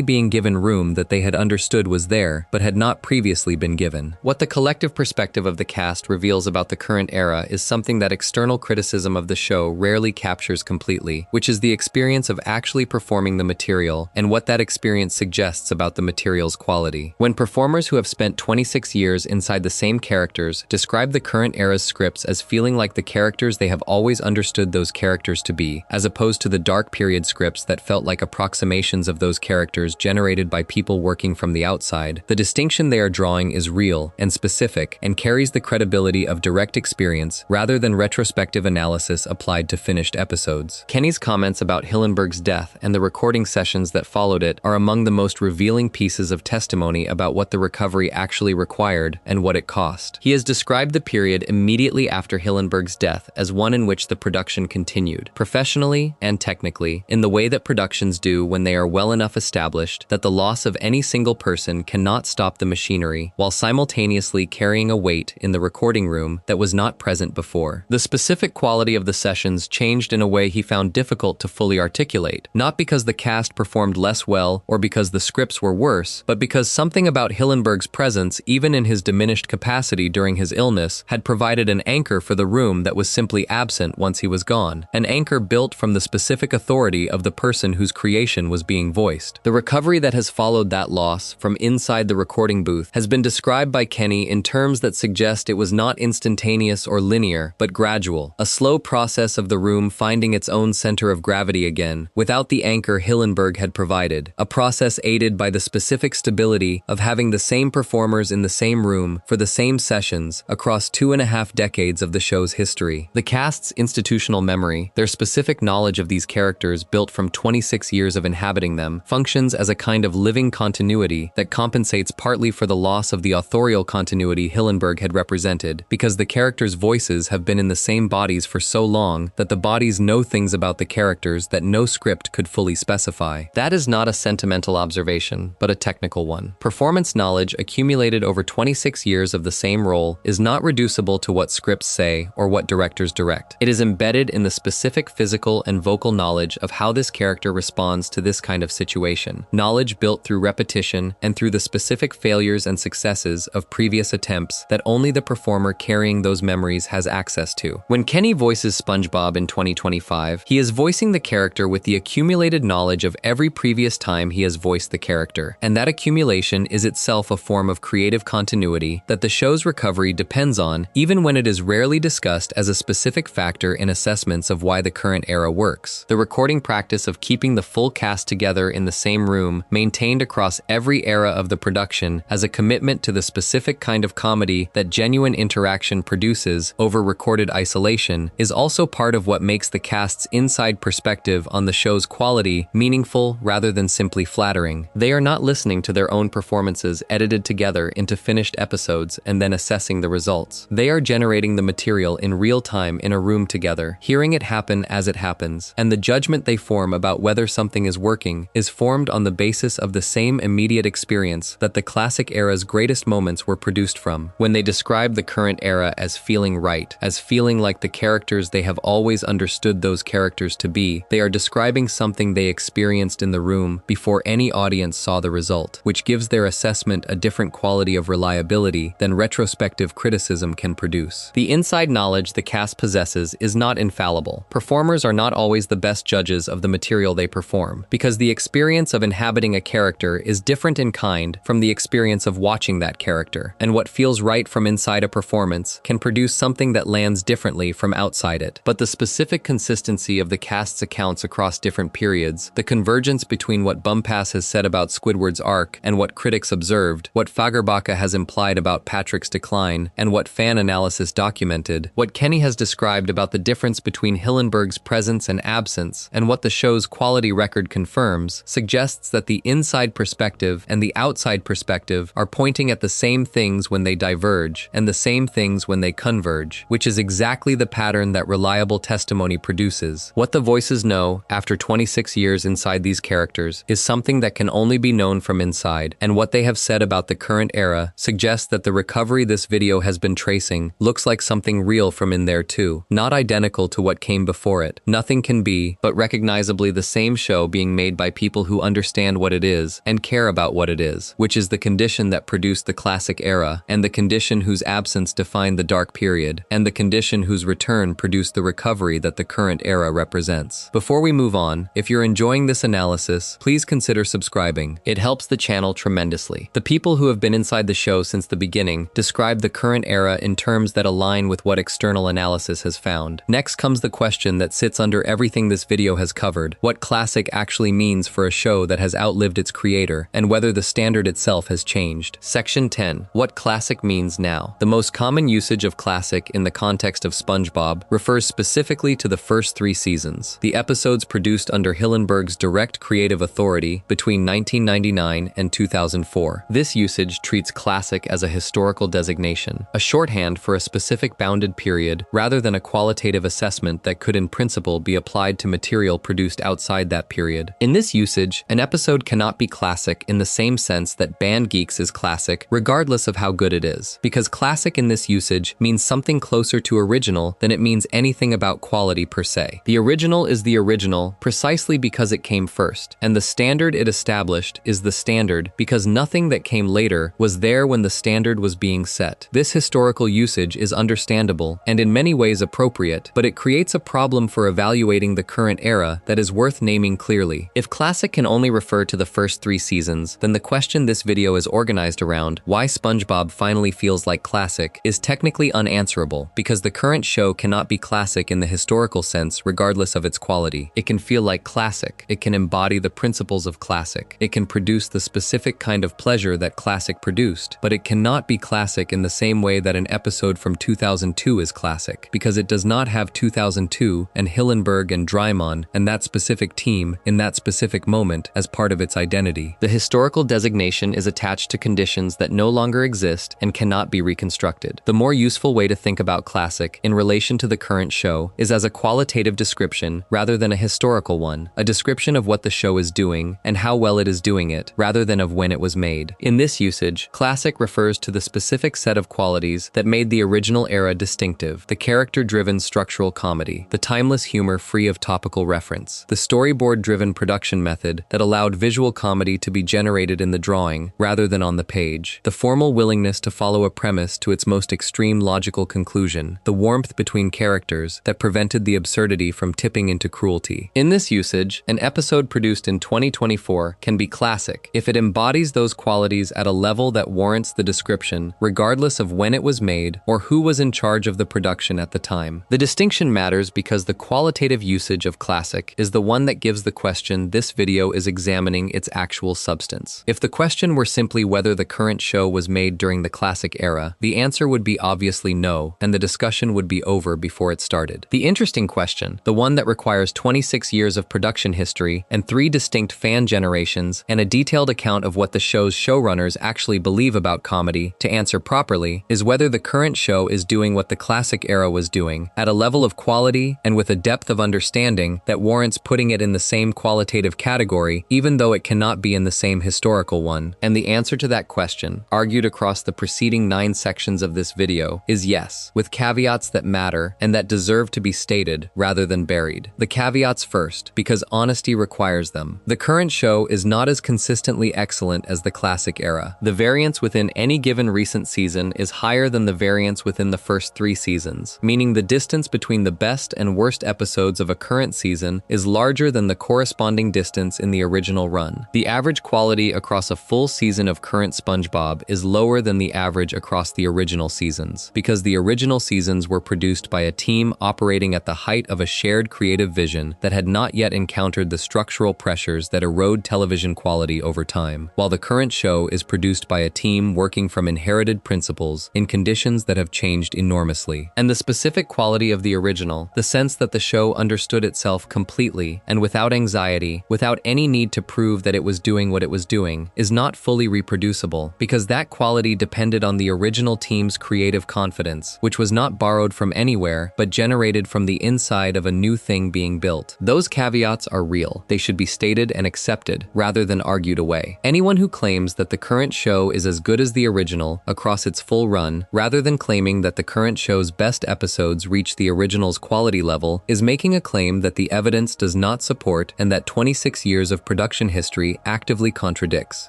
being given room that they had understood was there but had not previously been given. What the collective perspective of the cast reveals about the current era is something that external criticism of the show rarely captures completely, which is the experience of actually performing the material and what that experience suggests about the material's quality. When performers who have spent 26 years inside the same characters describe the current era's scripts as feeling like the characters they have always understood those characters to be, as opposed to the dark period scripts that felt like approximations of those characters generated by people working from the outside, the distinction they are drawing is real and specific and carries the credibility of direct experience rather than retrospective analysis applied to finished episodes. Kenny's comments about Hillenburg's death and the recording sessions that followed it are among the most revealing pieces of testimony about what the recovery actually required and what it cost. He has described the period immediately after Hillenburg's death as one in which the production continued, professionally and technically, in the way that productions do when they are well enough established that the loss of any single person cannot stop the machinery, while simultaneously carrying a weight in the recording room that was not present before. The specific quality of the sessions changed in a way he found difficult to fully articulate, not because the cast performed less well or because the scripts were worse, but because something about Hillenburg's presence, even in his diminished capacity during his illness, had provided an anchor for the room that was simply absent once he was gone, an anchor built from the specific authority of the person whose creation was being voiced. The recovery that has followed that loss from inside the recording booth has been described by Kenny in terms that suggest it was not instantaneous or linear, but gradual, a slow process of the room finding its own center of gravity again, without the anchor Hillenburg had provided, a process aided by the specific stability of having the same performers in the same room for the same sessions across 2.5 decades of the show's history. The cast's institutional memory, their specific knowledge of these characters built from 26 years of inhabiting them, functions as a kind of living continuity that compensates partly for the loss of the authorial continuity Hillenburg had represented, because the characters' voices have been in the same bodies for so long that the bodies know things about the characters that no script could fully specify. That is not a sentimental observation, but a technical one. Performance knowledge accumulated over 26 years of the same role is not reducible to what scripts say or what directors direct. It is embedded in the specific physical and vocal knowledge of how this character responds to this kind of situation, knowledge built through repetition and through the specific failures and successes of previous attempts that only the performer carrying those memories has access to. When Kenny voices Spongebob in 2025, he is voicing the character with the accumulated knowledge of every previous time he has voiced the character, and that accumulation is itself a form of creative continuity that the show's recovery depends on, even when it is rarely discussed as a specific factor in assessments of why the current era works. The recording practice of keeping the full cast together in the same room, maintained across every era of the production as a commitment to the specific kind of comedy that genuine interaction produces over recorded isolation, is also part of what makes the cast's inside perspective on the show's quality meaningful rather than simply flattering. They are not listening to their own performances edited together into finished episodes and then assessing the results. They are generating the material in real time in a room together, hearing it happen as it happens, and the judgment they form about whether something is working is formed on the basis of the same immediate experience that the classic era's greatest moments were produced from. When they describe the current era as feeling right, as feeling like the characters they have always understood those characters to be, they are describing something they experienced in the room before any audience saw the result, which gives their assessment a different quality of reliability than retrospective criticism can produce. The inside knowledge the cast possesses is not infallible. Performers are not always the best judges of the material they perform, because the experience of inhabiting a character is different in kind from the experience of watching that character, and what feels right from inside a performance can produce something that lands differently from outside it. But the specific consistency of the cast's accounts across different periods, the convergence between what Bumpass has said about Squidward's arc and what critics observed, what Fagerbacke has implied about Patrick's decline, and what fan analysis documented, what Kenny has described about the difference between Hillenburg's presence and absence, and what the show's quality record confirms, suggests that the inside perspective and the outside perspective are pointing at the same things when they diverge, and the same things when they may converge, which is exactly the pattern that reliable testimony produces. What the voices know, after 26 years inside these characters, is something that can only be known from inside, and what they have said about the current era suggests that the recovery this video has been tracing looks like something real from in there too, not identical to what came before it. Nothing can be, but recognizably the same show being made by people who understand what it is and care about what it is, which is the condition that produced the classic era, and the condition whose absence defined the dark period, and the condition whose return produced the recovery that the current era represents. Before we move on, if you're enjoying this analysis, please consider subscribing. It helps the channel tremendously. The people who have been inside the show since the beginning describe the current era in terms that align with what external analysis has found. Next comes the question that sits under everything this video has covered: what classic actually means for a show that has outlived its creator, and whether the standard itself has changed. Section 10. What classic means now. The most common usage of classic in the context of Spongebob refers specifically to the first 3 seasons, the episodes produced under Hillenburg's direct creative authority between 1999 and 2004. This usage treats classic as a historical designation, a shorthand for a specific bounded period, rather than a qualitative assessment that could in principle be applied to material produced outside that period. In this usage, an episode cannot be classic in the same sense that Band Geeks is classic, regardless of how good it is, because classic in this usage means something closer to original than it means anything about quality per se. The original is the original precisely because it came first, and the standard it established is the standard because nothing that came later was there when the standard was being set. This historical usage is understandable and in many ways appropriate, but it creates a problem for evaluating the current era that is worth naming clearly. If classic can only refer to the first 3 seasons, then the question this video is organized around, why Spongebob finally feels like classic, is technically unanswerable, because the current show cannot be classic in the historical sense regardless of its quality. It can feel like classic, it can embody the principles of classic, it can produce the specific kind of pleasure that classic produced, but it cannot be classic in the same way that an episode from 2002 is classic, because it does not have 2002 and Hillenburg and Drymon and that specific team in that specific moment as part of its identity. The historical designation is attached to conditions that no longer exist and cannot be reconstructed. The more useful way to think about classic in relation to the current show is as a qualitative description rather than a historical one, a description of what the show is doing and how well it is doing it, rather than of when it was made. In this usage, classic refers to the specific set of qualities that made the original era distinctive: the character-driven structural comedy, the timeless humor free of topical reference, the storyboard-driven production method that allowed visual comedy to be generated in the drawing rather than on the page, the formal willingness to follow a premise to its most extreme logical conclusion, the warmth between characters that prevented the absurdity from tipping into cruelty. In this usage, an episode produced in 2024 can be classic if it embodies those qualities at a level that warrants the description, regardless of when it was made or who was in charge of the production at the time. The distinction matters because the qualitative usage of classic is the one that gives the question this video is examining its actual substance. If the question were simply whether the current show was made during the classic era, the answer would be obviously no, and the discussion would be over before it started. The interesting question, the one that requires 26 years of production history and 3 distinct fan generations and a detailed account of what the show's showrunners actually believe about comedy, to answer properly, is whether the current show is doing what the classic era was doing, at a level of quality and with a depth of understanding that warrants putting it in the same qualitative category, even though it cannot be in the same historical one. And the answer to that question, argued across the preceding 9 sections of this video, is yes, with caveats that matter and that deserve to be stated rather than buried. The caveats first, because honesty requires them. The current show is not as consistently excellent as the classic era. The variance within any given recent season is higher than the variance within the first 3 seasons, meaning the distance between the best and worst episodes of a current season is larger than the corresponding distance in the original run. The average quality across a full season of current Spongebob is lower than the average across the original seasons, because the original seasons were produced by a team operating at the height of a shared creative vision that had not yet encountered the structural pressures that erode television quality over time, while the current show is produced by a team working from inherited principles in conditions that have changed enormously. And the specific quality of the original, the sense that the show understood itself completely and without anxiety, without any need to prove that it was doing what it was doing, is not fully reproducible, because that quality depended on the original team's creative confidence, which was not borrowed from anywhere, but generated from the inside of a new thing being built. Those caveats are real. They should be stated and accepted, rather than argued away. Anyone who claims that the current show is as good as the original across its full run, rather than claiming that the current show's best episodes reach the original's quality level, is making a claim that the evidence does not support and that 26 years of production history actively contradicts.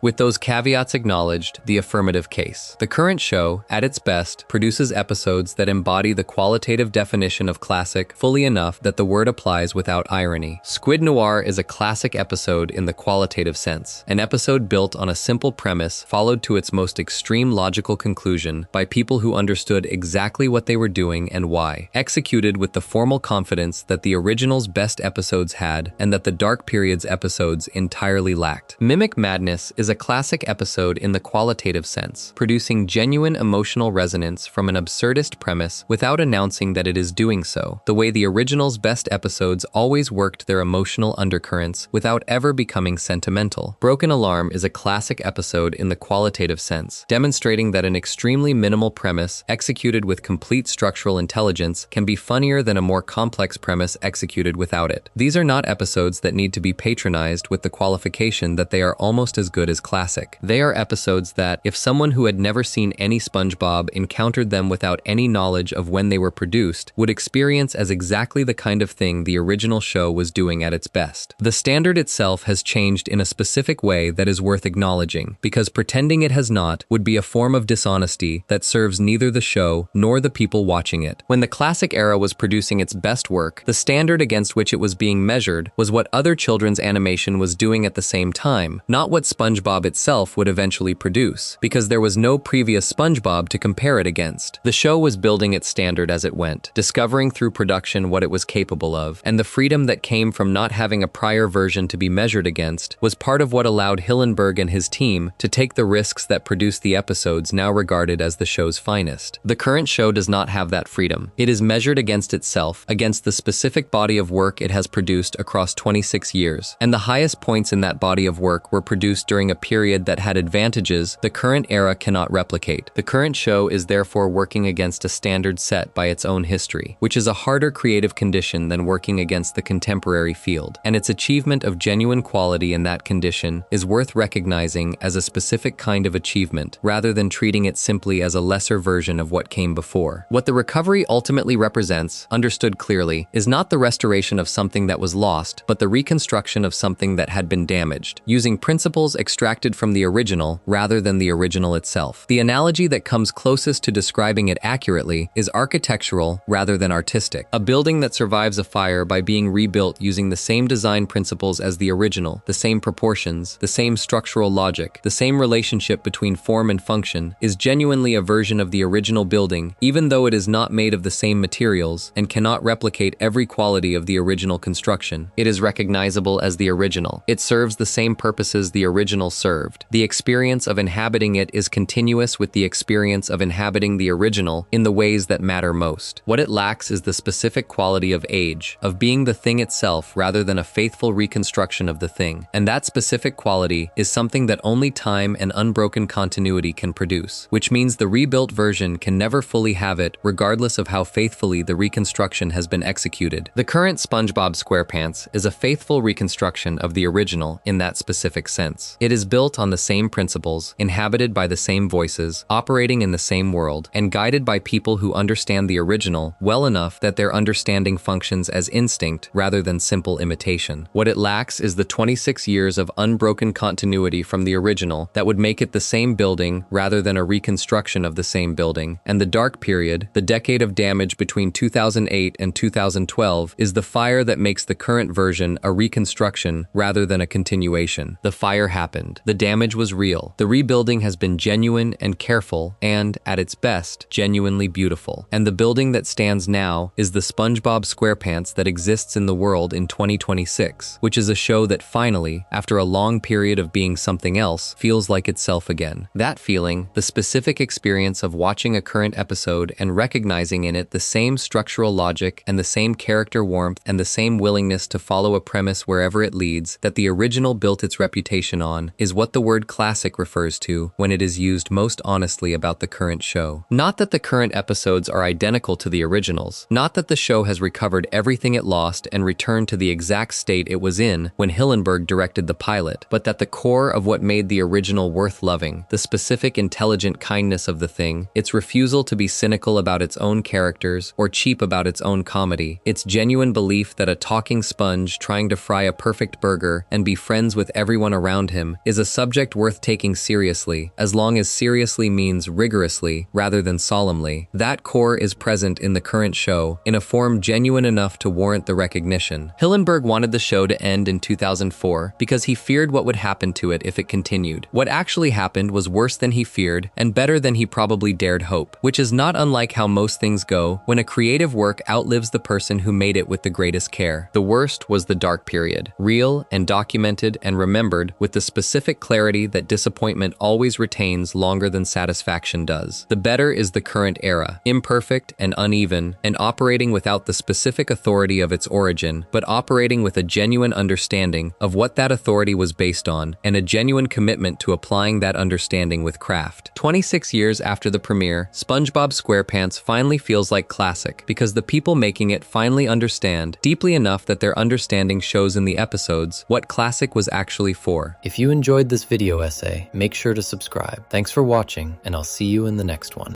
With those caveats acknowledged, the affirmative case. The current show, at its best, produces episodes that embody the qualitative definition of classic fully enough that the word applies without irony. Squid Noir is a classic episode in the qualitative sense, an episode built on a simple premise followed to its most extreme logical conclusion by people who understood exactly what they were doing and why, executed with the formal confidence that the original's best episodes had and that the Dark Period's episodes entirely lacked. Mimic Madness is a classic episode in the qualitative sense, producing genuine emotional resonance from an absurdist premise without announcing that it is doing so, the way the original's best episodes always worked their emotional undercurrents without ever becoming sentimental. Broken Alarm is a classic episode in the qualitative sense, demonstrating that an extremely minimal premise executed with complete structural intelligence can be funnier than a more complex premise executed without it. These are not episodes that need to be patronized with the qualification that they are almost as good as classic. They are episodes that, if someone who had never seen any Spongebob encountered them without any knowledge of when they were produced, would experience as exactly the kind of thing the original show was doing at its best. The standard itself has changed in a specific way that is worth acknowledging, because pretending it has not would be a form of dishonesty that serves neither the show nor the people watching it. When the classic era was producing its best work, the standard against which it was being measured was what other children's animation was doing at the same time, not what SpongeBob itself would eventually produce, because there was no previous SpongeBob to compare it against. The show was building its standard as it went, discovering through production what it was capable of, and the freedom that came from not having a prior version to be measured against was part of what allowed Hillenburg and his team to take the risks that produced the episodes now regarded as the show's finest. The current show does not have that freedom. It is measured against itself, against the specific body of work it has produced across 26 years, and the highest points in that body of work were produced during a period that had advantages the current era cannot replicate. The current show is therefore working against a standard set by its own history, which is a harder creative condition than working against the contemporary field, and its achievement of genuine quality in that condition is worth recognizing as a specific kind of achievement, rather than treating it simply as a lesser version of what came before. What the recovery ultimately represents, understood clearly, is not the restoration of something that was lost, but the reconstruction of something that had been damaged, using principles extracted from the original rather than the original itself. The analogy that comes closest to describing it accurately is architectural rather than artistic. A building that survives a fire by being rebuilt using the same design principles as the original, the same proportions, the same structural logic, the same relationship between form and function, is genuinely a version of the original building, even though it is not made of the same materials and cannot replicate every quality of the original construction. It is recognizable as the original. It serves the same purposes the original served. The experience of inhabiting it is continuous with the experience of inhabiting the original in the ways that matter most. What it lacks is the specific quality of age, of being the thing itself rather than a faithful reconstruction of the thing. And that specific quality is something that only time and unbroken continuity can produce, which means the rebuilt version can never fully have it regardless of how faithfully the reconstruction has been executed. The current SpongeBob SquarePants is a faithful reconstruction of the original in that specific sense. It is built on the same principles, inhabited by the same voices, operating in the same world, and guided by people who understand the original well enough that their understanding functions as instinct rather than simple imitation. What it lacks is the 26 years of unbroken continuity from the original that would make it the same building rather than a reconstruction of the same building, and the Dark Period, the decade of damage between 2008 and 2012, is the fire that makes the current version a reconstruction rather than a continuation. The fire happened. The damage was real. The rebuilding has been genuine and careful and, at its best, genuinely beautiful. And the building that stands now is the SpongeBob SquarePants that exists in the world in 2026, which is a show that finally, after a long period of being something else, feels like itself again. That feeling, the specific experience of watching a current episode and recognizing in it the same structural logic and the same character warmth and the same willingness to follow a premise wherever it leads that the original built its reputation on, is what the word classic refers to when it is used most honestly about the current show. Not Not that the current episodes are identical to the originals, not that the show has recovered everything it lost and returned to the exact state it was in when Hillenburg directed the pilot, but that the core of what made the original worth loving, the specific intelligent kindness of the thing, its refusal to be cynical about its own characters or cheap about its own comedy, its genuine belief that a talking sponge trying to fry a perfect burger and be friends with everyone around him is a subject worth taking seriously, as long as seriously means rigorously rather than solemnly. That core is present in the current show in a form genuine enough to warrant the recognition. Hillenburg wanted the show to end in 2004 because he feared what would happen to it if it continued. What actually happened was worse than he feared and better than he probably dared hope, which is not unlike how most things go when a creative work outlives the person who made it with the greatest care. The worst was the dark period, real and documented and remembered with the specific clarity that disappointment always retains longer than satisfaction does. The better is the current era, imperfect and uneven, and operating without the specific authority of its origin, but operating with a genuine understanding of what that authority was based on and a genuine commitment to applying that understanding with craft. 26 years after the premiere, SpongeBob SquarePants finally feels like classic because the people making it finally understand, deeply enough that their understanding shows in the episodes, what classic was actually for. If you enjoyed this video essay, make sure to subscribe. Thanks for watching, and I'll see you in the next one.